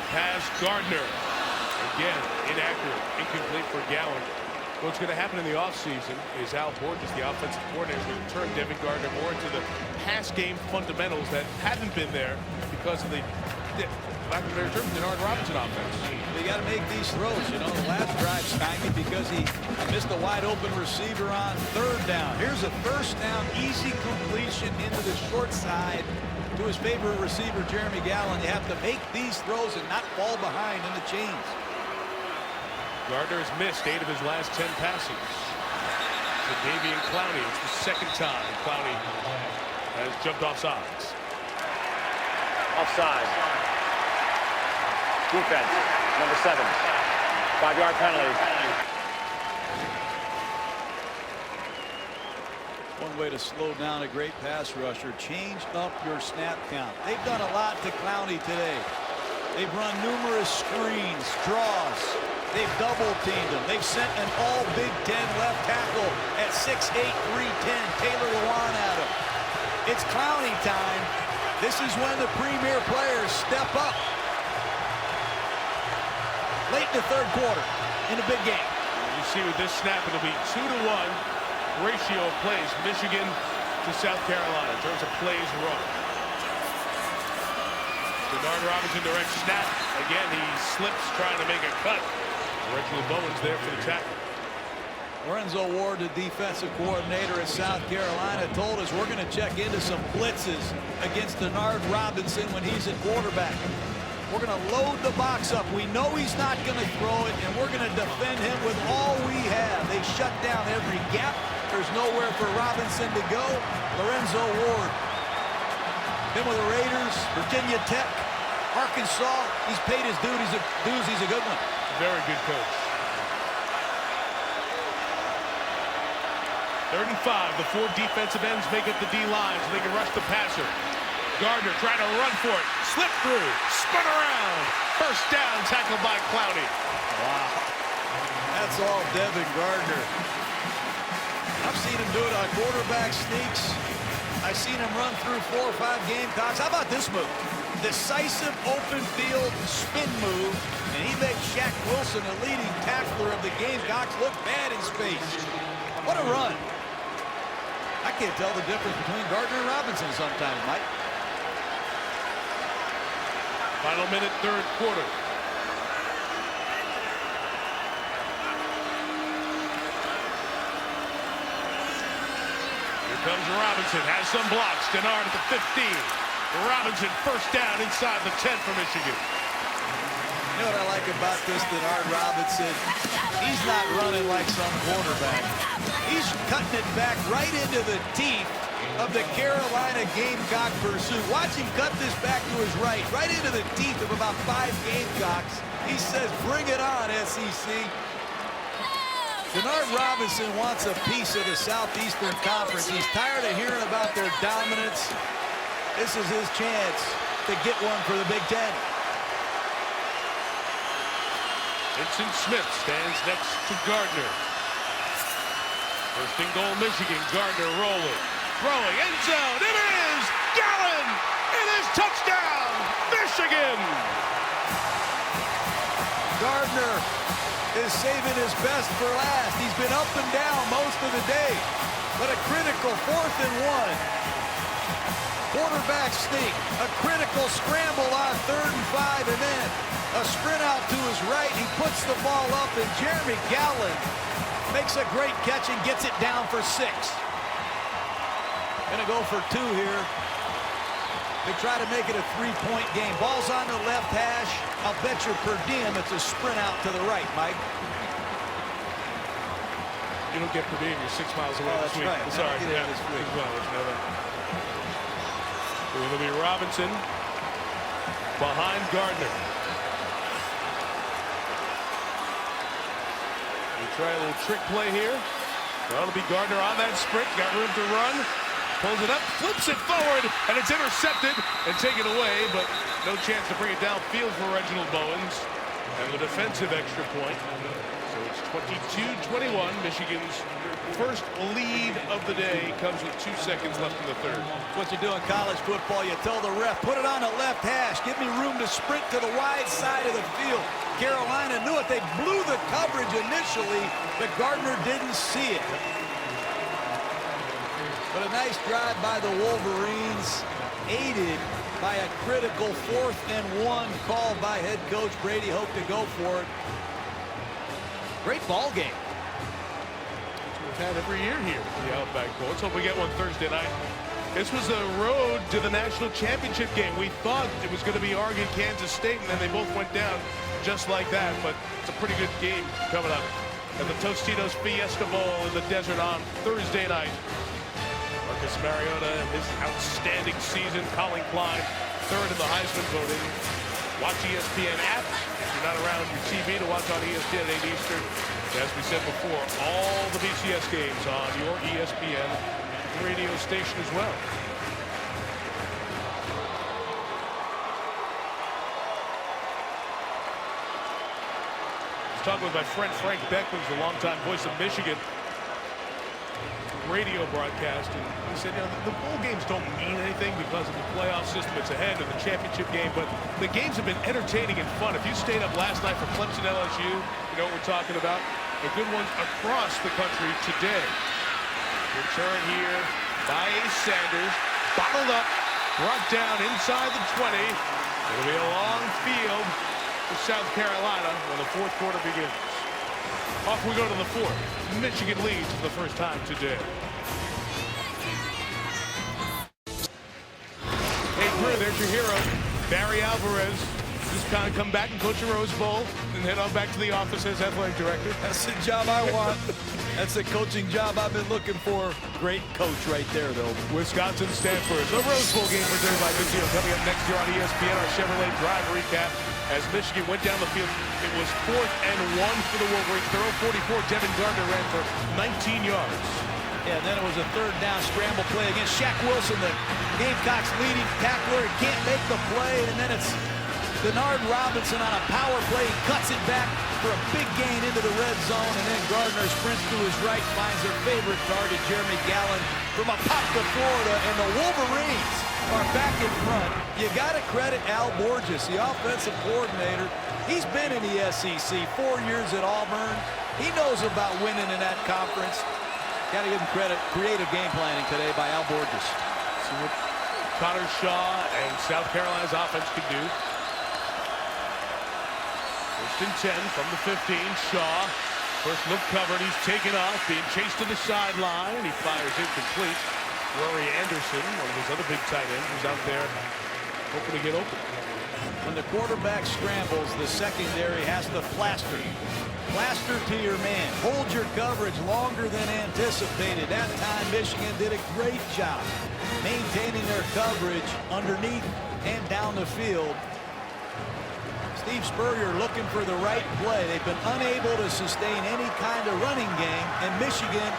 Speaker 1: Pass Gardner. Again, inaccurate, incomplete for Gowan. What's going to happen in the offseason is Al Borges, the offensive coordinator, will turn Devin Gardner more into the pass game fundamentals that haven't been there because of the lack of better term, Denard Robinson offense.
Speaker 2: They got to make these throws. You know, the last drive stymied because he missed a wide open receiver on 3rd down. Here's a 1st down, easy completion into the short side to his favorite receiver, Jeremy Gallon. You have to make these throws and not fall behind in the chains.
Speaker 1: Gardner has missed 8 of his last 10 passes. To Davian Clowney, it's the second time Clowney has jumped off sides.
Speaker 5: Offside. Defense, number 7. 5-yard penalty.
Speaker 2: One way to slow down a great pass rusher, change up your snap count. They've done a lot to Clowney today. They've run numerous screens, draws. They've double-teamed him. They've sent an all-Big Ten left tackle at 6'8", 310, Taylor Lewan at him. It's Clowney time. This is when the premier players step up. Late in the third quarter in a big game.
Speaker 1: You see with this snap, it'll be 2-to-1 ratio of plays, Michigan to South Carolina in terms of plays run. Denard Robinson direct snap. Again, he slips trying to make a cut. Reginald Bowen's there for the tackle.
Speaker 2: Lorenzo Ward, the defensive coordinator at South Carolina, told us we're going to check into some blitzes against Denard Robinson when he's at quarterback. We're going to load the box up. We know he's not going to throw it, and we're going to defend him with all we have. They shut down every gap. There's nowhere for Robinson to go. Lorenzo Ward. Been with the Raiders, Virginia Tech, Arkansas. He's paid his dues. He's a good one.
Speaker 1: Very good coach. 35, the 4 defensive ends make up the D-line so they can rush the passer. Gardner trying to run for it. Slip through. Spun around. First down, tackled by Clowney.
Speaker 2: Wow. That's all Devin Gardner. I've seen him do it on quarterback sneaks. I've seen him run through 4 or 5 Gamecocks. How about this move? Decisive open field spin move. And he makes Shaq Wilson, a leading tackler of the Gamecocks, look bad in space. What a run. I can't tell the difference between Gardner and Robinson sometimes, Mike.
Speaker 1: Final minute, third quarter. Here comes Robinson, has some blocks. Denard at the 15. Robinson first down inside the 10 for Michigan.
Speaker 2: You know what I like about this Denard Robinson? He's not running like some quarterback. He's cutting it back right into the teeth of the Carolina Gamecock pursuit. Watch him cut this back to his right into the teeth of about 5 Gamecocks. He says, bring it on, SEC. Denard Robinson wants a piece of the Southeastern Conference. He's tired of hearing about their dominance. This is his chance to get one for the Big Ten.
Speaker 1: Vincent Smith stands next to Gardner. First and goal, Michigan. Gardner rolling. Throwing, end zone, it is Gallen! It is touchdown, Michigan!
Speaker 2: Gardner is saving his best for last. He's been up and down most of the day, but a critical 4th and 1. Quarterback sneak, a critical scramble on 3rd and 5, and then a sprint out to his right. He puts the ball up, and Jeremy Gallen makes a great catch and gets it down for 6. Gonna go for 2 here. They try to make it a 3-point game. Ball's on the left hash. I'll bet you per diem it's a sprint out to the right, Mike.
Speaker 1: You don't get per diem, you're 6 miles away
Speaker 2: that's
Speaker 1: this week.
Speaker 2: right.
Speaker 1: Sorry,
Speaker 2: Yeah, this week.
Speaker 1: Well, you know that. It'll be Robinson behind Gardner. We try a little trick play here. That'll be Gardner on that sprint. Got room to run. Pulls it up, flips it forward, and it's intercepted and taken away, but no chance to bring it downfield for Reginald Bowens. And the defensive extra point. So it's 22-21. Michigan's first lead of the day comes with 2 seconds left in the third.
Speaker 2: What you do in college football, you tell the ref, put it on the left hash, give me room to sprint to the wide side of the field. Carolina knew it. They blew the coverage initially, but Gardner didn't see it. But a nice drive by the Wolverines, aided by a critical 4th and 1 called by head coach Brady Hoke to go for it. Great ball game.
Speaker 1: We've had every year here at the Outback Bowl. Let's hope we get one Thursday night. This was the road to the national championship game. We thought it was going to be Oregon, Kansas State, and then they both went down just like that. But it's a pretty good game coming up at the Tostitos Fiesta Bowl in the desert on Thursday night. Marcus Mariota and his outstanding season. Colin Klein, third in the Heisman voting. Watch ESPN app. If you're not around your TV to watch on ESPN at 8 Eastern. As we said before, all the BCS games on your ESPN radio station as well. I was talking with my friend Frank Beckman, who's a longtime voice of Michigan radio broadcast, and he said, you know, the bowl games don't mean anything because of the playoff system. It's ahead of the championship game, but the games have been entertaining and fun. If you stayed up last night for Clemson LSU, you know what we're talking about. The good ones across the country today. Return here by Sanders, bottled up, brought down inside the 20. It'll be a long field for South Carolina when the fourth quarter begins. Off we go to the fourth. Michigan leads for the first time today. Hey, Drew, there's your hero, Barry Alvarez. Just kind of come back and coach a Rose Bowl and head on back to the office as athletic director.
Speaker 2: That's the job I want. That's the coaching job I've been looking for. Great coach right there, though.
Speaker 1: Wisconsin, Stanford. The Rose Bowl game presented by Big Deal coming up next year on ESPN. Our Chevrolet Drive recap as Michigan went down the field. It was 4th and 1 for the Wolverines. Throw 44. Devin Gardner ran for 19 yards.
Speaker 2: Yeah, and then it was a third down scramble play against Shaq Wilson, the Gamecocks leading tackler. He can't make the play, and then it's Denard Robinson on a power play. He cuts it back for a big gain into the red zone, and then Gardner sprints to his right, finds their favorite target, Jeremy Gallen, from a pop to Florida, and the Wolverines are back in front. You got to credit Al Borges, the offensive coordinator. He's been in the SEC 4 years at Auburn. He knows about winning in that conference. Got to give him credit. Creative game planning today by Al Borges.
Speaker 1: See what Connor Shaw and South Carolina's offense can do. First and 10 from the 15. Shaw, first look covered. He's taken off, being chased to the sideline. He fires incomplete. Rory Anderson, one of his other big tight ends, was out there hoping to get open.
Speaker 2: When the quarterback scrambles, the secondary has to plaster. Plaster to your man. Hold your coverage longer than anticipated. That time, Michigan did a great job maintaining their coverage underneath and down the field. Steve Spurrier looking for the right play. They've been unable to sustain any kind of running game, and Michigan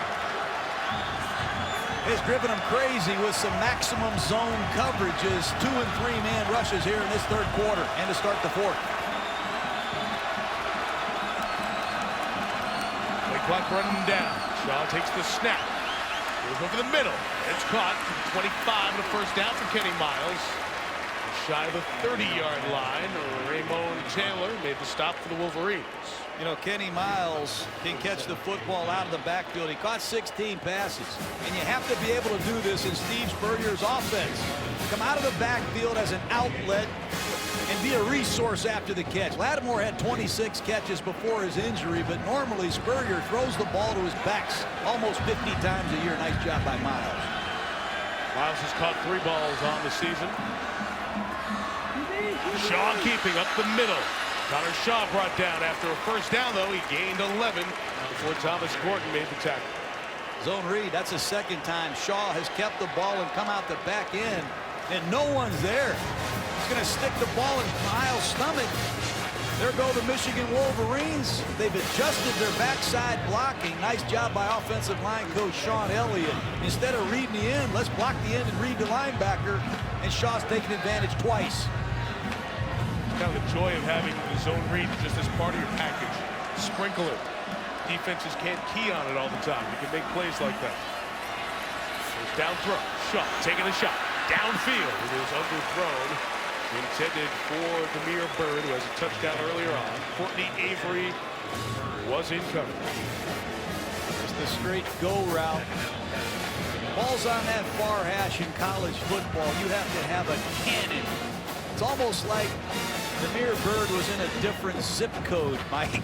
Speaker 2: has driven them crazy with some maximum zone coverages. 2- and 3-man rushes here in this third quarter and to start the fourth.
Speaker 1: Play clock running down. Shaw takes the snap. Goes over the middle. It's caught. 25 and a first down for Kenny Miles. Shy of the 30-yard line. Raymond Taylor made the stop for the Wolverines.
Speaker 2: You know, Kenny Miles can catch the football out of the backfield. He caught 16 passes. And you have to be able to do this in Steve Spurrier's offense. Come out of the backfield as an outlet and be a resource after the catch. Lattimore had 26 catches before his injury, but normally Spurrier throws the ball to his backs almost 50 times a year. Nice job by Miles.
Speaker 1: Miles has caught 3 balls on the season. Shaw keeping up the middle. Connor Shaw brought down after a first down, though. He gained 11 before Thomas Gordon made the tackle.
Speaker 2: Zone read. That's the second time Shaw has kept the ball and come out the back end, and no one's there. He's going to stick the ball in Miles' stomach. There go the Michigan Wolverines. They've adjusted their backside blocking. Nice job by offensive line coach Sean Elliott. Instead of reading the end, let's block the end and read the linebacker. And Shaw's taking advantage twice.
Speaker 1: Kind of the joy of having the zone read just as part of your package. Sprinkle it. Defenses can't key on it all the time. You can make plays like that. There's down throw. Shaw taking a shot. Downfield. It is underthrown. Intended for Demir Bird, who has a touchdown earlier on. Courtney Avery was in coverage.
Speaker 2: It's the straight go route. Balls on that far hash in college football. You have to have a cannon. It's almost like Demir Bird was in a different zip code, Mike.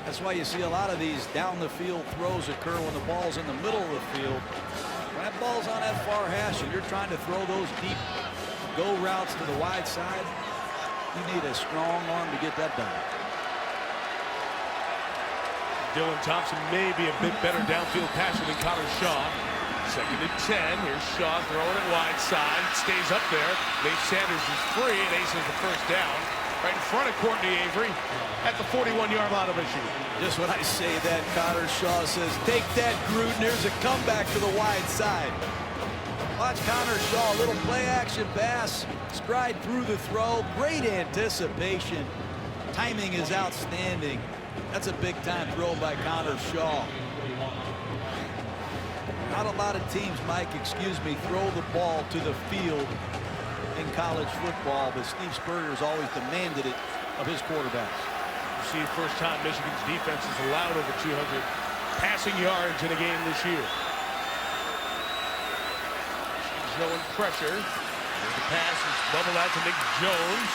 Speaker 2: That's why you see a lot of these down the field throws occur when the ball's in the middle of the field. When that ball miles on that far hash and you're trying to throw those deep go routes to the wide side, you need a strong arm to get that done.
Speaker 1: Dylan Thompson may be a bit better downfield passer than Connor Shaw. 2nd and 10. Here's Shaw throwing it wide side. Stays up there. Nate Sanders is free and aces the first down. Right in front of Courtney Avery at the 41-yard line of Michigan.
Speaker 2: Just when I say that, Connor Shaw says, take that, Gruden. There's a comeback to the wide side. Watch Connor Shaw, a little play-action pass, stride through the throw, great anticipation. Timing is outstanding. That's a big-time throw by Connor Shaw. Not a lot of teams, Mike, throw the ball to the field in college football, but Steve Spurrier has always demanded it of his quarterbacks.
Speaker 1: You see, first time Michigan's defense has allowed over 200 passing yards in a game this year. Showing pressure. There's the pass is bubbled out to Nick Jones.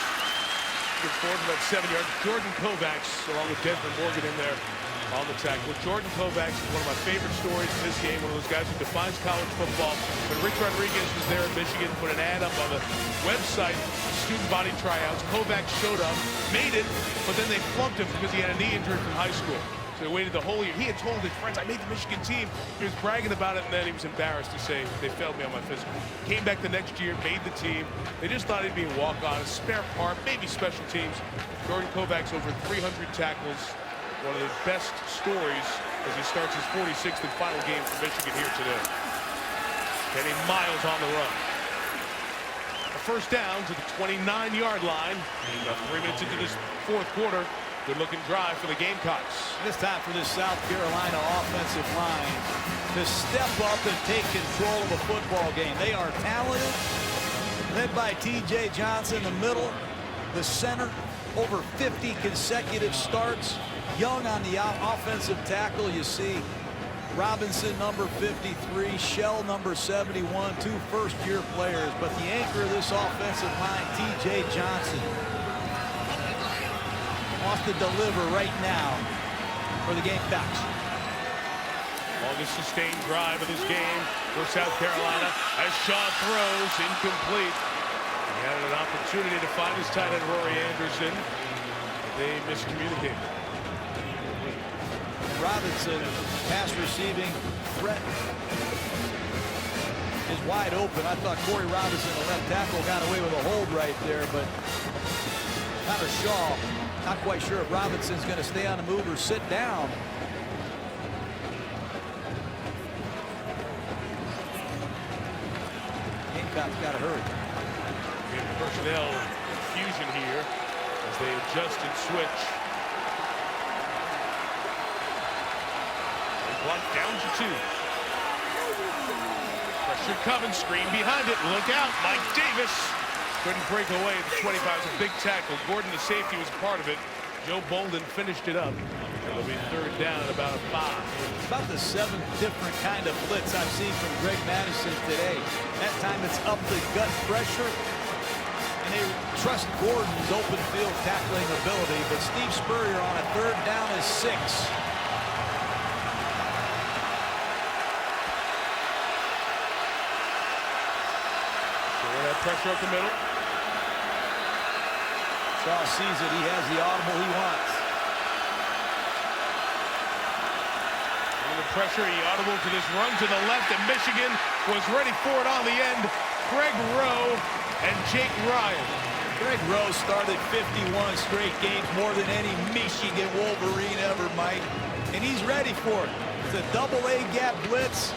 Speaker 1: Gets forward for about 7 yards. Jordan Kovacs, along with Desmond Morgan in there on the tackle. Jordan Kovacs is one of my favorite stories in this game. One of those guys who defines college football. When Rich Rodriguez was there in Michigan, put an ad up on the website, student body tryouts. Kovacs showed up, made it, but then they flunked him because he had a knee injury from high school. So he waited the whole year. He had told his friends, I made the Michigan team. He was bragging about it, and then he was embarrassed to say they failed me on my physical. Came back the next year, made the team. They just thought he'd be a walk-on, a spare part, maybe special teams. Jordan Kovacs over 300 tackles. One of the best stories as he starts his 46th and final game for Michigan here today. Kenny Miles on the run. A first down to the 29-yard line. About 3 minutes into this fourth quarter. Good-looking drive for the Gamecocks.
Speaker 2: This time for this South Carolina offensive line to step up and take control of a football game. They are talented, led by T.J. Johnson in the middle, the center, over 50 consecutive starts. Young on the offensive tackle, you see Robinson, number 53, Shell, number 71, 2 first-year players. But the anchor of this offensive line, T.J. Johnson, wants to deliver right now for the Gamecocks.
Speaker 1: Longest sustained drive of this game for South Carolina as Shaw throws incomplete. He had an opportunity to find his tight end Rory Anderson. They miscommunicated.
Speaker 2: Robinson, pass receiving threat, is wide open. I thought Corey Robinson, the left tackle, got away with a hold right there, but Connor Shaw, not quite sure if Robinson's going to stay on the move or sit down. Gamecocks got to hurry.
Speaker 1: Personnel fusion here as they adjust and switch. Block down to 2. Pressure coming, screen behind it. Look out, Mike Davis. Couldn't break away at the 25. It's a big tackle. Gordon, the safety, was part of it. Joe Bolden finished it up. It'll be third down at about a 5.
Speaker 2: It's about the 7th different kind of blitz I've seen from Greg Madison today. That time it's up the gut pressure. And they trust Gordon's open field tackling ability. But Steve Spurrier on a third down is 6.
Speaker 1: That pressure up the middle.
Speaker 2: Shaw sees it. He has the audible he wants.
Speaker 1: Under the pressure, he audible to this run to the left, and Michigan was ready for it on the end. Greg Rowe and Jake Ryan.
Speaker 2: Greg Rowe started 51 straight games, more than any Michigan Wolverine ever, Mike. And he's ready for it. It's a double-A gap blitz.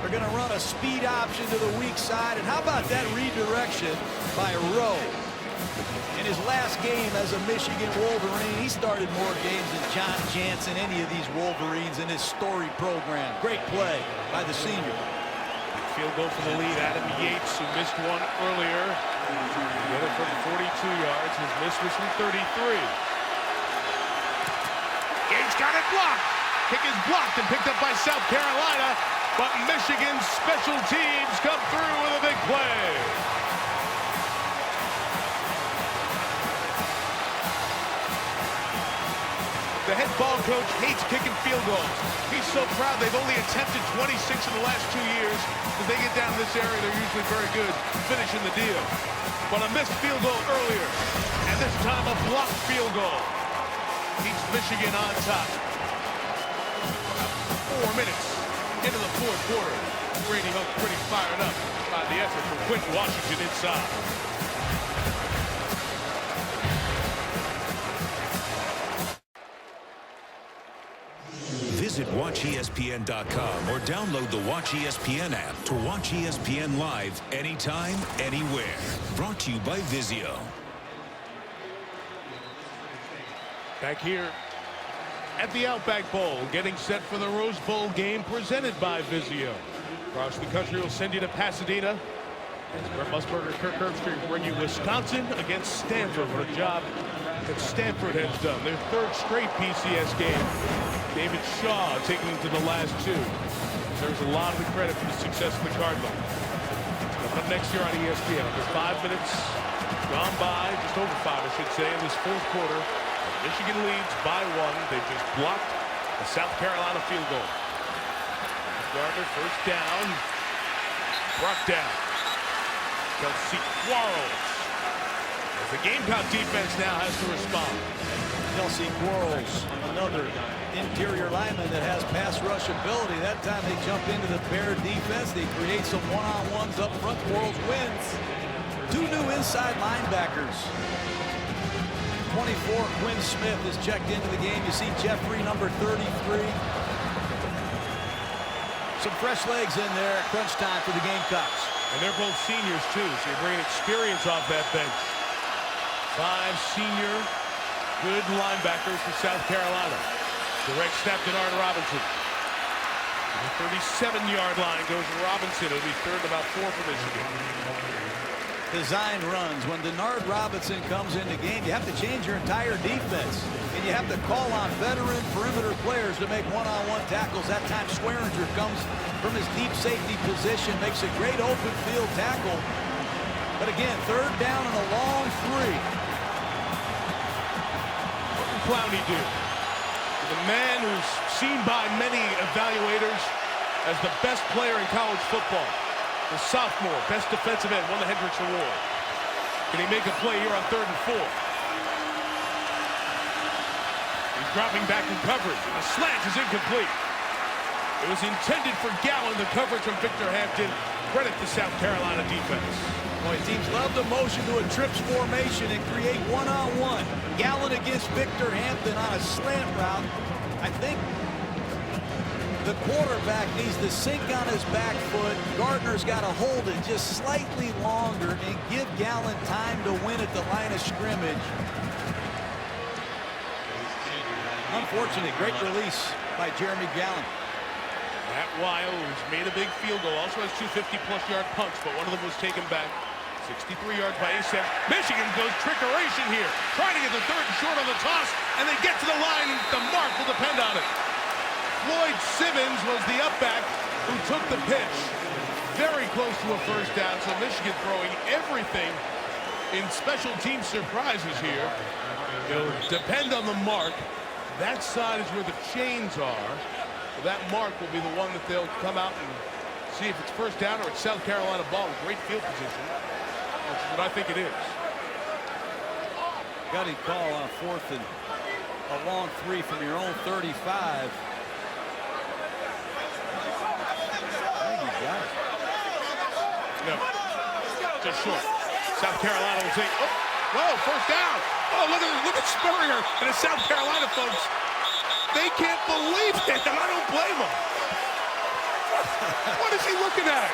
Speaker 2: They're going to run a speed option to the weak side. And how about that redirection by Rowe? In his last game as a Michigan Wolverine, he started more games than John Jansen, any of these Wolverines in his storied program. Great play by the senior.
Speaker 1: Field goal for the lead. Adam Yates, who missed one earlier. The other from 42 yards. His miss was from 33. Yates got it blocked. Kick is blocked and picked up by South Carolina. But Michigan's special teams come through with a big play. The head ball coach hates kicking field goals. He's so proud they've only attempted 26 in the last 2 years. As they get down in this area, they're usually very good finishing the deal. But a missed field goal earlier, and this time a blocked field goal keeps Michigan on top. 4 minutes into the fourth quarter. Brady Hook pretty fired up by the effort from Quentin Washington inside.
Speaker 4: Visit WatchESPN.com or download the Watch ESPN app to watch ESPN live anytime, anywhere. Brought to you by Vizio.
Speaker 1: Back here at the Outback Bowl, getting set for the Rose Bowl game presented by Vizio. Across the country, we'll send you to Pasadena. As Brett Musburger, Kirk Herbstreit bring you Wisconsin against Stanford. What a job that Stanford has done. Their third straight BCS game. David Shaw taking them to the last 2. There's a lot of the credit for the success of the Cardinals. Up next year on ESPN. Under 5 minutes gone by, just over 5, I should say, in this fourth quarter. Michigan leads by 1. They just blocked a South Carolina field goal. Gardner first down. Brought down. Kelsey Quarles. As the Gamecock defense now has to respond.
Speaker 2: Kelsey Quarles, another interior lineman that has pass rush ability. That time they jump into the Bear defense. They create some one-on-ones up front. Quarles wins. 2 new inside linebackers. 24, Quinn Smith is checked into the game. You see Jeffrey, number 33. Some fresh legs in there at crunch time for the Gamecocks.
Speaker 1: And they're both seniors, too, so you're bringing experience off that bench. 5 senior good linebackers for South Carolina. Direct snap to Denard Robinson. To the 37-yard line goes Robinson. It'll be third and about 4 for Michigan.
Speaker 2: Design runs. When Denard Robinson comes in the game, you have to change your entire defense. And you have to call on veteran perimeter players to make one-on-one tackles. That time Swearinger comes from his deep safety position, makes a great open field tackle. But again, third down and a long 3.
Speaker 1: What can Clowney do? The man who's seen by many evaluators as the best player in college football. The sophomore, best defensive end, won the Hendricks Award. Can he make a play here on 3rd and 4? He's dropping back in coverage. The slant is incomplete. It was intended for Gallen. The coverage from Victor Hampton. Credit to South Carolina defense.
Speaker 2: Boy, teams love to motion to a trips formation and create one-on-one. Gallen against Victor Hampton on a slant route. I think the quarterback needs to sink on his back foot. Gardner's got to hold it just slightly longer and give Gallen time to win at the line of scrimmage. Unfortunate, great release by Jeremy Gallen.
Speaker 1: Matt Weil, who's made a big field goal, also has 2 50-plus-yard punts, but one of them was taken back. 63 yards by Asep. Michigan goes trickeration here, trying to get the 3rd and short on the toss, and they get to the line. The mark will depend on it. Floyd Simmons was the upback who took the pitch. Very close to a first down, so Michigan throwing everything in special team surprises here. It'll depend on the mark. That side is where the chains are. That mark will be the one that they'll come out and see if it's first down or it's South Carolina ball with great field position, which is what I think it is.
Speaker 2: Got to call on 4th and a long 3 from your own 35.
Speaker 1: No, just short. South Carolina will take. Oh, whoa, first down. Oh, look at Spurrier and the South Carolina folks. They can't believe it, and I don't blame them. What is he looking at?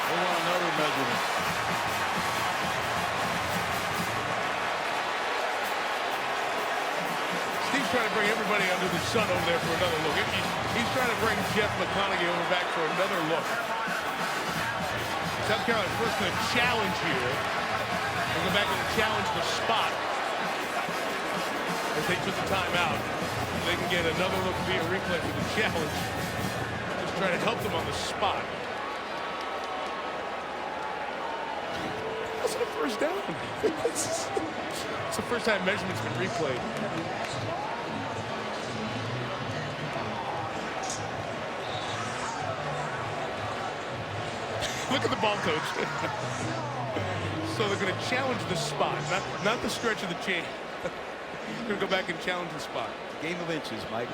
Speaker 2: They want another measurement.
Speaker 1: Steve's trying to bring everybody under the sun over there for another look. He's trying to bring Jeff McConaughey over back for another look. South Carolina first going to challenge here. They'll go back and challenge the spot. As they took the timeout, they can get another look via replay for the challenge. Just trying to help them on the spot. first down. It's the first time measurement's been replayed. Look at the ball coach. So they're going to challenge the spot, not the stretch of the chain. They're going to go back and challenge the spot.
Speaker 2: Game of inches, Mike.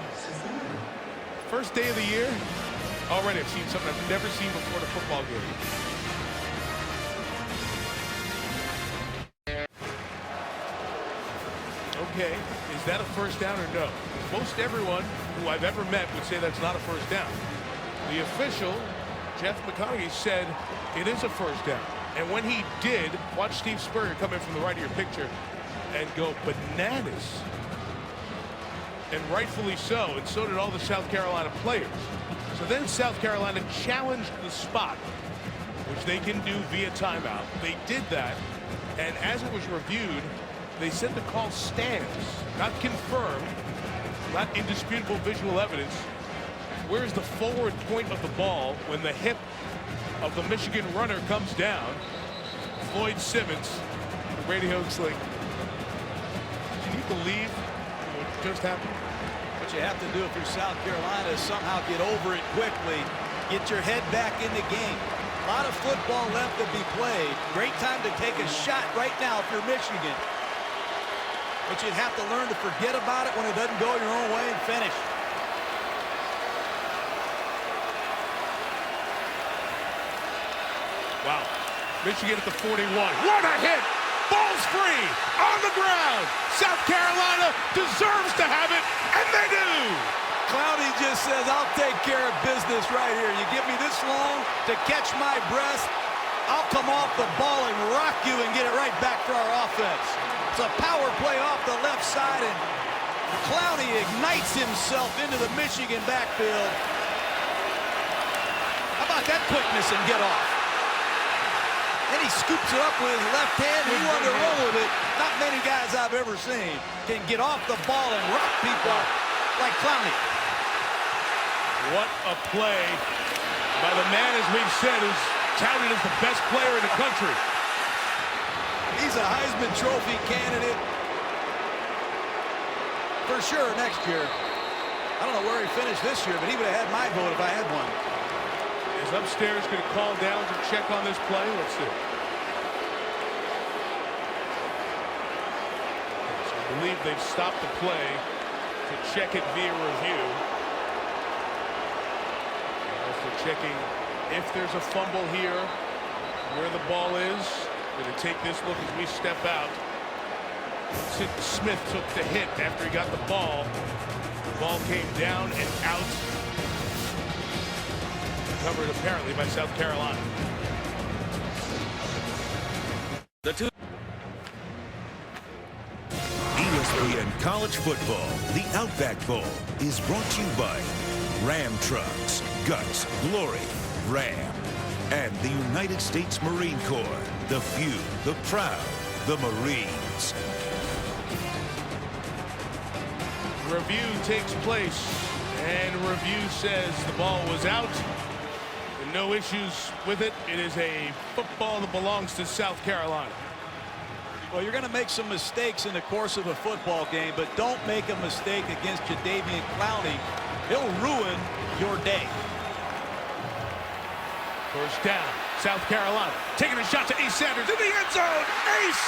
Speaker 1: First day of the year, already I've seen something I've never seen before the football game. Okay, is that a first down or no? Most everyone who I've ever met would say that's not a first down. The official, Jeff McConaughey, said it is a first down. And when he did, watch Steve Spurrier come in from the right of your picture and go bananas. And rightfully so, and so did all the South Carolina players. So then South Carolina challenged the spot, which they can do via timeout. They did that, and as it was reviewed, they said the call stands, not confirmed, not indisputable visual evidence. Where's the forward point of the ball when the hip of the Michigan runner comes down? Floyd Simmons, the radio's like, can you believe what just happened?
Speaker 2: What you have to do if you're South Carolina is somehow get over it quickly, get your head back in the game. A lot of football left to be played. Great time to take a shot right now if you're Michigan. But you'd have to learn to forget about it when it doesn't go your own way and finish.
Speaker 1: Wow. Michigan at the 41. What a hit! Ball's free on the ground. South Carolina deserves to have it, and they do.
Speaker 2: Clowney just says, I'll take care of business right here. You give me this long to catch my breath, I'll come off the ball and rock you and get it right back for our offense. It's a power play off the left side, and Clowney ignites himself into the Michigan backfield. How about that quickness and get off? And he scoops it up with his left hand. He wanted to roll with it. Not many guys I've ever seen can get off the ball and rock people like Clowney.
Speaker 1: What a play by the man, as we've said, who's touted as the best player in the country.
Speaker 2: He's a Heisman Trophy candidate for sure next year. I don't know where he finished this year, but he would have had my vote if I had one.
Speaker 1: Is upstairs going to call down to check on this play? Let's see. So I believe they've stopped the play to check it via review. Also checking if there's a fumble here, where the ball is. Going to take this look as we step out. Smith took the hit after he got the ball. The ball came down and out. Covered apparently by South Carolina.
Speaker 4: The two ESPN College Football, the Outback Bowl, is brought to you by Ram Trucks, Guts, Glory, Ram, and the United States Marine Corps, the few, the proud, the Marines.
Speaker 1: Review takes place, and review says the ball was out. No issues with it. It is a football that belongs to South Carolina.
Speaker 2: Well, you're going to make some mistakes in the course of a football game, but don't make a mistake against Jadeveon Clowney. He'll ruin your day.
Speaker 1: First down, South Carolina. Taking a shot to Ace Sanders in the end zone. Ace!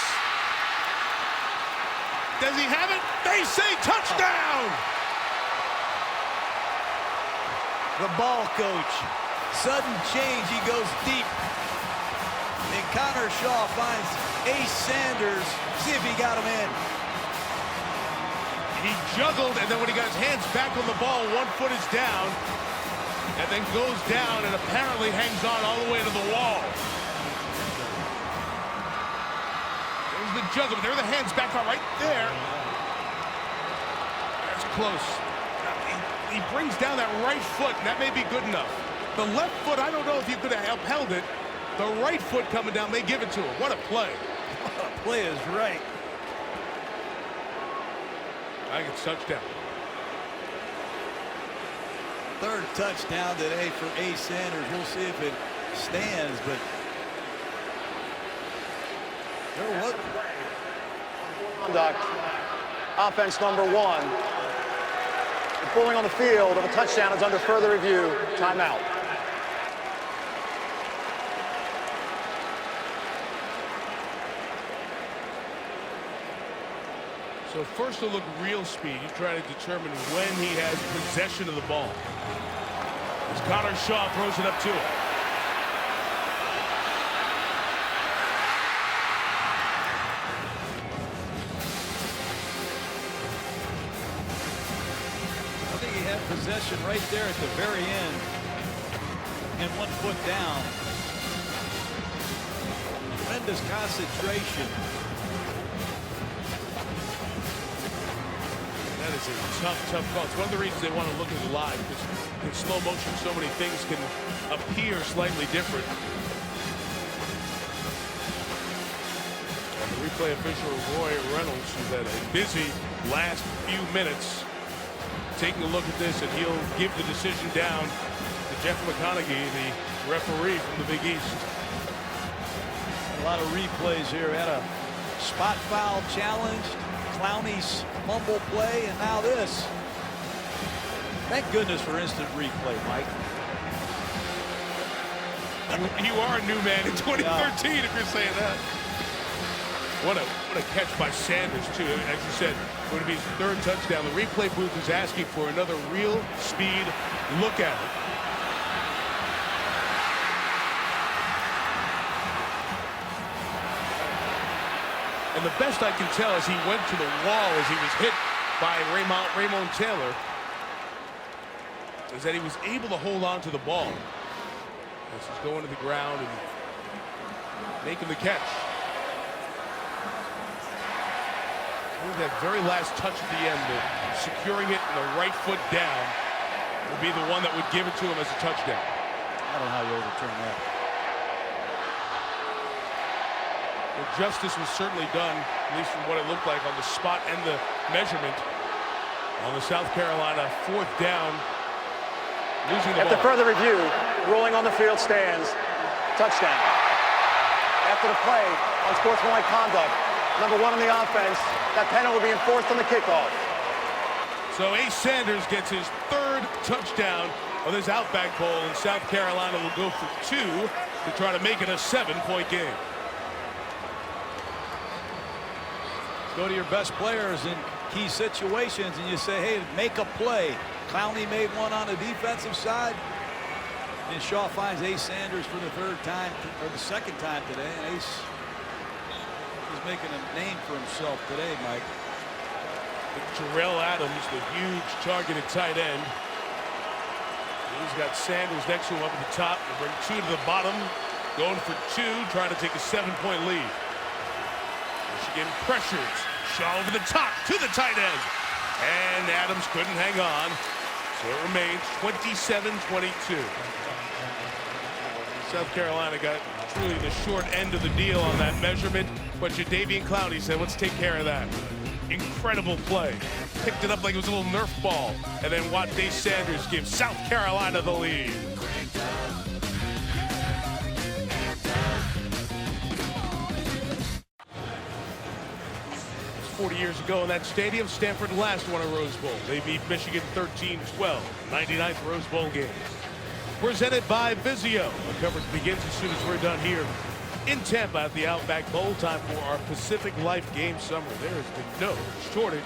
Speaker 1: Does he have it? They say touchdown!
Speaker 2: The ball coach. Sudden change, he goes deep. And Connor Shaw finds Ace Sanders. See if he got him in.
Speaker 1: He juggled, and then when he got his hands back on the ball, one foot is down, and then goes down and apparently hangs on all the way to the wall. There's the juggle, but there are the hands back on right there. That's close. He brings down that right foot, and that may be good enough. The left foot, I don't know if you could have upheld it. The right foot coming down, they give it to him. What a play.
Speaker 2: What a play is right.
Speaker 1: I think it's touchdown.
Speaker 2: Third touchdown today for Ace Sanders. We'll see if it stands, but
Speaker 5: Conduct. Offense number 1. The pulling on the field of a touchdown is under further review. Timeout.
Speaker 1: So first to look real speed. You try to determine when he has possession of the ball. As Connor Shaw throws it up to him.
Speaker 2: I think he had possession right there at the very end. And 1 foot down. Tremendous concentration.
Speaker 1: That is a tough call. It's one of the reasons they want to look at it live, because in slow motion so many things can appear slightly different. And the replay official Roy Reynolds, who's had a busy last few minutes, taking a look at this, and he'll give the decision down to Jeff McConaughey, the referee from the Big East.
Speaker 2: A lot of replays here. Had a spot foul challenge. Clowney's fumble play, and now this. Thank goodness for instant replay, Mike.
Speaker 1: You are a new man in 2013, if you're saying that. What a catch by Sanders, too. As you said, it would be his 3rd touchdown. The replay booth is asking for another real speed look at it. And the best I can tell is he went to the wall as he was hit by Raymond Taylor, is that he was able to hold on to the ball as he's going to the ground and making the catch. That very last touch at the end, securing it and the right foot down, would be the one that would give it to him as a touchdown.
Speaker 2: I don't know how you overturn that.
Speaker 1: Well, justice was certainly done, at least from what it looked like on the spot and the measurement on the South Carolina 4th down, losing the ball.
Speaker 5: After further review, ruling on the field stands. Touchdown. After the play on sportsmanlike conduct, number 1 on the offense, that penalty will be enforced on the kickoff.
Speaker 1: So Ace Sanders gets his 3rd touchdown of this Outback Bowl, and South Carolina will go for 2 to try to make it a 7-point game.
Speaker 2: Go to your best players in key situations and you say, hey, make a play. Clowney made one on the defensive side, and Shaw finds Ace Sanders for the 3rd time, or the 2nd time today, and Ace is making a name for himself today, Mike.
Speaker 1: Jarrell Adams, the huge targeted tight end. He's got Sanders next to him up at the top. We'll bring 2 to the bottom, going for 2, trying to take a 7-point lead. Michigan pressures. Shaw over the top to the tight end. And Adams couldn't hang on. So it remains 27-22. South Carolina got truly the short end of the deal on that measurement. But Jadeveon Clowney said, let's take care of that. Incredible play. Picked it up like it was a little Nerf ball. And then watch Ace Sanders give South Carolina the lead. 40 years ago in that stadium, Stanford last won a Rose Bowl. They beat Michigan 13-12, 99th Rose Bowl game. Presented by Vizio. The coverage begins as soon as we're done here in Tampa at the Outback Bowl. Time for our Pacific Life Game Summary. There has been no shortage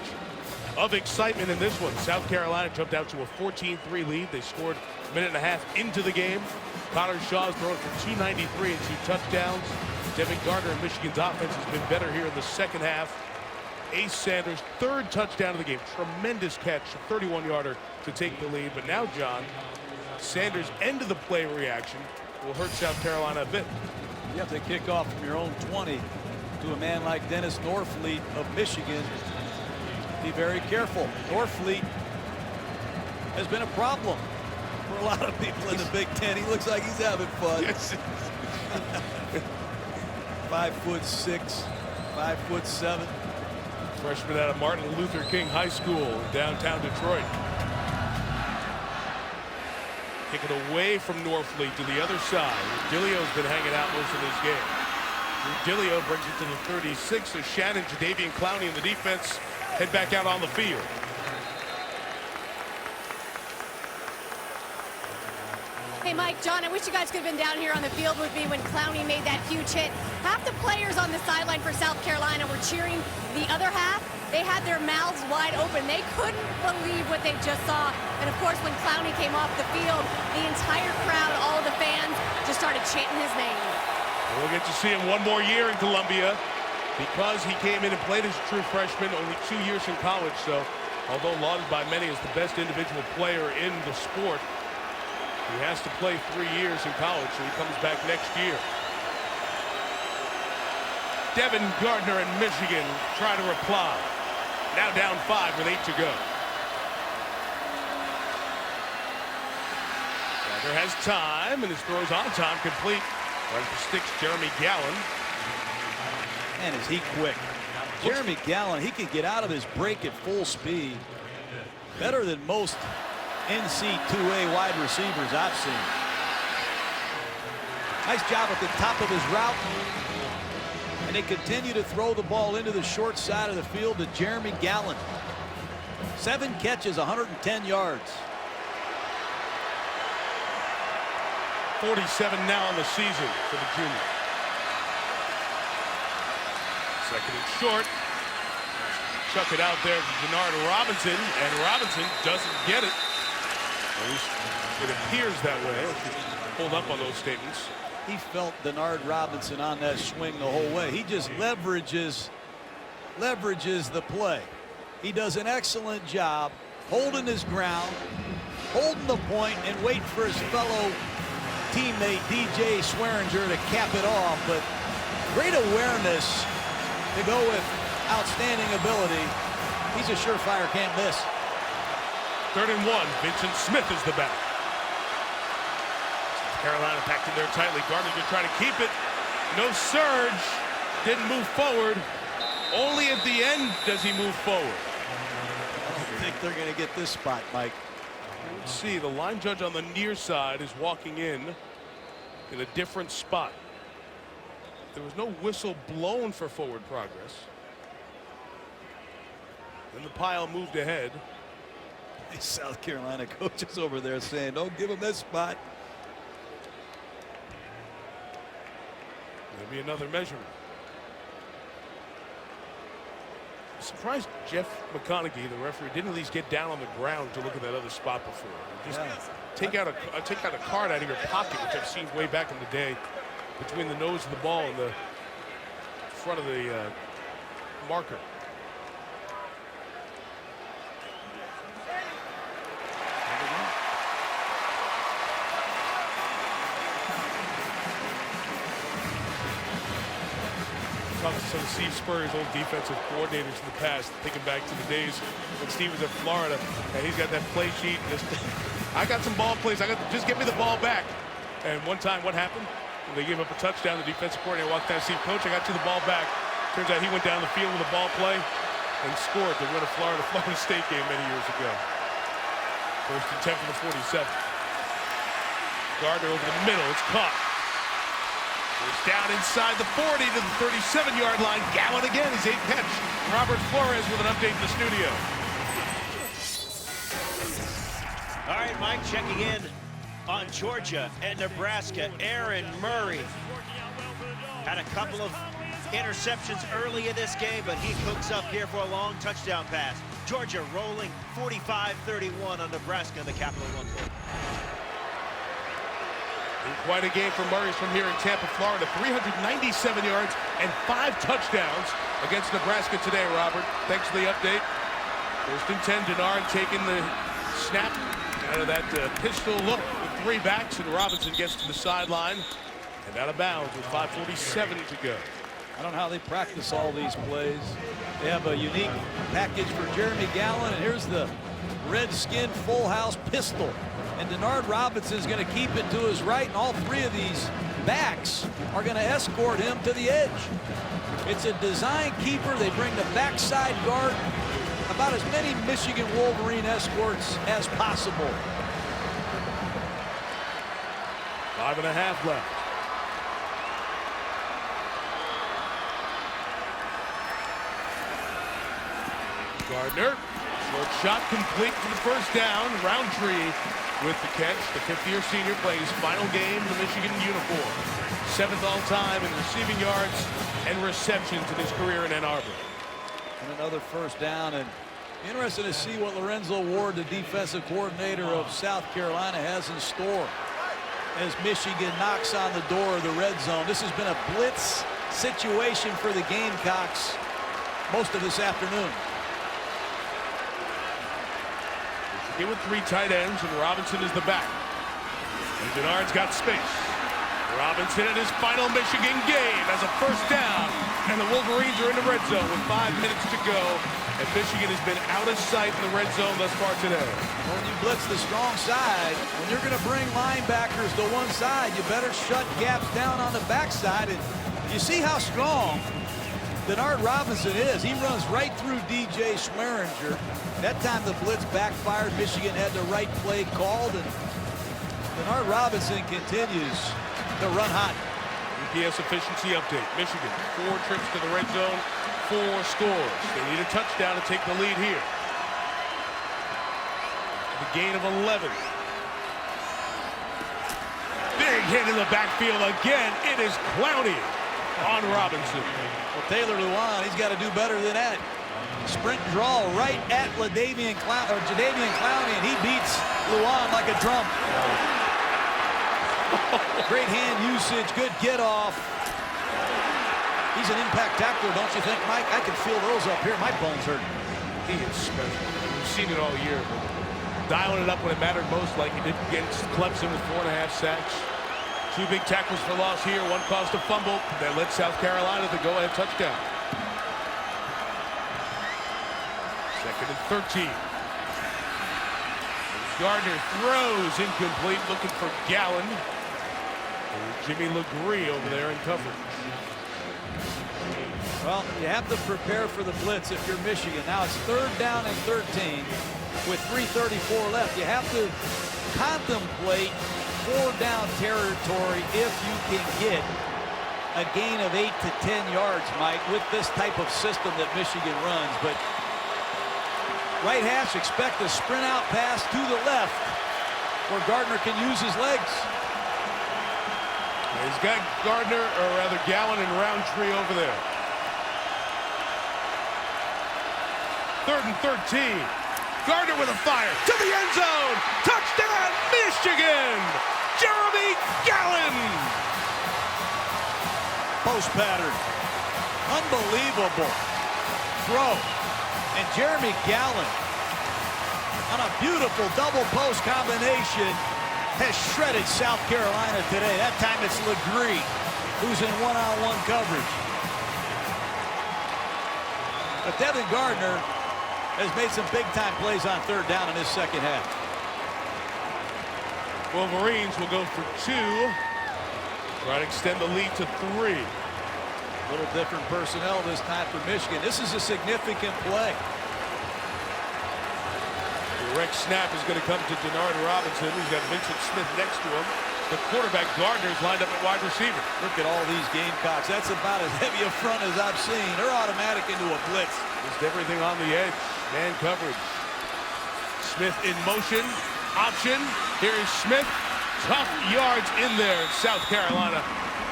Speaker 1: of excitement in this one. South Carolina jumped out to a 14-3 lead. They scored a minute and a half into the game. Connor Shaw's throwing for 293 and 2 touchdowns. Devin Gardner and Michigan's offense has been better here in the second half. Ace Sanders' 3rd touchdown of the game. Tremendous catch, a 31-yarder to take the lead. But now, John, Sanders' end of the play reaction will hurt South Carolina a bit.
Speaker 2: You have to kick off from your own 20 to a man like Dennis Norfleet of Michigan. Be very careful. Norfleet has been a problem for a lot of people in the Big Ten. He looks like he's having fun.
Speaker 1: Yes.
Speaker 2: 5'6", 5'7".
Speaker 1: Freshman out of Martin Luther King High School in downtown Detroit. Kick it away from Norfleet to the other side. Dillio's been hanging out most of this game. Dilio brings it to the 36. So Shannon, Jadeveon Clowney and the defense head back out on the field.
Speaker 3: Hey, Mike, John, I wish you guys could have been down here on the field with me when Clowney made that huge hit. Half the players on the sideline for South Carolina were cheering. The other half, they had their mouths wide open. They couldn't believe what they just saw. And, of course, when Clowney came off the field, the entire crowd, all of the fans, just started chanting his name.
Speaker 1: We'll get to see him one more year in Columbia because he came in and played as a true freshman, only 2 years in college. So, although lauded by many as the best individual player in the sport, he has to play 3 years in college, so he comes back next year. Devin Gardner in Michigan try to reply. Now down 5 with 8 to go. Gardner has time, and his throw's on time, complete. Right for sticks, Jeremy Gallen.
Speaker 2: And is he quick? Jeremy Gallen, he can get out of his break at full speed. Better than most NC2A wide receivers I've seen. Nice job at the top of his route. And they continue to throw the ball into the short side of the field to Jeremy Gallen. 7 catches, 110 yards.
Speaker 1: 47 now on the season for the junior. Second and short. Chuck it out there to Denard Robinson, and Robinson doesn't get it. At least it appears that way. Pulled up on those statements.
Speaker 2: He felt Denard Robinson on that swing the whole way. He just leverages the play. He does an excellent job holding his ground, holding the point, and waiting for his fellow teammate DJ Swearinger to cap it off. But great awareness to go with outstanding ability. He's a surefire, can't miss.
Speaker 1: 3rd and 1. Vincent Smith is the back. Carolina packed in there tightly. Gardner going to try to keep it. No surge. Didn't move forward. Only at the end does he move forward.
Speaker 2: I don't think they're going to get this spot, Mike.
Speaker 1: Let's see. The line judge on the near side is walking in a different spot. There was no whistle blown for forward progress. Then the pile moved ahead.
Speaker 2: South Carolina coaches over there saying, don't give him this spot.
Speaker 1: Maybe another measurement. Surprised Jeff McConaughey, the referee, didn't at least get down on the ground to look at that other spot before. Just take out a card out of your pocket, which I've seen way back in the day, between the nose of the ball and the front of the marker. Talked to some of Steve Spurrier's old defensive coordinators in the past, thinking back to the days when Steve was at Florida, and he's got that play sheet. I got some ball plays. Just get me the ball back. And one time, what happened? When they gave up a touchdown, the defensive coordinator walked down to see, Coach, I got you the ball back. Turns out he went down the field with a ball play and scored to win a Florida State game many years ago. 1st and 10 from the 47. Gardner over the middle. It's caught. It's down inside the 40 to the 37-yard line. Gallen again, his 8th catch. Robert Flores with an update in the studio.
Speaker 6: All right, Mike, checking in on Georgia and Nebraska. Aaron Murray had a couple of interceptions early in this game, but he cooks up here for a long touchdown pass. Georgia rolling 45-31 on Nebraska in the Capital One Bowl.
Speaker 1: Quite a game for Murray from here in Tampa, Florida. 397 yards and 5 touchdowns against Nebraska today, Robert. Thanks for the update. 1st and 10, Denard taking the snap out of that pistol look with 3 backs, and Robinson gets to the sideline and out of bounds with 5:47 to go.
Speaker 2: I don't know how they practice all these plays. They have a unique package for Jeremy Gallen, and here's the Redskin full house pistol. And Denard Robinson is going to keep it to his right, and all 3 of these backs are going to escort him to the edge. It's a design keeper. They bring the backside guard, about as many Michigan Wolverine escorts as possible.
Speaker 1: 5.5 left. Gardner, short shot complete for the first down. Roundtree with the catch. The fifth-year senior playing his final game in the Michigan uniform. 7th all-time in receiving yards and receptions in his career in Ann Arbor.
Speaker 2: And another first down, and interesting to see what Lorenzo Ward, the defensive coordinator of South Carolina, has in store as Michigan knocks on the door of the red zone. This has been a blitz situation for the Gamecocks most of this afternoon.
Speaker 1: Michigan with 3 tight ends, and Robinson is the back. And Denard's got space. Robinson in his final Michigan game has a first down, and the Wolverines are in the red zone with 5 minutes to go. And Michigan has been out of sight in the red zone thus far today.
Speaker 2: When you blitz the strong side, when you're going to bring linebackers to one side, you better shut gaps down on the backside. And you see how strong Denard Robinson is. He runs right through DJ Schmeringer. That time the blitz backfired. Michigan had the right play called, and Denard Robinson continues to run hot.
Speaker 1: UPS efficiency update. Michigan, 4 trips to the red zone, 4 scores. They need a touchdown to take the lead here. The gain of 11. Big hit in the backfield again. It is Clowney on Robinson.
Speaker 2: Well, Taylor Lewan, he's got to do better than that. Sprint draw right at Jadeveon Clowney, and he beats Lewan like a drum. Great hand usage, good get off. He's an impact tackler, don't you think, Mike? I can feel those up here. My bones hurt.
Speaker 1: He is special. We've seen it all year. Dialing it up when it mattered most, like he did against Clemson with 4.5 sacks. 2 big tackles for loss here. 1 caused a fumble that led South Carolina to go-ahead touchdown. 2nd and 13. Gardner throws incomplete, looking for Gallen. Jimmy LeGree over there in coverage.
Speaker 2: Well, you have to prepare for the blitz if you're Michigan. Now it's 3rd down and 13 with 3:34 left. You have to contemplate 4-down territory if you can get a gain of 8 to 10 yards, Mike, with this type of system that Michigan runs. But right hash, expect a sprint out pass to the left where Gardner can use his legs.
Speaker 1: He's got Gardner, or rather Gallen and Roundtree over there. 3rd and 13. Gardner with a fire to the end zone. Touchdown, Michigan! Jeremy Gallen!
Speaker 2: Post pattern. Unbelievable throw. And Jeremy Gallen on a beautiful double post combination has shredded South Carolina today. That time it's LeGree who's in one-on-one coverage. But Devin Gardner has made some big-time plays on 3rd down in his second half.
Speaker 1: Wolverines will go for 2. Try to extend the lead to 3.
Speaker 2: A little different personnel this time for Michigan. This is a significant play.
Speaker 1: Direct snap is going to come to Denard Robinson. He's got Vincent Smith next to him. The quarterback Gardner's lined up at wide receiver.
Speaker 2: Look at all these Gamecocks. That's about as heavy a front as I've seen. They're automatic into a blitz.
Speaker 1: Just everything on the edge. Man coverage. Smith in motion. Option. Here is Smith. Tough yards in there. South Carolina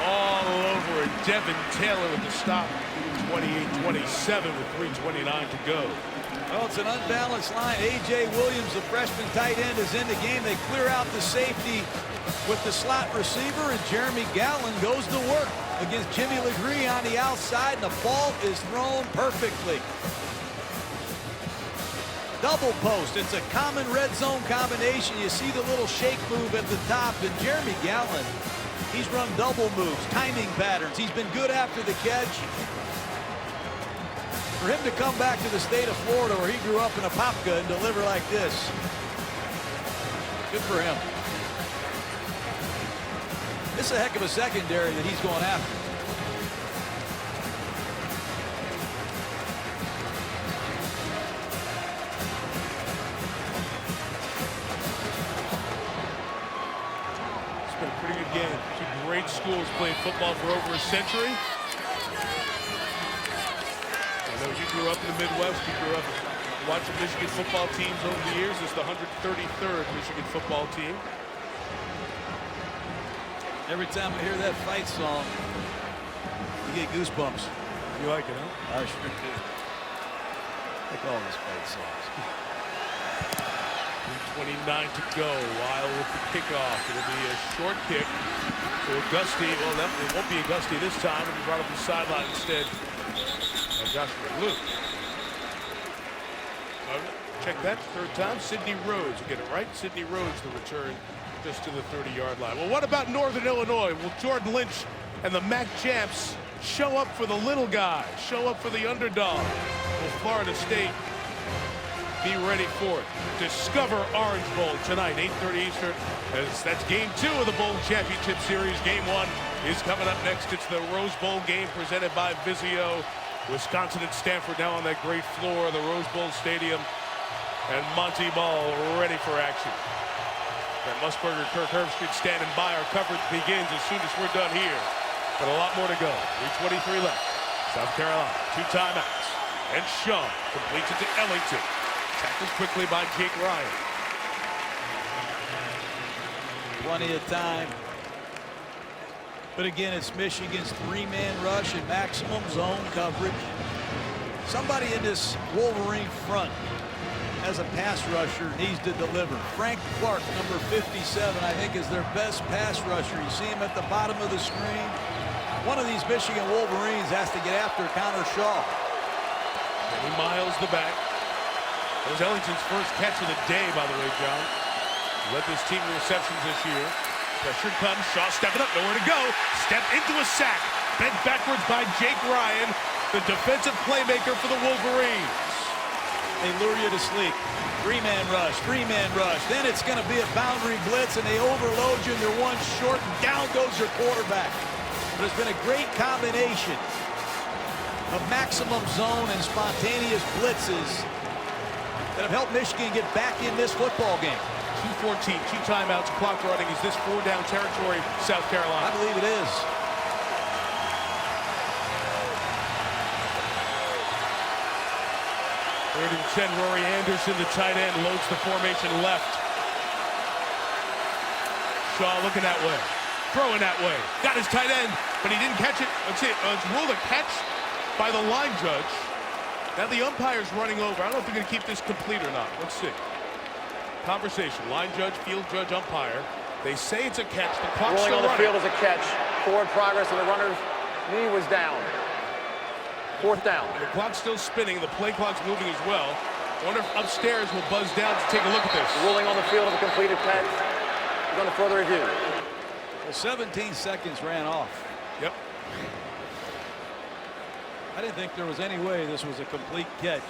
Speaker 1: all over it. Devin Taylor with the stop. 28-27 with 3:29 to go.
Speaker 2: Well, it's an unbalanced line. A.J. Williams, the freshman tight end, is in the game. They clear out the safety with the slot receiver, and Jeremy Gallen goes to work against Jimmy LeGree on the outside, and the ball is thrown perfectly. Double post. It's a common red zone combination. You see the little shake move at the top, and Jeremy Gallen, he's run double moves, timing patterns. He's been good after the catch. For him to come back to the state of Florida where he grew up in Apopka and deliver like this, good for him. This is a heck of a secondary that he's going after.
Speaker 1: It's been a pretty good game. 2 great schools playing football for over a century. I know you grew up in the Midwest. You grew up Watching Michigan football teams over the years, it's the 133rd Michigan football team.
Speaker 2: Every time I hear that fight song, you get goosebumps.
Speaker 1: You like it, huh?
Speaker 2: I sure do. I like all these fight songs.
Speaker 1: 2:29 to go. Wild with the kickoff. It'll be a short kick to Auguste. Well, it won't be Auguste this time. It'll be brought up the sideline instead. Joshua Luke. Check that, third time. Sidney Rhodes will get it right. Sidney Rhodes, the return just to the 30-yard line. Well, what about Northern Illinois? Will Jordan Lynch and the MAC champs show up for the little guy, show up for the underdog? Will Florida State be ready for it? Discover Orange Bowl tonight, 8:30 Eastern. That's game 2 of the Bowl Championship Series. Game 1 is coming up next. It's the Rose Bowl game presented by Vizio. Wisconsin and Stanford now on that great floor of the Rose Bowl Stadium. And Monty Ball ready for action. That Musburger, Kirk Herbstreit standing by. Our coverage begins as soon as we're done here. But a lot more to go. 3:23 left. South Carolina, 2 timeouts. And Shaw completes it to Ellington. Tackled quickly by Jake Ryan.
Speaker 2: Plenty of time. But again, it's Michigan's 3-man rush and maximum zone coverage. Somebody in this Wolverine front as a pass rusher needs to deliver. Frank Clark, number 57, I think is their best pass rusher. You see him at the bottom of the screen. One of these Michigan Wolverines has to get after Connor Shaw.
Speaker 1: And he miles the back. That was Ellington's first catch of the day, by the way, John. He led this team in receptions this year. Pressure comes, Shaw stepping up, nowhere to go. Step into a sack. Bent backwards by Jake Ryan, the defensive playmaker for the Wolverines.
Speaker 2: They lure you to sleep. 3-man rush, 3-man rush. Then it's going to be a boundary blitz, and they overload you, and they're one short, and down goes your quarterback. But it's been a great combination of maximum zone and spontaneous blitzes that have helped Michigan get back in this football game.
Speaker 1: 2:14, 2 timeouts, clock running. Is this 4-down territory, South Carolina?
Speaker 2: I believe it is.
Speaker 1: Third and 10, Rory Anderson, the tight end, loads the formation left. Shaw looking that way, throwing that way. Got his tight end, but he didn't catch it. Let's see, it's ruled a catch by the line judge. Now the umpire's running over. I don't know if they're going to keep this complete or not. Let's see. Conversation, line judge, field judge, umpire. They say it's a catch. The clock's
Speaker 5: Rolling
Speaker 1: still
Speaker 5: on the
Speaker 1: running.
Speaker 5: field is a catch. Forward progress, and the runner's knee was down. 4th down.
Speaker 1: The clock's still spinning. The play clock's moving as well. I wonder if upstairs will buzz down to take a look at this.
Speaker 5: Ruling on the field of a completed catch. We're going to further review.
Speaker 2: Well, 17 seconds ran off.
Speaker 1: Yep.
Speaker 2: I didn't think there was any way this was a complete catch.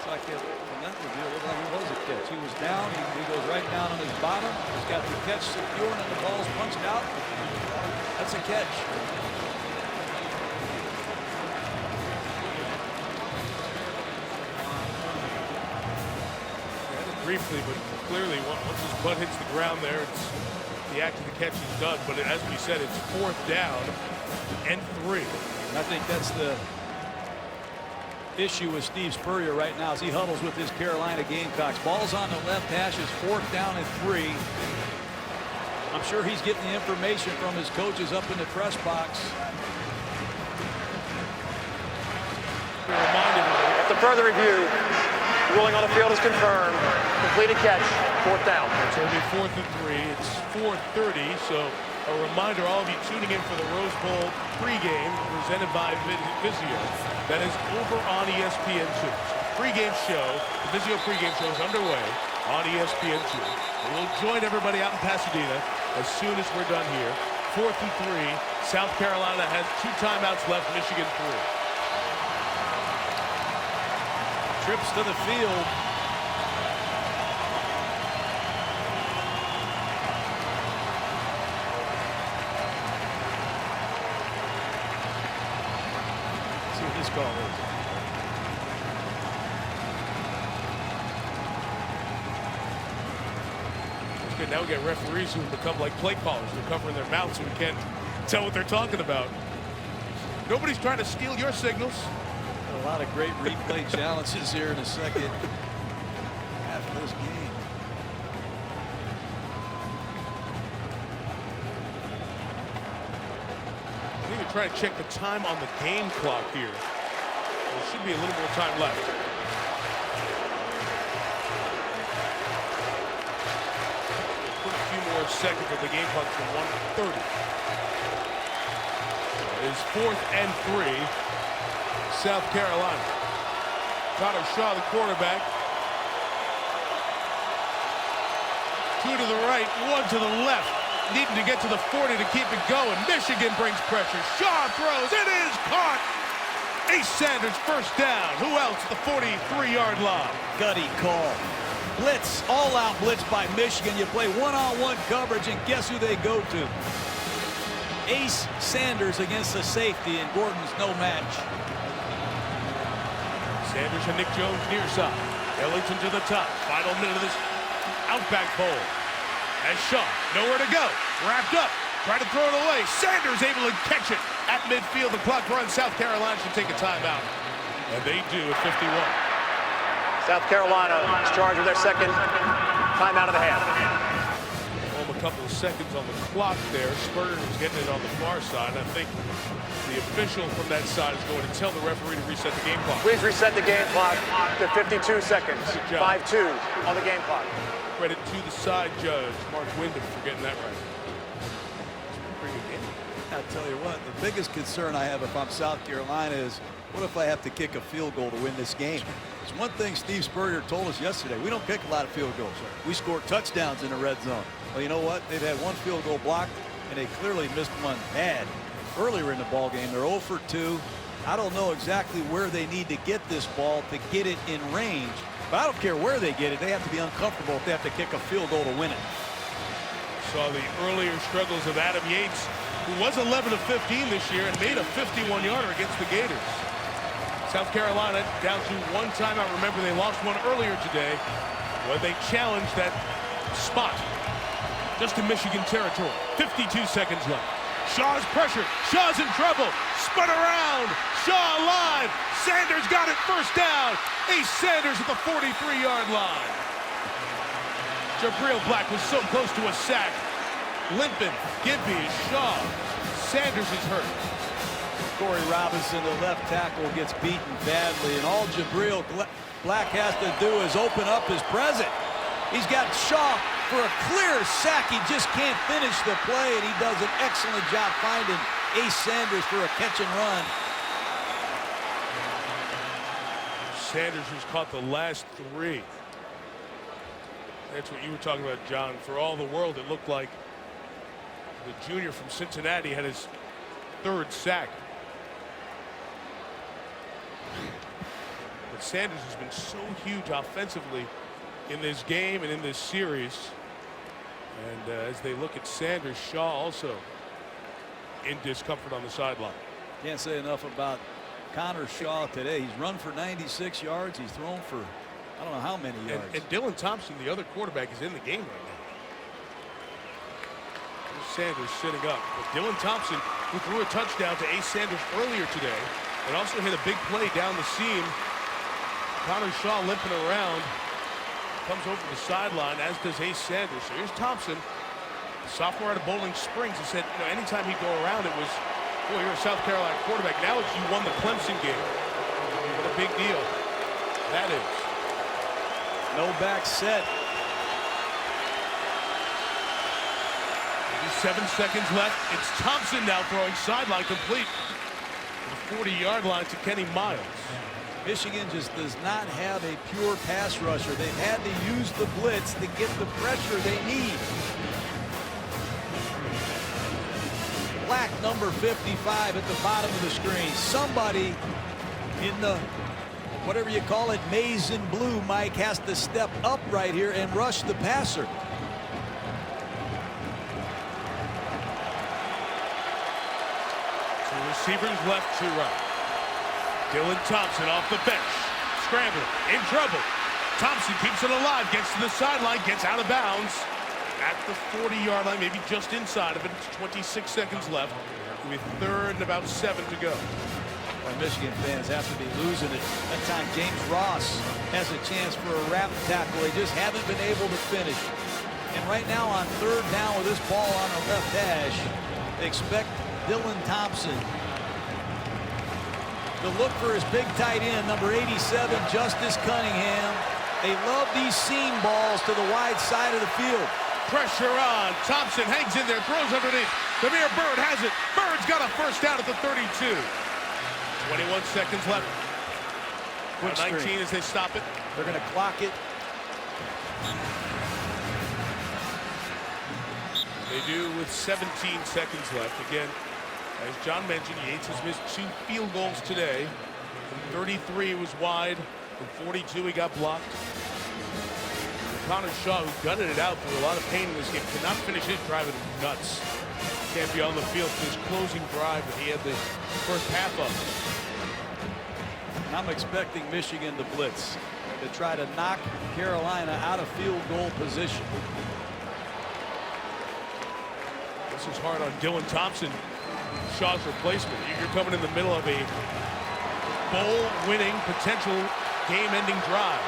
Speaker 2: Like it, from that review, it looked like it was a catch. He was down. He goes right down on his bottom. He's got the catch secure, and then the ball's punched out. That's a catch.
Speaker 1: Briefly, but clearly, once his butt hits the ground there, it's the act of the catch is done. But as we said, it's 4th down and 3.
Speaker 2: And I think that's the issue with Steve Spurrier right now as he huddles with his Carolina Gamecocks. Ball's on the left hash, is 4th down and 3. I'm sure he's getting the information from his coaches up in the press box.
Speaker 5: After further review, ruling on the field is confirmed. Completed catch, 4th down.
Speaker 1: So it'll be 4th and 3. It's 4:30, so a reminder, all of you tuning in for the Rose Bowl pregame presented by Vizio. That is over on ESPN2. Pregame show, the Vizio pregame show is underway on ESPN2. And we'll join everybody out in Pasadena as soon as we're done here. 4th and 3. South Carolina has 2 timeouts left. Michigan 3.
Speaker 2: Trips to the field. See what this call is.
Speaker 1: Now we get referees who become like play callers. They're covering their mouths so we can't tell what they're talking about. Nobody's trying to steal your signals.
Speaker 2: A lot of great replay challenges here in the second half of this game.
Speaker 1: I think they're trying to check the time on the game clock here. There should be a little more time left. Put a few more seconds of the game clock to 1:30. It is 4th and 3. South Carolina. Connor Shaw, the quarterback. 2 to the right, 1 to the left. Needing to get to the 40 to keep it going. Michigan brings pressure. Shaw throws. It is caught. Ace Sanders first down. Who else at the 43-yard line?
Speaker 2: Gutty call. Blitz, all-out blitz by Michigan. You play one-on-one coverage, and guess who they go to? Ace Sanders against the safety, and Gordon's no match.
Speaker 1: Sanders and Nick Jones near side. Ellington to the top. Final minute of this Outback Bowl. As Shaw, nowhere to go. Wrapped up. Trying to throw it away. Sanders able to catch it at midfield. The clock runs. South Carolina should take a timeout. And they do at 51.
Speaker 5: South Carolina is charged with their second timeout of the half.
Speaker 1: A couple of seconds on the clock there. Spurrier was getting it on the far side. I think the official from that side is going to tell the referee to reset the game clock.
Speaker 5: Please reset the game clock to 52 seconds. 5-2 on the game clock.
Speaker 1: Credit to the side judge, Mark Wyndham, for getting that right. Pretty good game.
Speaker 2: I'll tell you what, the biggest concern I have if I'm South Carolina is, what if I have to kick a field goal to win this game? It's one thing Steve Spurrier told us yesterday. We don't kick a lot of field goals. We score touchdowns in the red zone. Well, you know what? They've had one field goal blocked, and they clearly missed one bad earlier in the ball game. They're 0 for 2. I don't know exactly where they need to get this ball to get it in range, but I don't care where they get it. They have to be uncomfortable if they have to kick a field goal to win it.
Speaker 1: Saw the earlier struggles of Adam Yates, who was 11 of 15 this year and made a 51-yarder against the Gators. South Carolina down to one timeout. Remember, they lost one earlier today when they challenged that spot just in Michigan territory. 52 seconds left. Shaw's pressure. Shaw's in trouble. Spun around. Shaw alive. Sanders got it. First down. Ace Sanders at the 43-yard line. Jabril Black was so close to a sack. Limping. Gibby is Shaw. Sanders is hurt.
Speaker 2: Corey Robinson, the left tackle, gets beaten badly, and all Jabril Black has to do is open up his present. He's got Shaw for a clear sack. He just can't finish the play, and he does an excellent job finding Ace Sanders for a catch and run.
Speaker 1: Sanders has caught the last 3. That's what you were talking about, John. For all the world, it looked like the junior from Cincinnati had his 3rd sack. But Sanders has been so huge offensively in this game and in this series. And as they look at Sanders, Shaw also in discomfort on the sideline.
Speaker 2: Can't say enough about Connor Shaw today. He's run for 96 yards. He's thrown for I don't know how many yards.
Speaker 1: And Dylan Thompson, the other quarterback, is in the game right now. There's Sanders sitting up. But Dylan Thompson, who threw a touchdown to Ace Sanders earlier today, and also hit a big play down the seam. Connor Shaw limping around. Comes over the sideline, as does Ace Sanders. So here's Thompson, sophomore out of Bowling Springs. He said, you know, anytime he'd go around, it was, boy, you're a South Carolina quarterback. Now it's you won the Clemson game. What a big deal that is.
Speaker 2: No back set.
Speaker 1: 7 seconds left. It's Thompson now throwing sideline complete. The 40-yard line to Kenny Miles.
Speaker 2: Michigan just does not have a pure pass rusher. They've had to use the blitz to get the pressure they need. Black, number 55 at the bottom of the screen. Somebody in the, whatever you call it, maize and blue, Mike, has to step up right here and rush the passer.
Speaker 1: So receivers left to right. Dylan Thompson off the bench. Scrambling, in trouble. Thompson keeps it alive, gets to the sideline, gets out of bounds. at the 40-yard line, maybe just inside of it. It's 26 seconds left with 3rd and about 7 to go.
Speaker 2: Well, Michigan fans have to be losing it. That time James Ross has a chance for a wrap tackle. They just haven't been able to finish. And right now on 3rd down with this ball on the left hash, they expect Dylan Thompson to look for his big tight end, number 87, Justice Cunningham. They love these seam balls to the wide side of the field.
Speaker 1: Pressure on. Thompson hangs in there, throws underneath. Demir Bird has it. Bird's got a first down at the 32. 21 seconds left.
Speaker 2: Quick
Speaker 1: 19
Speaker 2: string.
Speaker 1: as they stop it.
Speaker 2: They're going to clock it.
Speaker 1: They do with 17 seconds left. Again, as John mentioned, Yates has missed 2 field goals today. From 33, it was wide. From 42, he got blocked. Connor Shaw, who gutted it out through a lot of pain in this game, cannot finish his drive. It was nuts. Can't be on the field for his closing drive, but he had the first half of it.
Speaker 2: And I'm expecting Michigan to blitz, to try to knock Carolina out of field goal position.
Speaker 1: This is hard on Dylan Thompson, Shaw's replacement. You're coming in the middle of a bowl-winning, potential game-ending drive.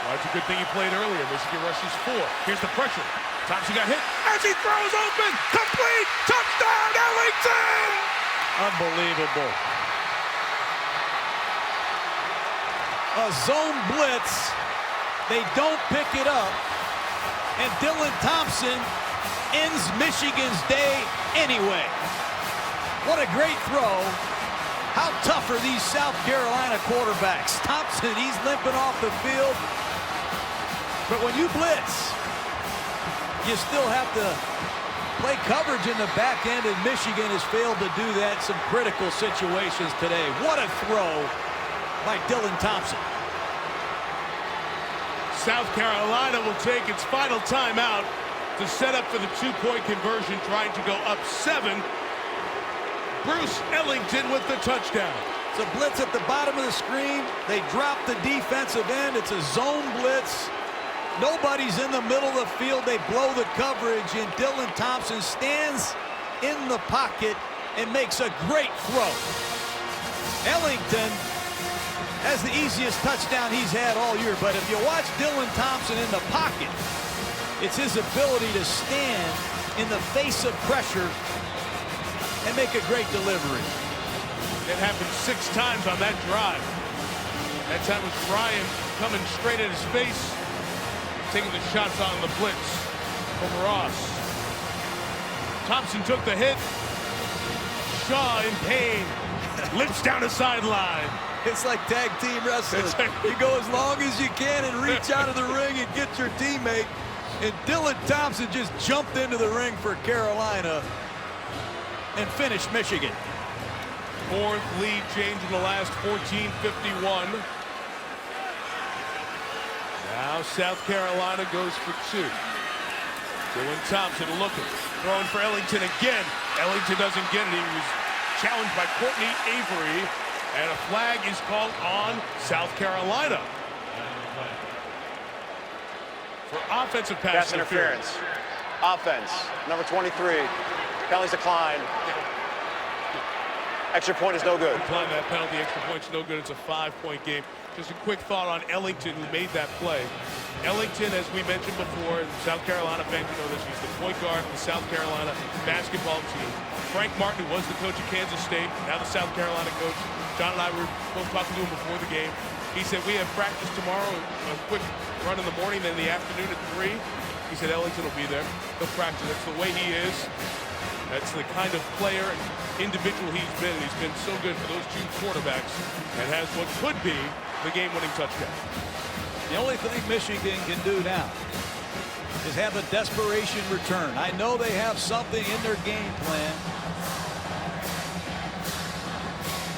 Speaker 1: Well, it's a good thing he played earlier. Michigan rushes 4. Here's the pressure. Thompson got hit as he throws open. Complete. Touchdown, Ellington!
Speaker 2: Unbelievable. A zone blitz. They don't pick it up. And Dylan Thompson ends Michigan's day anyway. What a great throw. How tough are these South Carolina quarterbacks? Thompson, he's limping off the field. But when you blitz, you still have to play coverage in the back end, and Michigan has failed to do that in some critical situations today. What a throw by Dylan Thompson.
Speaker 1: South Carolina will take its final timeout to set up for the 2-point conversion, trying to go up 7. Bruce Ellington with the touchdown.
Speaker 2: It's a blitz at the bottom of the screen. They drop the defensive end. It's a zone blitz. Nobody's in the middle of the field. They blow the coverage, and Dylan Thompson stands in the pocket and makes a great throw. Ellington has the easiest touchdown he's had all year, but if you watch Dylan Thompson in the pocket, it's his ability to stand in the face of pressure and make a great delivery.
Speaker 1: It happened 6 times on that drive. That time was Ryan coming straight at his face, taking the shots on the blitz from Ross. Thompson took the hit. Shaw in pain, limps down the sideline.
Speaker 2: It's like tag team wrestling. You go as long as you can and reach out of the ring and get your teammate. And Dylan Thompson just jumped into the ring for Carolina and finished Michigan.
Speaker 1: 4th lead change in the last 14:51. Now South Carolina goes for 2. Dylan Thompson looking, throwing for Ellington again. Ellington doesn't get it. He was challenged by Courtney Avery, and a flag is called on South Carolina for offensive pass interference.
Speaker 5: Offense, number 23. Penalties decline. Extra point is no good.
Speaker 1: Decline that penalty. Extra point's no good. It's a 5-point game. Just a quick thought on Ellington, who made that play. Ellington, as we mentioned before, South Carolina fans know this, he's the point guard of the South Carolina basketball team. Frank Martin, who was the coach of Kansas State, now the South Carolina coach. John and I were both talking to him before the game. He said, we have practice tomorrow, a quick run in the morning, then in the afternoon at 3. He said Ellington will be there. He'll practice. That's the way he is. That's the kind of player and individual he's been. He's been so good for those 2 quarterbacks and has what could be the game-winning touchdown.
Speaker 2: The only thing Michigan can do now is have a desperation return. I know they have something in their game plan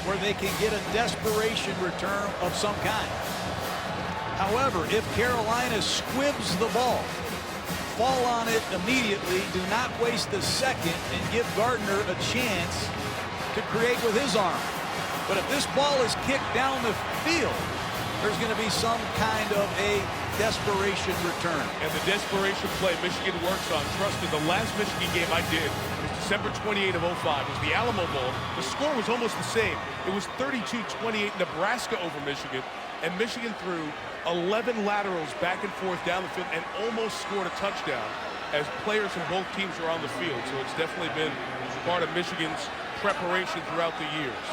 Speaker 2: where they can get a desperation return of some kind. However, if Carolina squibs the ball, fall on it immediately, do not waste a second, and give Gardner a chance to create with his arm. But if this ball is kicked down the field, there's going to be some kind of a desperation return.
Speaker 1: And the desperation play Michigan works on. Trusted, the last Michigan game I did was December 28 of 05. It was the Alamo Bowl. The score was almost the same. It was 32-28 Nebraska over Michigan. And Michigan threw 11 laterals back and forth down the field and almost scored a touchdown as players from both teams were on the field. So it's definitely been part of Michigan's preparation throughout the years.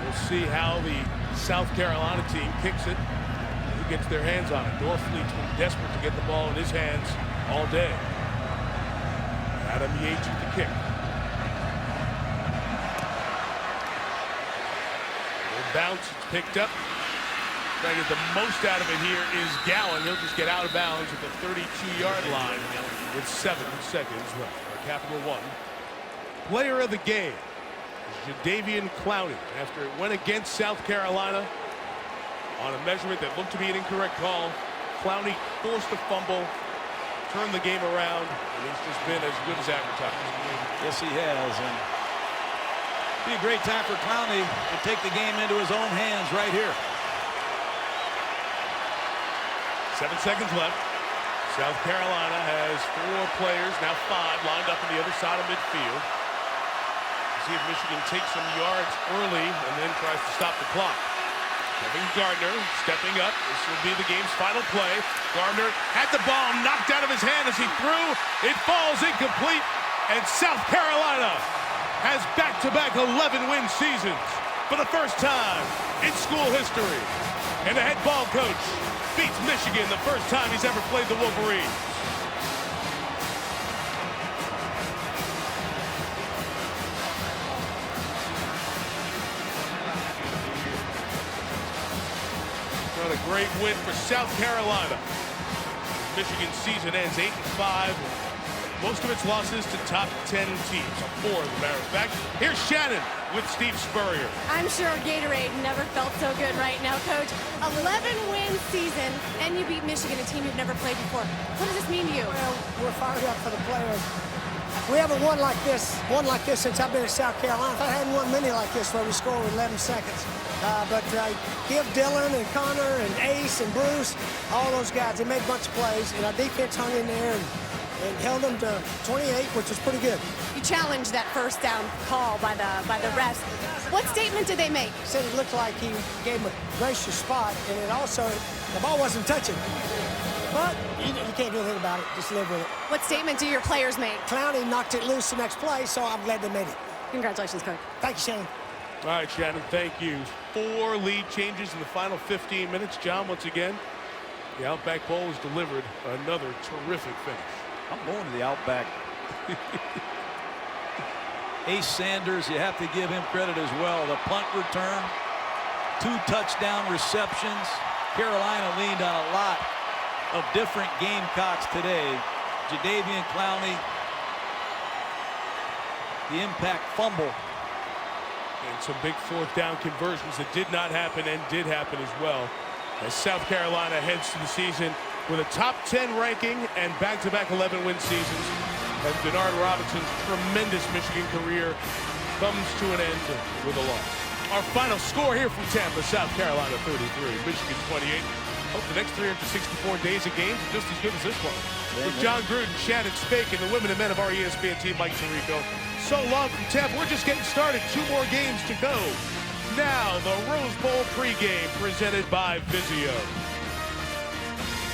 Speaker 1: We'll see how the South Carolina team kicks it. Who gets their hands on it? Norfleet's been desperate to get the ball in his hands all day. Adam Yates with the kick. Bounce, it's picked up. Trying to get the most out of it here is Gowan. He'll just get out of bounds at the 32-yard line with 7 seconds left. Our Capital One player of the game is Jadeveon Clowney. After it went against South Carolina on a measurement that looked to be an incorrect call, Clowney forced a fumble, turned the game around, and he's just been as good as advertised.
Speaker 2: Yes, he has. And be a great time for Clowney to take the game into his own hands right here.
Speaker 1: 7 seconds left. South Carolina has 4 players, now 5, lined up on the other side of midfield. See if Michigan takes some yards early and then tries to stop the clock. Kevin Gardner stepping up. This will be the game's final play. Gardner had the ball knocked out of his hand as he threw. It falls incomplete, and South Carolina has back-to-back 11-win seasons for the first time in school history. And the head ball coach beats Michigan the first time he's ever played the Wolverines. What a great win for South Carolina. Michigan's season ends 8-5. Most of its losses to top 10 teams. 4 as a matter of fact. Here's Shannon with Steve Spurrier.
Speaker 3: I'm sure Gatorade never felt so good right now, Coach. 11-win season, and you beat Michigan, a team you've never played before. What does this mean to you?
Speaker 7: Well, we're fired up for the players. We haven't won like this since I've been in South Carolina. I hadn't won many like this where we score with 11 seconds. But give Dylan and Connor and Ace and Bruce, all those guys, they made a bunch of plays, and our defense hung in there and held them to 28, which was pretty good.
Speaker 3: You challenged that first down call by the refs. What statement did they make?
Speaker 7: Said it looked like he gave him a gracious spot, and it also, the ball wasn't touching. But you can't do anything about it. Just live with it.
Speaker 3: What statement do your players make?
Speaker 7: Clowney knocked it loose the next play, so I'm glad they made it.
Speaker 3: Congratulations, Coach.
Speaker 7: Thank you, Shannon.
Speaker 1: All right, Shannon, thank you. 4 lead changes in the final 15 minutes. John, once again, the Outback Bowl has delivered another terrific finish.
Speaker 2: I'm going to the Outback. Ace Sanders, you have to give him credit as well. The punt return, 2 touchdown receptions. Carolina leaned on a lot of different Gamecocks today. Jadeveon Clowney, the impact fumble.
Speaker 1: And some big 4th down conversions that did not happen and did happen as well. As South Carolina heads to the season with a top 10 ranking and back-to-back 11-win seasons, as Denard Robinson's tremendous Michigan career comes to an end with a loss. Our final score here from Tampa, South Carolina 33, Michigan 28. Hope the next 364 days of games are just as good as this one. With John Gruden, Shannon Spake, and the women and men of our ESPN team, Mike Tirico. So long from Tampa. We're just getting started. 2 more games to go. Now, the Rose Bowl pregame presented by Vizio.